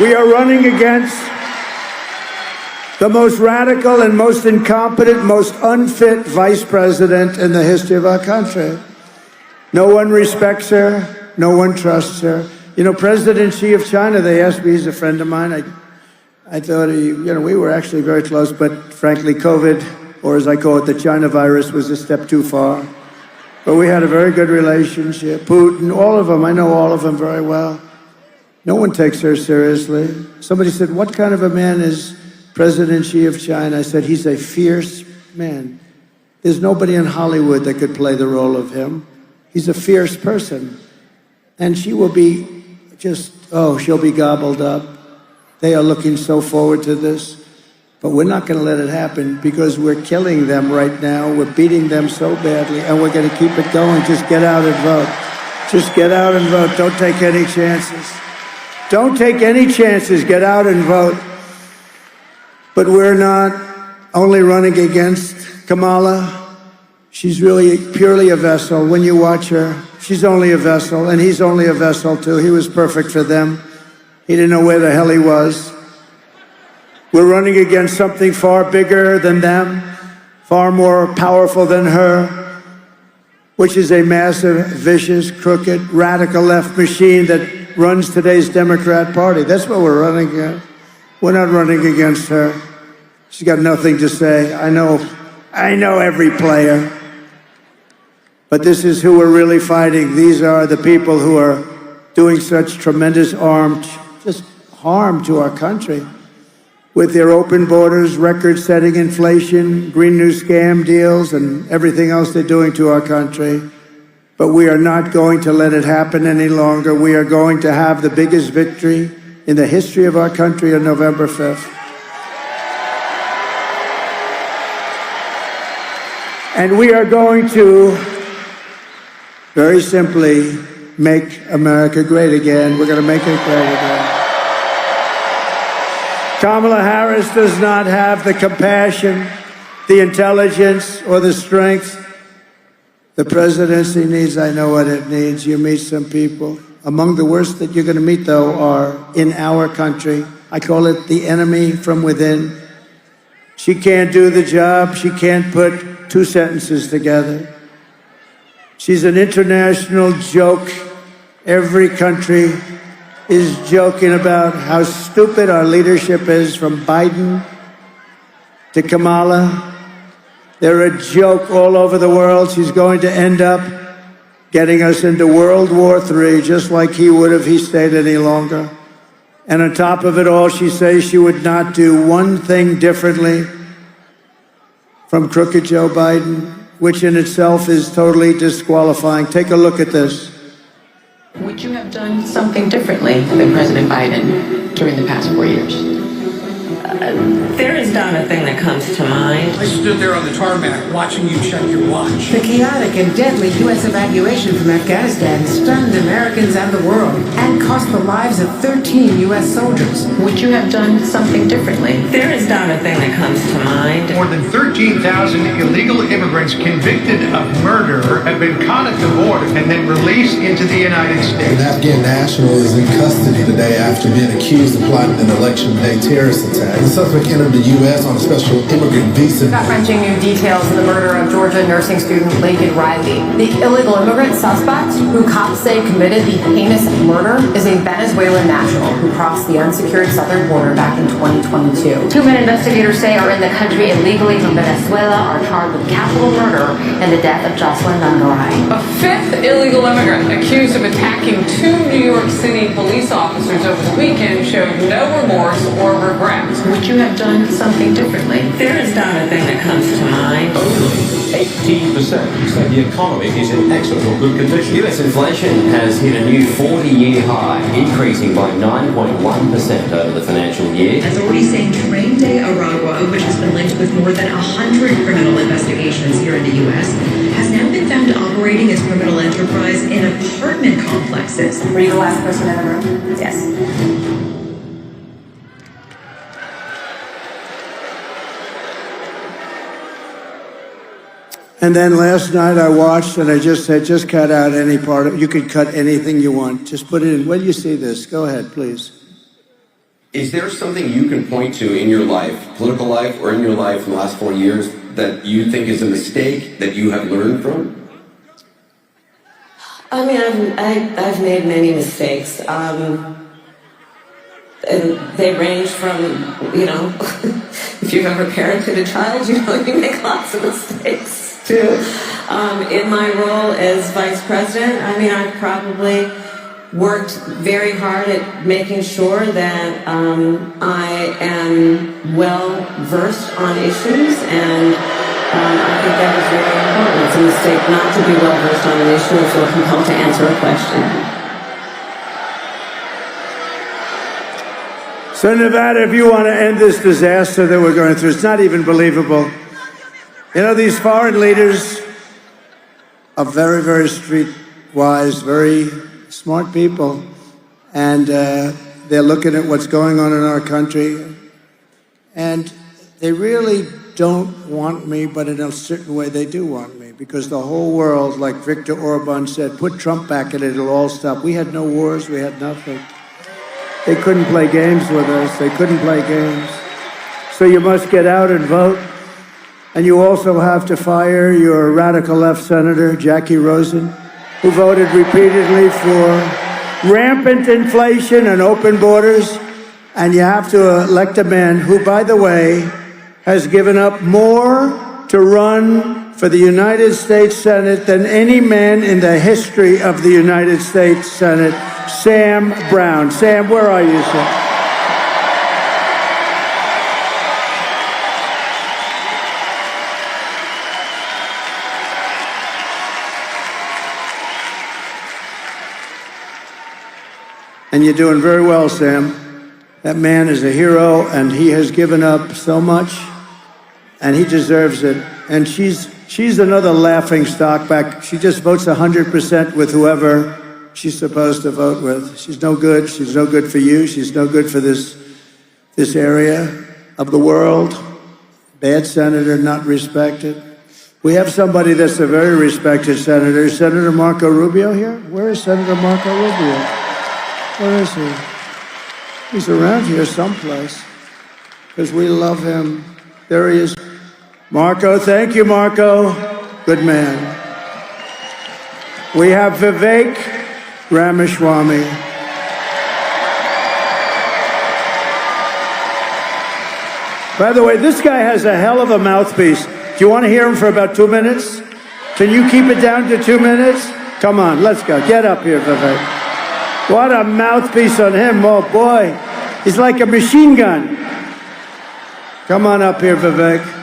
We are running against the most radical and most incompetent, most unfit vice president in the history of our country. No one respects her. No one trusts her. You know, President Xi of China, they asked me, he's a friend of mine. I thought, we were actually very close, but frankly, COVID, or as I call it, the China virus, was a step too far. But we had a very good relationship. Putin, all of them, I know all of them very well. No one takes her seriously. Somebody said, what kind of a man is President Xi of China? I said, he's a fierce man. There's nobody in Hollywood that could play the role of him. He's a fierce person. And she will be she'll be gobbled up. They are looking so forward to this. But we're not going to let it happen because we're killing them right now. We're beating them so badly, and we're going to keep it going. Just get out and vote. Just get out and vote. Don't take any chances. Don't take any chances. Get out and vote. But we're not only running against Kamala. She's really purely a vessel. When you watch her, she's only a vessel, and he's only a vessel too. He was perfect for them. He didn't know where the hell he was. We're running against something far bigger than them, far more powerful than her, which is a massive, vicious, crooked, radical left machine that runs today's Democrat Party. That's what we're running against. We're not running against her. She's got nothing to say. I know every player. But this is who we're really fighting. These are the people who are doing such tremendous harm to our country with their open borders, record-setting inflation, Green New Scam deals, and everything else they're doing to our country. But we are not going to let it happen any longer. We are going to have the biggest victory in the history of our country on November 5th. And we are going to, very simply, make America great again. We're going to make it great again. Kamala Harris does not have the compassion, the intelligence, or the strength the presidency needs. I know what it needs. You meet some people. Among the worst that you're going to meet, though, are in our country. I call it the enemy from within. She can't do the job. She can't put two sentences together. She's an international joke. Every country is joking about how stupid our leadership is, from Biden to Kamala. They're a joke all over the world. She's going to end up getting us into World War III, just like he would if he stayed any longer. And on top of it all, she says she would not do one thing differently from crooked Joe Biden, which in itself is totally disqualifying. Take a look at this. Would you have done something differently than President Biden during the past 4 years? There is not a thing that comes to mind. I stood there on the tarmac watching you check your watch. The chaotic and deadly U.S. evacuation from Afghanistan stunned Americans and the world and cost the lives of 13 U.S. soldiers. Would you have done something differently? There is not a thing that comes to mind. More than 13,000 illegal immigrants convicted of murder have been caught at the border and then released into the United States. An Afghan national is in custody today after being accused of plotting an election day terrorist attack. The suspect entered the U.S. on a special immigrant visa. Gut-wrenching new details in the murder of Georgia nursing student Laken Riley. The illegal immigrant suspect, who cops say committed the heinous murder, is a Venezuelan national who crossed the unsecured southern border back in 2022. Two men investigators say are in the country illegally from Venezuela are charged with capital murder and the death of Jocelyn Nangaray. A fifth illegal immigrant accused of attacking two New York City police officers over the weekend showed no remorse or regret. Would you have done something differently? There is not a thing that comes to mind. Only 18% say the economy is in excellent or good condition. US inflation has hit a new 40-year high, increasing by 9.1% over the financial year. Authorities saying Train de Aragua, which has been linked with more than 100 criminal investigations here in the U.S., has now been found operating as criminal enterprise in apartment complexes. Were you the last person in the room? Yes. And then last night I watched and I just said, just cut out any part of it. You could cut anything you want. Just put it in. When you see this, go ahead, please. Is there something you can point to in your life, political life, or in your life in the last 4 years that you think is a mistake that you have learned from? I mean, I've made many mistakes. And they range from, if you've ever parented a child, you make lots of mistakes. In my role as vice president, I mean, I've probably worked very hard at making sure that I am well versed on issues, and I think that is very important. It's a mistake not to be well versed on an issue and feel compelled to answer a question. So Nevada, if you want to end this disaster that we're going through, it's not even believable. These foreign leaders are very, very streetwise, very smart people. And they're looking at what's going on in our country. And they really don't want me, but in a certain way they do want me. Because the whole world, like Viktor Orban said, put Trump back in it, it'll all stop. We had no wars, we had nothing. They couldn't play games with us. They couldn't play games. So you must get out and vote. And you also have to fire your radical left senator, Jackie Rosen, who voted repeatedly for rampant inflation and open borders. And you have to elect a man who, by the way, has given up more to run for the United States Senate than any man in the history of the United States Senate, Sam Brown. Sam, where are you, Sam? And you're doing very well, Sam. That man is a hero, and he has given up so much, and he deserves it. And she's another laughing stock back. She just votes 100% with whoever she's supposed to vote with. She's no good. She's no good for you. She's no good for this area of the world. Bad senator, not respected. We have somebody that's a very respected senator. Is Senator Marco Rubio here? Where is Senator Marco Rubio? Where is he? He's around here someplace, because we love him. There he is. Marco, thank you, Marco. Good man. We have Vivek Ramaswamy. By the way, this guy has a hell of a mouthpiece. Do you want to hear him for about 2 minutes? Can you keep it down to 2 minutes? Come on, let's go. Get up here, Vivek. What a mouthpiece on him, oh boy. He's like a machine gun. Come on up here, Vivek.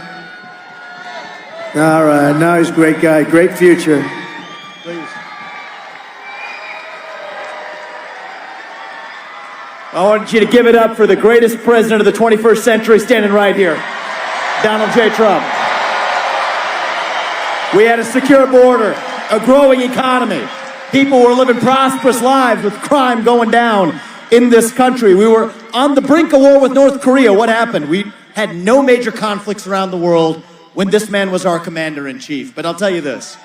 All right, now he's a great guy, great future. Please. I want you to give it up for the greatest president of the 21st century standing right here, Donald J. Trump. We had a secure border, a growing economy. People were living prosperous lives with crime going down in this country. We were on the brink of war with North Korea. What happened? We had no major conflicts around the world when this man was our commander-in-chief. But I'll tell you this,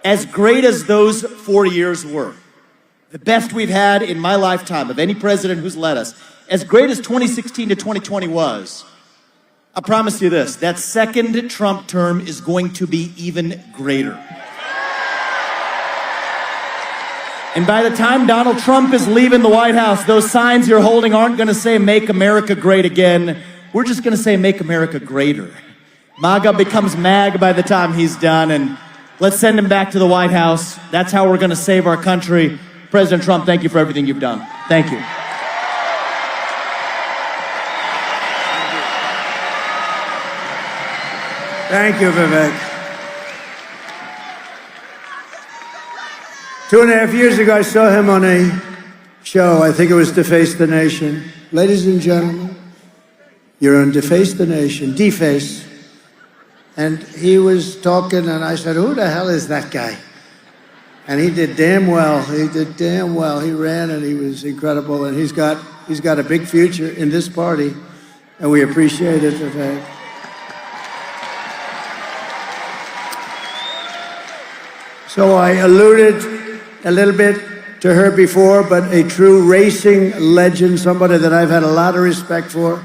as great as those 4 years were, the best we've had in my lifetime of any president who's led us, as great as 2016 to 2020 was, I promise you this, that second Trump term is going to be even greater. And by the time Donald Trump is leaving the White House, those signs you're holding aren't going to say, "Make America Great Again." We're just going to say, "Make America Greater." MAGA becomes MAG by the time he's done, and let's send him back to the White House. That's how we're going to save our country. President Trump, thank you for everything you've done. Thank you. Thank you, Vivek. 2.5 years ago, I saw him on a show. I think it was Deface the Nation. Ladies and gentlemen, you're on Deface the Nation, Deface. And he was talking, and I said, who the hell is that guy? And he did damn well. He did damn well. He ran, and he was incredible. And he's got a big future in this party, and we appreciate it, Vivek. So I alluded a little bit to her before, but a true racing legend, somebody that I've had a lot of respect for.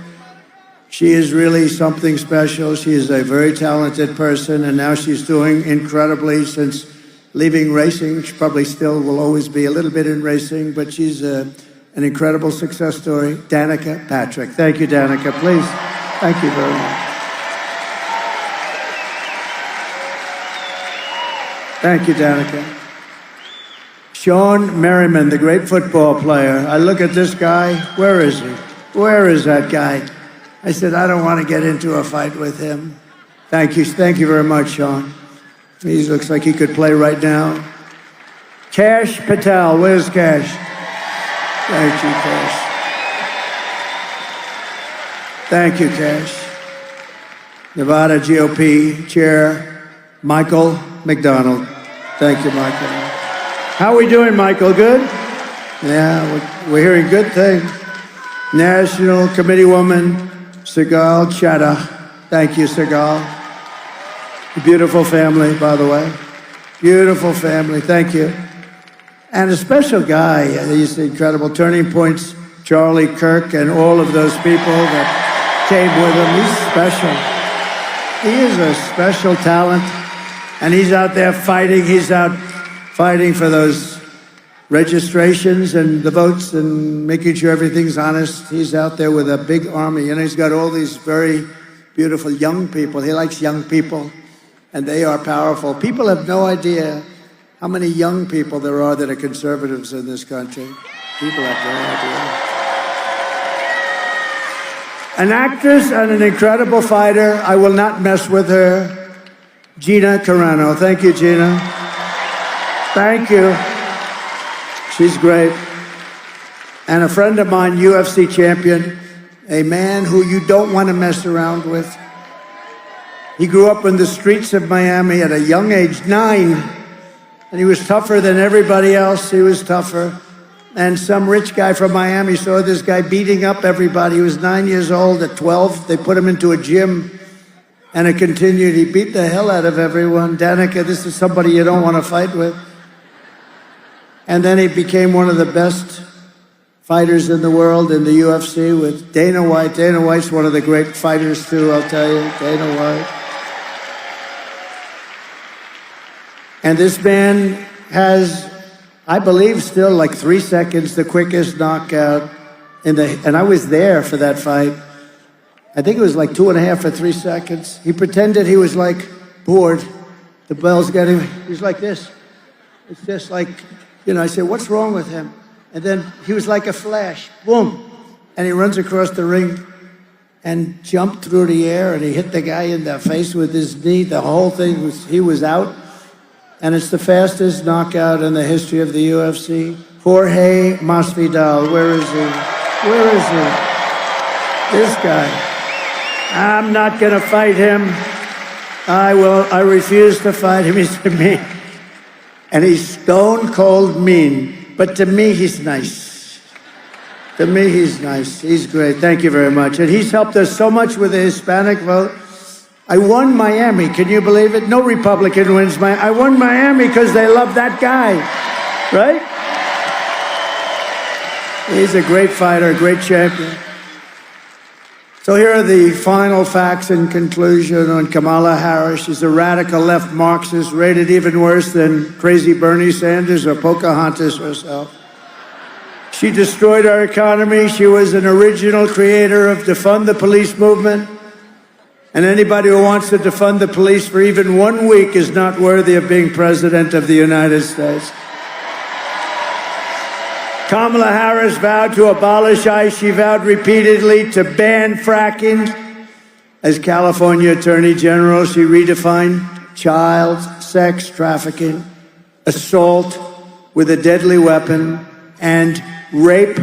She is really something special. She is a very talented person, and now she's doing incredibly since leaving racing. She probably still will always be a little bit in racing, but she's an incredible success story. Danica Patrick. Thank you, Danica. Please. Thank you very much. Thank you, Danica. Sean Merriman, the great football player. I look at this guy. Where is he? Where is that guy? I said, I don't want to get into a fight with him. Thank you very much, Sean. He looks like he could play right now. Cash Patel, where's Cash? Thank you, Cash. Thank you, Cash. Nevada GOP Chair Michael McDonald. Thank you, Michael. How are we doing, Michael? Good? Yeah, we're hearing good things. National Committee Woman Sigal Chattah. Thank you, Sigal. Beautiful family, by the way. Beautiful family. Thank you. And a special guy. He's incredible. Turning Point's Charlie Kirk and all of those people that came with him. He's special. He is a special talent. And he's out there fighting. He's out fighting for those registrations and the votes and making sure everything's honest. He's out there with a big army. And he's got all these very beautiful young people. He likes young people. and they are powerful. People have no idea how many young people there are that are conservatives in this country. People have no idea. An actress and an incredible fighter. I will not mess with her. Gina Carano. Thank you, Gina. Thank you. She's great. And a friend of mine, UFC champion, a man who you don't want to mess around with. He grew up in the streets of Miami at a young age, 9, and he was tougher than everybody else. He was tougher. And some rich guy from Miami saw this guy beating up everybody. He was 9 years old. At 12, they put him into a gym, and it continued. He beat the hell out of everyone. Danica, this is somebody you don't want to fight with. And then he became one of the best fighters in the world in the UFC with Dana White. Dana White's one of the great fighters too, I'll tell you. Dana White. And this man has, I believe, still like 3 seconds, the quickest knockout and I was there for that fight. I think it was like 2.5 or 3 seconds. He pretended he was like bored. The bell's getting, he's like this. It's just like, I said, what's wrong with him? And then he was like a flash, boom. And he runs across the ring and jumped through the air, and he hit the guy in the face with his knee. The whole thing he was out. And it's the fastest knockout in the history of the UFC. Jorge Masvidal, where is he? Where is he? This guy. I'm not gonna fight him. I refuse to fight him. He's mean. And he's stone cold mean. But to me, he's nice. To me, he's nice. He's great. Thank you very much. And he's helped us so much with the Hispanic vote. I won Miami. Can you believe it? No Republican wins Miami. I won Miami because they love that guy. Right? He's a great fighter, a great champion. So here are the final facts in conclusion on Kamala Harris. She's a radical left Marxist, rated even worse than crazy Bernie Sanders or Pocahontas herself. She destroyed our economy. She was an original creator of defund the police movement. And anybody who wants to defund the police for even 1 week is not worthy of being president of the United States. Kamala Harris vowed to abolish ICE. She vowed repeatedly to ban fracking. As California Attorney General, she redefined child sex trafficking, assault with a deadly weapon, and rape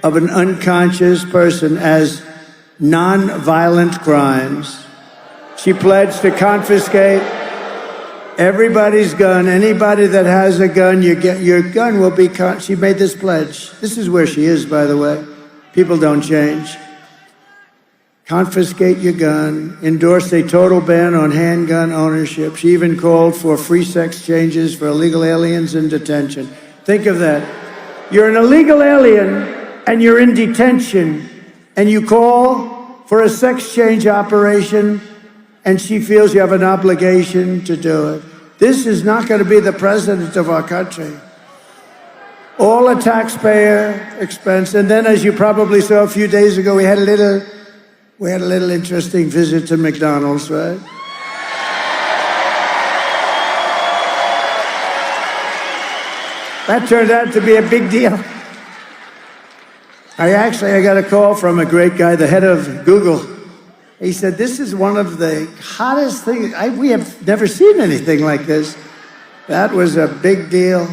of an unconscious person as non-violent crimes. She pledged to confiscate everybody's gun. Anybody that has a gun, your gun will be she made this pledge. This is where she is, by the way. People don't change. Confiscate your gun. Endorsed a total ban on handgun ownership. She even called for free sex changes for illegal aliens in detention. Think of that. You're an illegal alien and you're in detention and you call for a sex change operation and she feels you have an obligation to do it. This is not going to be the president of our country. All a taxpayer expense. And then, as you probably saw a few days ago, we had a little interesting visit to McDonald's, right? That turned out to be a big deal. I got a call from a great guy, the head of Google. He said, this is one of the hottest things. We have never seen anything like this. That was a big deal.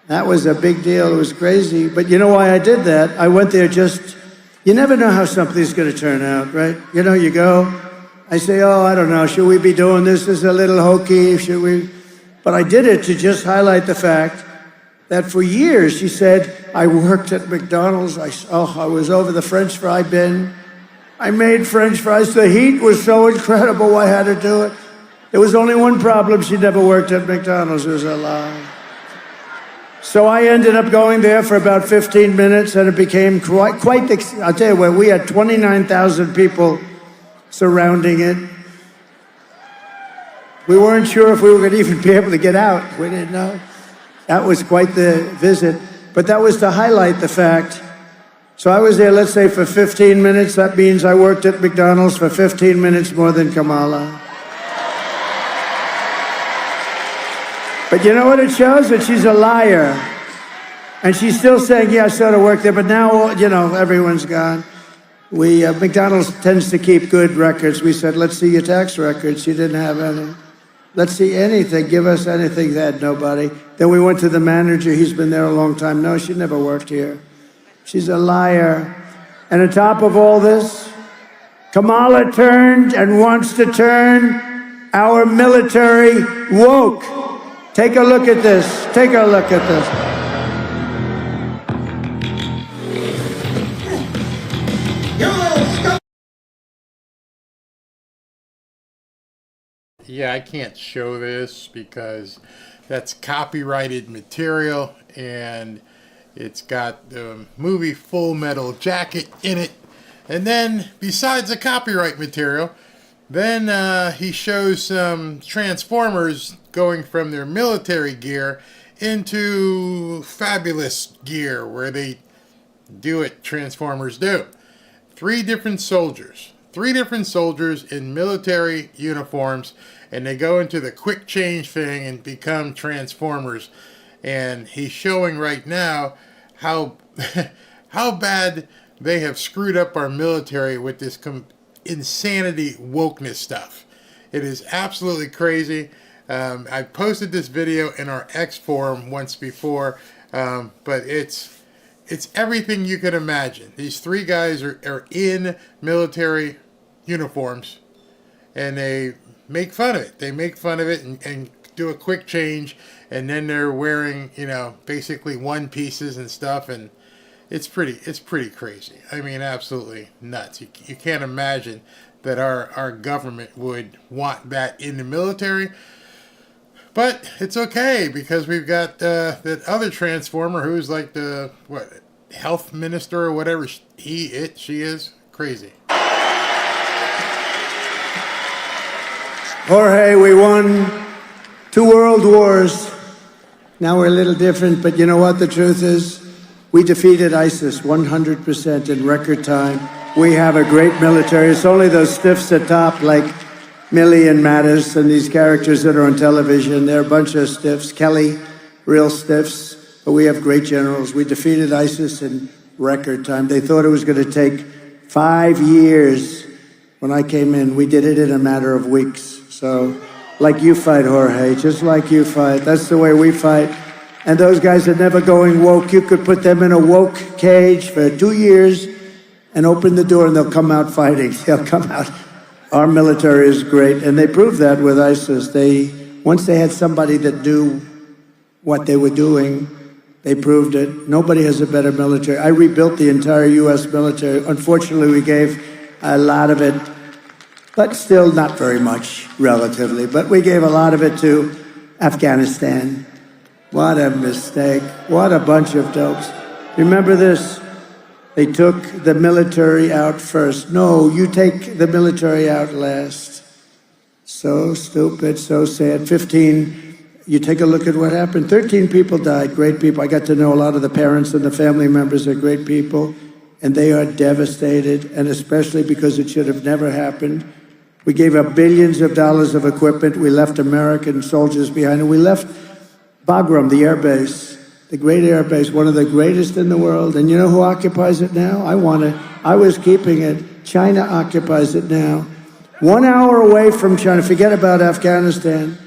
That was a big deal. It was crazy. But you know why I did that? I went there you never know how something's going to turn out, right? You go, I say, I don't know, should we be doing this? This is a little hokey, should we? But I did it to just highlight the fact that for years, she said, I worked at McDonald's. I was over the French fry bin. I made French fries. The heat was so incredible, I had to do it. There was only one problem. She never worked at McDonald's. It was a lie. So I ended up going there for about 15 minutes, and it became quite I'll tell you what, we had 29,000 people surrounding it. We weren't sure if we were going to even be able to get out. We didn't know. That was quite the visit. But that was to highlight the fact. So I was there, let's say, for 15 minutes. That means I worked at McDonald's for 15 minutes more than Kamala. But you know what it shows? That she's a liar. And she's still saying, yeah, I sort of worked there, but now, you know, everyone's gone. McDonald's tends to keep good records. We said, let's see your tax records. She didn't have any. Let's see anything. Give us anything. They had nobody. Then we went to the manager. He's been there a long time. No, she never worked here. She's a liar. And on top of all this, Kamala turned and wants to turn our military woke. Take a look at this. Take a look at this. Yeah, I can't show this because that's copyrighted material, and it's got the movie Full Metal Jacket in it. And then, besides the copyright material, then he shows some Transformers going from their military gear into fabulous gear, where they do what Transformers do. Three different soldiers in military uniforms, and they go into the quick change thing and become Transformers. And he's showing right now how how bad they have screwed up our military with this insanity wokeness stuff. It is absolutely crazy. I posted this video in our X forum once before, but it's everything you could imagine. These three guys are in military uniforms, and they make fun of it. They make fun of it and do a quick change, and then they're wearing, you know, basically one pieces and stuff, and it's pretty crazy. I mean, absolutely nuts. You can't imagine that our government would want that in the military. But it's okay, because we've got that other Transformer who's like the, health minister or whatever she is. Crazy. Jorge, we won 2 world wars. Now we're a little different, but you know what the truth is? We defeated ISIS 100% in record time. We have a great military. It's only those stiffs at top, like Milley and Mattis and these characters that are on television. They're a bunch of stiffs. Kelly, real stiffs. But we have great generals. We defeated ISIS in record time. They thought it was going to take 5 years. When I came in, we did it in a matter of weeks. So, like you fight, Jorge, just like you fight. That's the way we fight. And those guys are never going woke. You could put them in a woke cage for 2 years and open the door and they'll come out fighting. They'll come out. Our military is great. And they proved that with ISIS. Once they had somebody that knew what they were doing, they proved it. Nobody has a better military. I rebuilt the entire U.S. military. Unfortunately, we gave a lot of it, but still not very much, relatively. But we gave a lot of it to Afghanistan. What a mistake. What a bunch of dopes. Remember this. They took the military out first. No, you take the military out last. So stupid, so sad. 15, you take a look at what happened. 13 people died, great people. I got to know a lot of the parents and the family members are great people, and they are devastated, and especially because it should have never happened. We gave up billions of dollars of equipment. We left American soldiers behind, and we left Bagram, the air base, the great air base, one of the greatest in the world. And you know who occupies it now? I was keeping it. China occupies it now. 1 hour away from China, forget about Afghanistan,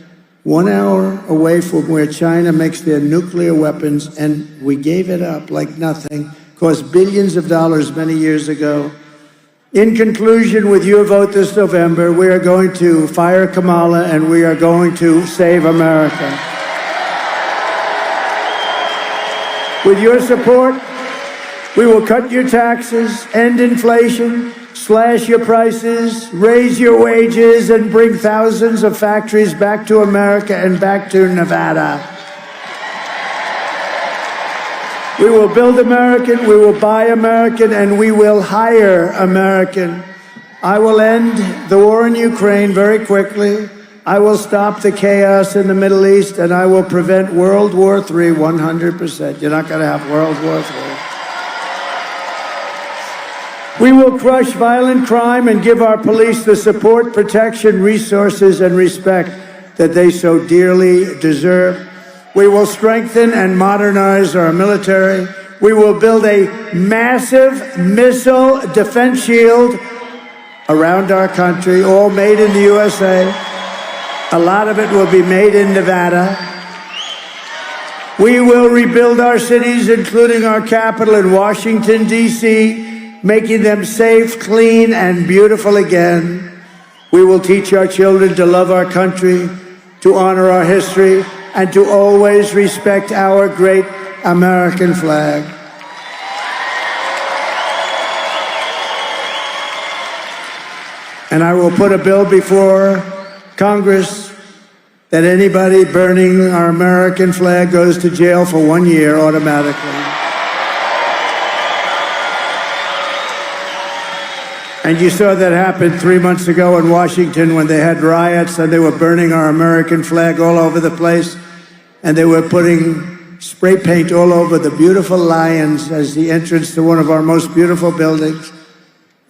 1 hour away from where China makes their nuclear weapons, and we gave it up like nothing. Cost billions of dollars many years ago. In conclusion, with your vote this November, we are going to fire Kamala, and we are going to save America. With your support, we will cut your taxes, end inflation, slash your prices, raise your wages, and bring thousands of factories back to America and back to Nevada. We will build American, we will buy American, and we will hire American. I will end the war in Ukraine very quickly. I will stop the chaos in the Middle East, and I will prevent World War III 100%. You're not going to have World War III. We will crush violent crime and give our police the support, protection, resources, and respect that they so dearly deserve. We will strengthen and modernize our military. We will build a massive missile defense shield around our country, all made in the USA. A lot of it will be made in Nevada. We will rebuild our cities, including our capital in Washington, D.C., making them safe, clean, and beautiful again. We will teach our children to love our country, to honor our history, and to always respect our great American flag. And I will put a bill before Congress that anybody burning our American flag goes to jail for 1 year automatically. And you saw that happen 3 months ago in Washington when they had riots and they were burning our American flag all over the place. And they were putting spray paint all over the beautiful lions as the entrance to one of our most beautiful buildings.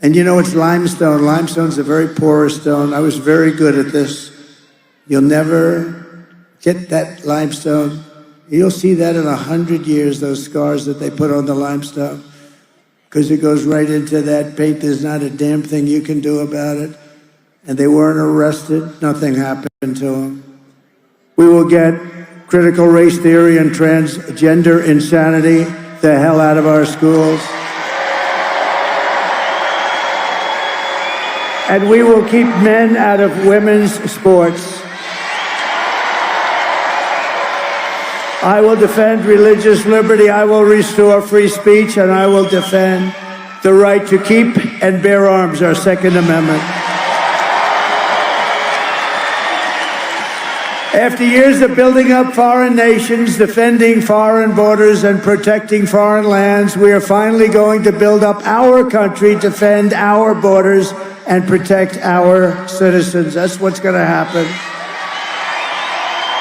And you know, it's limestone. Limestone's a very porous stone. I was very good at this. You'll never get that limestone. You'll see that in 100 years, those scars that they put on the limestone, because it goes right into that paint. There's not a damn thing you can do about it. And they weren't arrested. Nothing happened to them. We will get critical race theory and transgender insanity the hell out of our schools. And we will keep men out of women's sports. I will defend religious liberty. I will restore free speech, and I will defend the right to keep and bear arms, our Second Amendment. After years of building up foreign nations, defending foreign borders, and protecting foreign lands, we are finally going to build up our country, defend our borders, and protect our citizens. That's what's going to happen.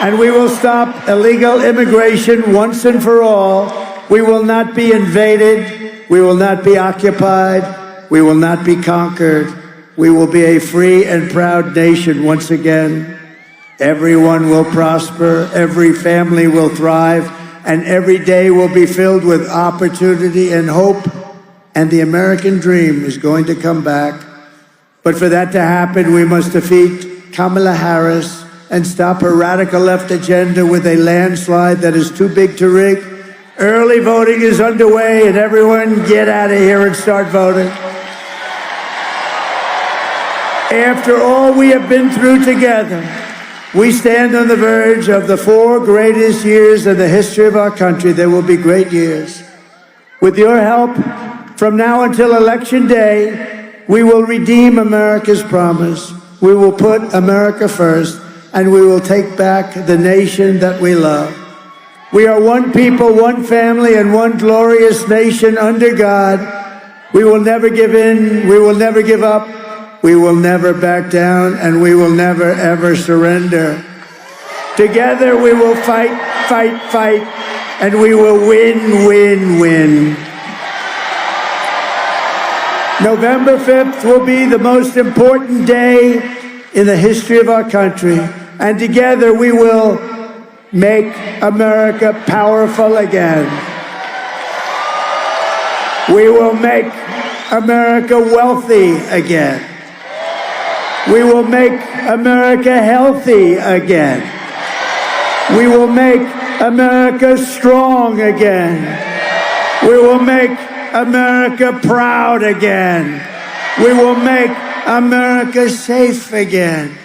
And we will stop illegal immigration once and for all. We will not be invaded. We will not be occupied. We will not be conquered. We will be a free and proud nation once again. Everyone will prosper. Every family will thrive. And every day will be filled with opportunity and hope. And the American dream is going to come back. But for that to happen, we must defeat Kamala Harris and stop her radical left agenda with a landslide that is too big to rig. Early voting is underway, and everyone get out of here and start voting. After all we have been through together, we stand on the verge of the 4 greatest years in the history of our country. There will be great years. With your help, from now until Election Day, we will redeem America's promise. We will put America first, and we will take back the nation that we love. We are one people, one family, and one glorious nation under God. We will never give in. We will never give up. We will never back down, and we will never, ever surrender. Together we will fight, fight, fight, and we will win, win, win. November 5th will be the most important day in the history of our country, and together we will make America powerful again. We will make America wealthy again. We will make America healthy again. We will make America strong again. We will make America proud again. We will make America safe again.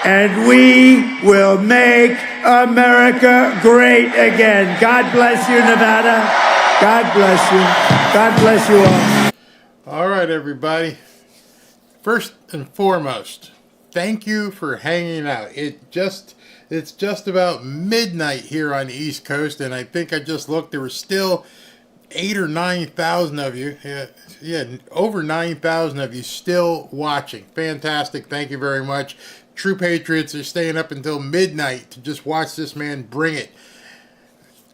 And we will make America great again. God bless you, Nevada. God bless you. God bless you all. All right, everybody. First and foremost, thank you for hanging out. It's just about midnight here on the East Coast, and I think I just looked. There were still 8,000 or 9,000 of you. Yeah, over 9,000 of you still watching. Fantastic. Thank you very much. True patriots are staying up until midnight to just watch this man bring it.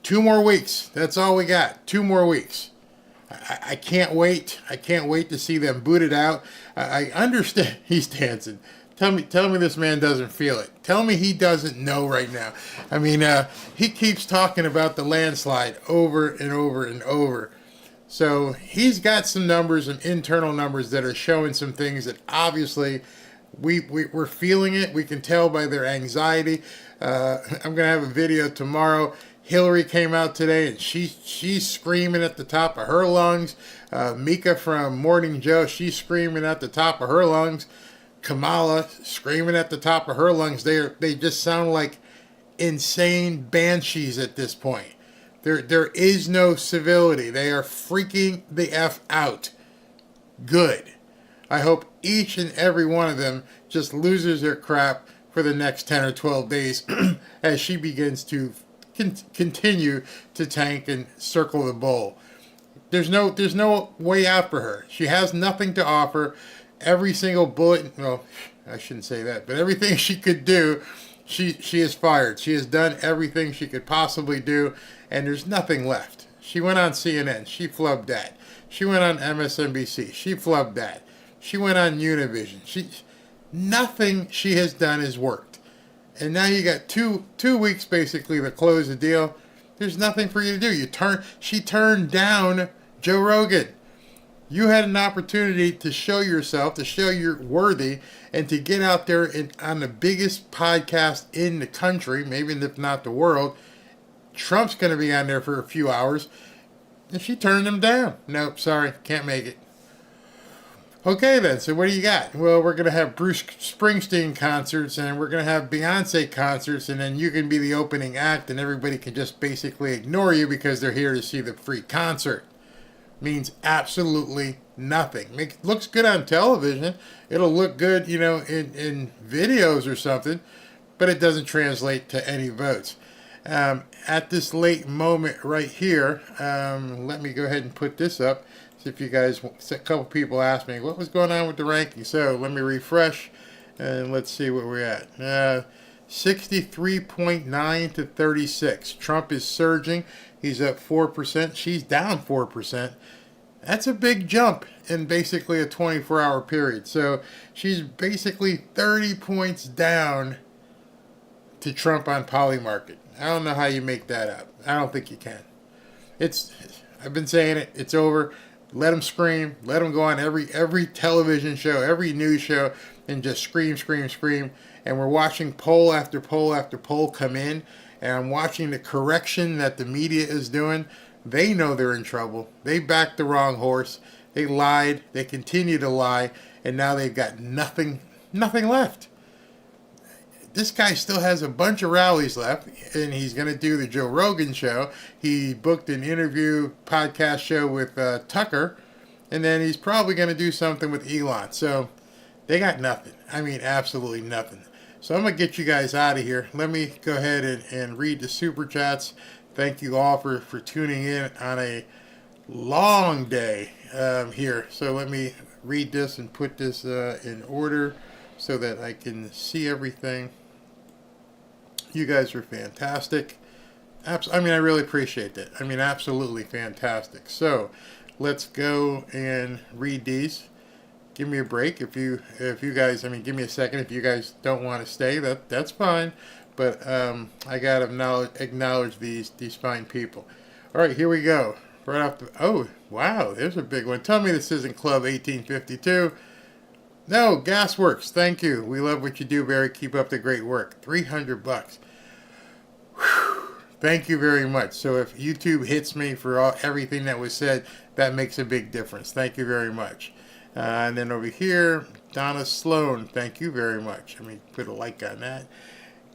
2 more weeks. That's all we got. 2 more weeks. I can't wait. I can't wait to see them booted out. I understand. He's dancing. Tell me this man doesn't feel it. Tell me he doesn't know right now. I mean, he keeps talking about the landslide over and over and over. So he's got some numbers, some internal numbers that are showing some things that obviously we're feeling it. We can tell by their anxiety. I'm going to have a video tomorrow. Hillary came out today and she's screaming at the top of her lungs. Mika from Morning Joe, she's screaming at the top of her lungs. Kamala screaming at the top of her lungs. They just sound like insane banshees at this point. There is no civility. They are freaking the F out. Good. I hope each and every one of them just loses their crap for the next 10 or 12 days as she begins to continue to tank and circle the bowl. There's no way out for her. She has nothing to offer. Every single bullet, well, I shouldn't say that, but everything she could do, she is fired. She has done everything she could possibly do, and there's nothing left. She went on CNN. She flubbed that. She went on MSNBC. She flubbed that. She went on Univision. Nothing she has done has worked. And now you got two weeks basically to close the deal. There's nothing for you to do. She turned down Joe Rogan. You had an opportunity to show yourself, to show you're worthy, and to get out there on the biggest podcast in the country, maybe if not the world. Trump's going to be on there for a few hours, and she turned him down. Nope, sorry, can't make it. Okay then, so what do you got? Well, we're going to have Bruce Springsteen concerts, and we're going to have Beyonce concerts, and then you can be the opening act, and everybody can just basically ignore you because they're here to see the free concert. Means absolutely nothing. Looks good on television. It'll look good, in videos or something, but it doesn't translate to any votes. At this late moment right here, let me go ahead and put this up. See if you guys, a couple people asked me what was going on with the ranking. So let me refresh and let's see where we're at. 63.9 to 36. Trump is surging. He's up 4%. She's down 4%. That's a big jump in basically a 24-hour period. So she's basically 30 points down to Trump on Polymarket. I don't know how you make that up. I don't think you can. I've been saying it. It's over. Let them scream. Let them go on every television show, every news show, and just scream, scream, scream. And we're watching poll after poll after poll come in, and I'm watching the correction that the media is doing. They know they're in trouble. They backed the wrong horse. They lied. They continue to lie, and now they've got nothing left. This guy still has a bunch of rallies left, and he's going to do the Joe Rogan show. He booked an interview podcast show with Tucker, and then he's probably going to do something with Elon. So they got nothing. I mean, absolutely nothing. So I'm going to get you guys out of here. Let me go ahead and read the super chats. Thank you all for tuning in on a long day here. So let me read this and put this in order so that I can see everything. You guys are fantastic. I really appreciate that. I mean, absolutely fantastic. So let's go and read these. Give me a break if you guys, give me a second. If you guys don't want to stay, that's fine. But I got to acknowledge these fine people. All right, here we go. Right off the, oh, wow, there's a big one. Tell me this isn't Club 1852. No, Gasworks, thank you. We love what you do, Barry. Keep up the great work. $300. Whew. Thank you very much. So if YouTube hits me for everything that was said, that makes a big difference. Thank you very much. And then over here, Donna Sloan, thank you very much. Let me put a like on that.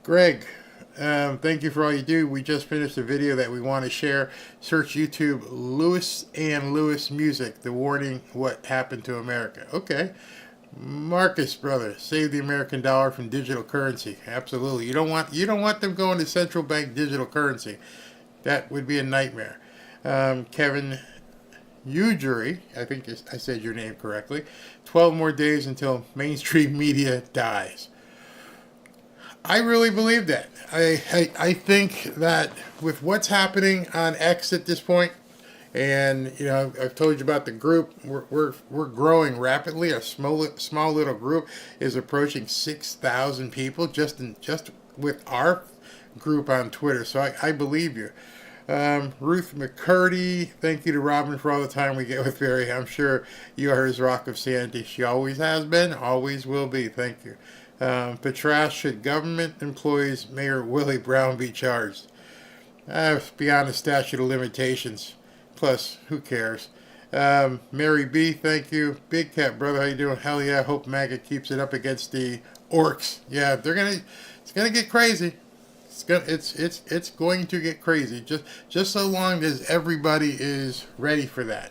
Greg, thank you for all you do. We just finished a video that we want to share. Search YouTube, Lewis and Lewis Music, the warning, what happened to America. Okay. Marcus, brother, save the American dollar from digital currency. Absolutely. You don't want them going to central bank digital currency. That would be a nightmare. Kevin Ujury, I think I said your name correctly. 12 more days until mainstream media dies. I really believe that. I think that with what's happening on X at this point, And you know, I've told you about the group. We're growing rapidly. A small little group is approaching 6,000 people just with our group on Twitter. So I believe you. Ruth McCurdy, thank you to Robin for all the time we get with Barry. I'm sure you are his rock of sanity. She always has been, always will be. Thank you. Patrash, should government employees, Mayor Willie Brown, be charged? Beyond the statute of limitations. Plus, who cares? Mary B, thank you. Big Cat, brother, how you doing? Hell yeah, hope MAGA keeps it up against the orcs. Yeah, it's gonna get crazy. It's going to get crazy. Just so long as everybody is ready for that.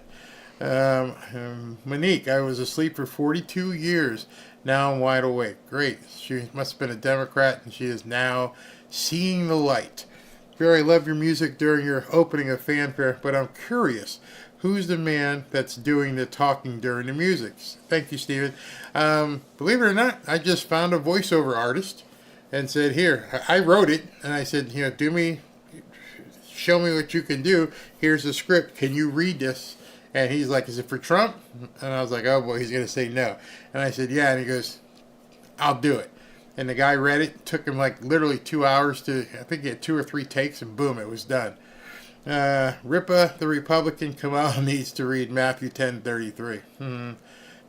Monique, I was asleep for 42 years. Now I'm wide awake. Great. She must have been a Democrat, and she is now seeing the light. Barry, I love your music during your opening of Fanfare, but I'm curious, who's the man that's doing the talking during the music? Thank you, Stephen. Believe it or not, I just found a voiceover artist and said, here, I wrote it, and I said, you know, show me what you can do. Here's the script. Can you read this? And he's like, is it for Trump? And I was like, oh boy, he's going to say no. And I said, yeah. And he goes, I'll do it. And the guy read it. It took him like literally 2 hours I think he had 2 or 3 takes, and boom, it was done. Ripa, the Republican, Kamala needs to read Matthew 10:33.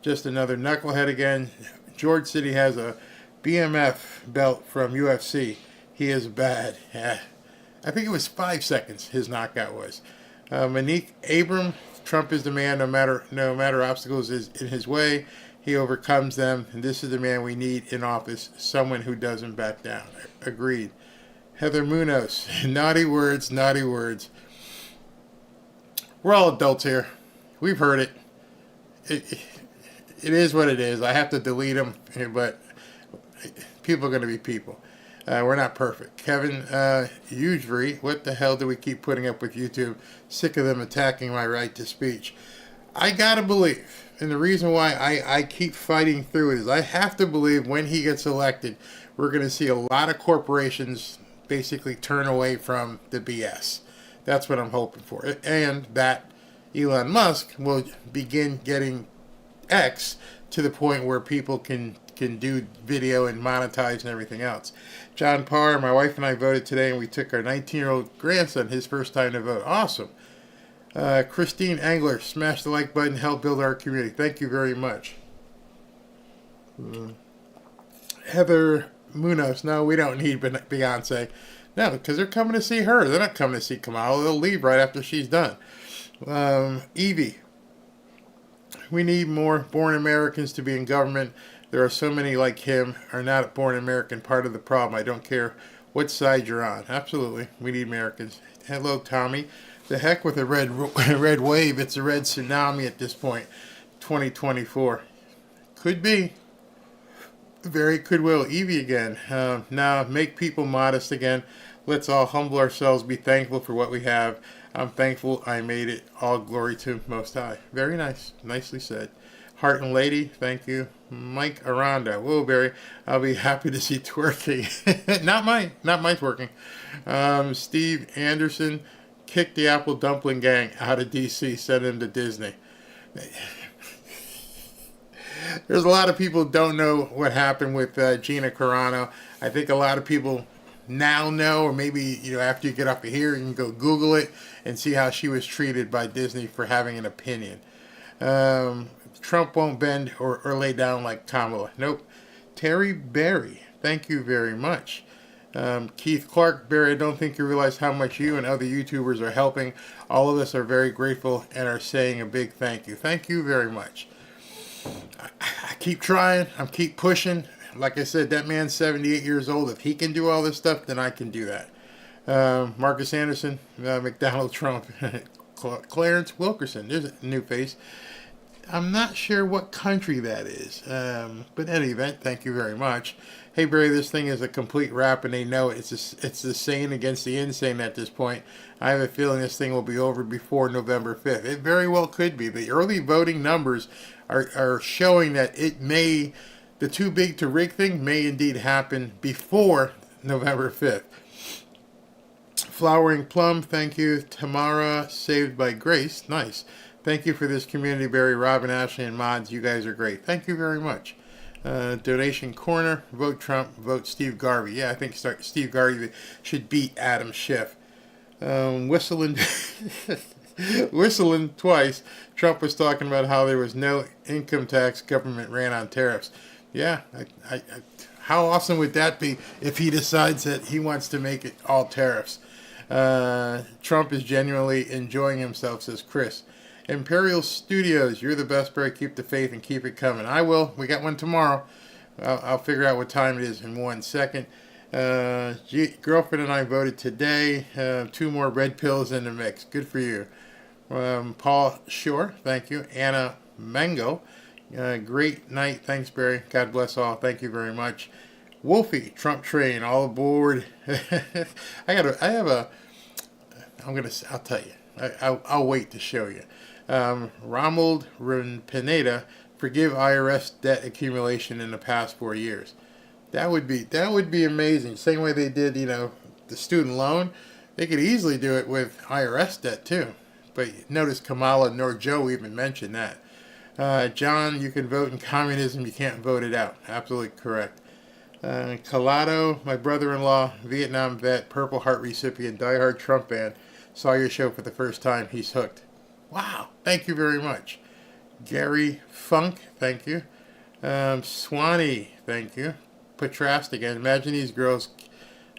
Just another knucklehead again. George City has a BMF belt from UFC. He is bad. Yeah. I think it was 5 seconds his knockout was. Monique Abram, Trump is the man no matter obstacles is in his way. He overcomes them, and this is the man we need in office, someone who doesn't back down. Agreed. Heather Munoz, naughty words, naughty words. We're all adults here. We've heard it. It is what it is. I have to delete them, but people are going to be people. We're not perfect. Kevin Usury, what the hell do we keep putting up with YouTube? Sick of them attacking my right to speech. I gotta believe, and the reason why I keep fighting through it is I have to believe when he gets elected, we're going to see a lot of corporations basically turn away from the BS. That's what I'm hoping for. And that Elon Musk will begin getting X to the point where people can do video and monetize and everything else. John Parr, my wife and I voted today, and we took our 19-year-old grandson his first time to vote. Awesome. Christine Angler, smash the like button, help build our community. Thank you very much. Heather Munoz, no, we don't need Beyonce. No, because they're coming to see her. They're not coming to see Kamala. They'll leave right after she's done. Evie, we need more born Americans to be in government. There are so many like him are not born American. Part of the problem. I don't care what side you're on. Absolutely, we need Americans. Hello, Tommy. The heck with a red wave. It's a red tsunami at this point. 2024. Could be. Very could will. Evie again. Now, make people modest again. Let's all humble ourselves. Be thankful for what we have. I'm thankful I made it. All glory to Most High. Very nice. Nicely said. Heart and Lady, thank you. Mike Aranda. Whoa, Barry. I'll be happy to see twerking. Not mine twerking. Steve Anderson. Kick the Apple Dumpling Gang out of D.C. Send them to Disney. There's a lot of people who don't know what happened with Gina Carano. I think a lot of people now know, or maybe after you get up here, you can go Google it and see how she was treated by Disney for having an opinion. Trump won't bend or lay down like Kamala. Nope. Terry Berry, thank you very much. Keith Clark, Barry, I don't think you realize how much you and other YouTubers are helping. All of us are very grateful and are saying a big thank you. Thank you very much. I keep trying. I keep pushing. Like I said, that man's 78 years old. If he can do all this stuff, then I can do that. Marcus Anderson, McDonald Trump, Clarence Wilkerson. There's a new face. I'm not sure what country that is. But in any event, thank you very much. Hey, Barry, this thing is a complete wrap, and they know it. It's the sane against the insane at this point. I have a feeling this thing will be over before November 5th. It very well could be. The early voting numbers are showing that the too big to rig thing may indeed happen before November 5th. Flowering Plum, thank you. Tamara, Saved by Grace, nice. Thank you for this community, Barry, Robin, Ashley, and Mods. You guys are great. Thank you very much. Donation Corner, vote Trump, vote Steve Garvey. Yeah, I think Steve Garvey should beat Adam Schiff. Whistling twice. Trump was talking about how there was no income tax, government ran on tariffs. Yeah, how awesome would that be if he decides that he wants to make it all tariffs? Trump is genuinely enjoying himself, says Chris. Imperial Studios, you're the best, Barry. Keep the faith and keep it coming. I will. We got one tomorrow. I'll figure out what time it is in 1 second. Girlfriend and I voted today. 2 more red pills in the mix. Good for you. Paul Shore, thank you. Anna Mango, great night. Thanks, Barry. God bless all. Thank you very much. Wolfie, Trump train, all aboard. I'll tell you. I'll wait to show you. Ronald Pineda, forgive IRS debt accumulation in the past 4 years. That would be amazing. Same way they did, the student loan. They could easily do it with IRS debt too. But notice Kamala nor Joe even mentioned that. John, you can vote in communism, you can't vote it out. Absolutely correct. Colado, my brother-in-law, Vietnam vet, Purple Heart recipient, diehard Trump fan, saw your show for the first time. He's hooked. Wow, thank you very much. Gary Funk, thank you. Swanee, thank you. Patrast again. Imagine these girls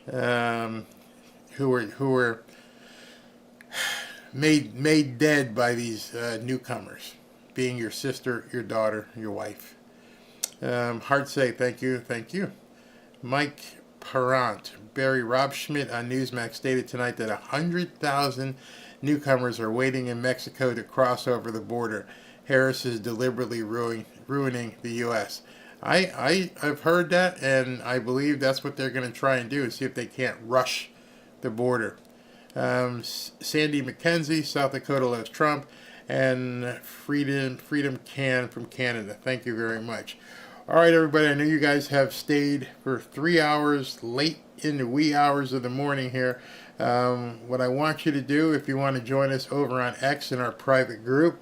who were made dead by these newcomers, being your sister, your daughter, your wife. Heart say thank you. Mike Parent, Barry, Rob Schmidt on Newsmax stated tonight that 100,000 newcomers are waiting in Mexico to cross over the border. Harris is deliberately ruining the U.S. I've heard that, and I believe that's what they're going to try and do, is see if they can't rush the border. Sandy McKenzie, South Dakota loves Trump, and Freedom Can from Canada. Thank you very much. All right, everybody, I know you guys have stayed for 3 hours late in the wee hours of the morning here. What I want you to do, if you want to join us over on X in our private group,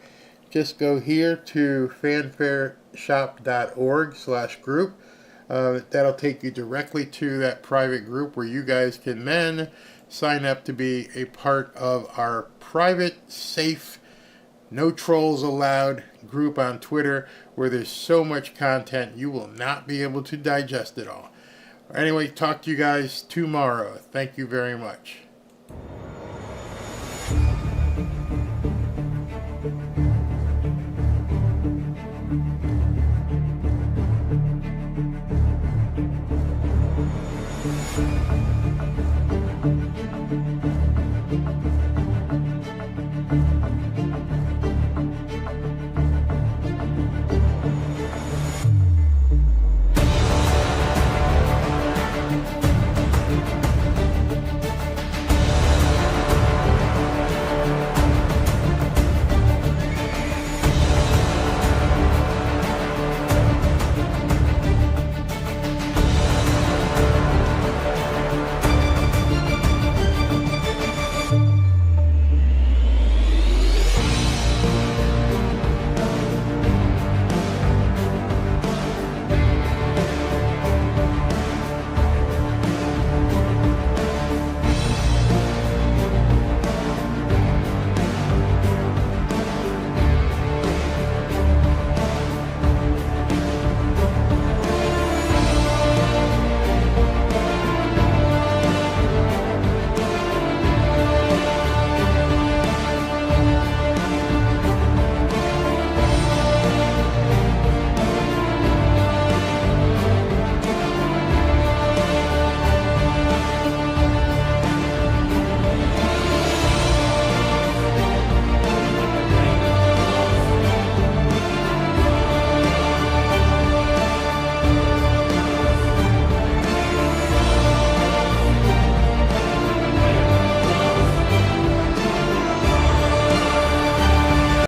just go here to fanfareshop.org/group. That'll take you directly to that private group where you guys can then sign up to be a part of our private, safe, no trolls allowed group on Twitter, where there's so much content you will not be able to digest it all. Anyway, talk to you guys tomorrow. Thank you very much.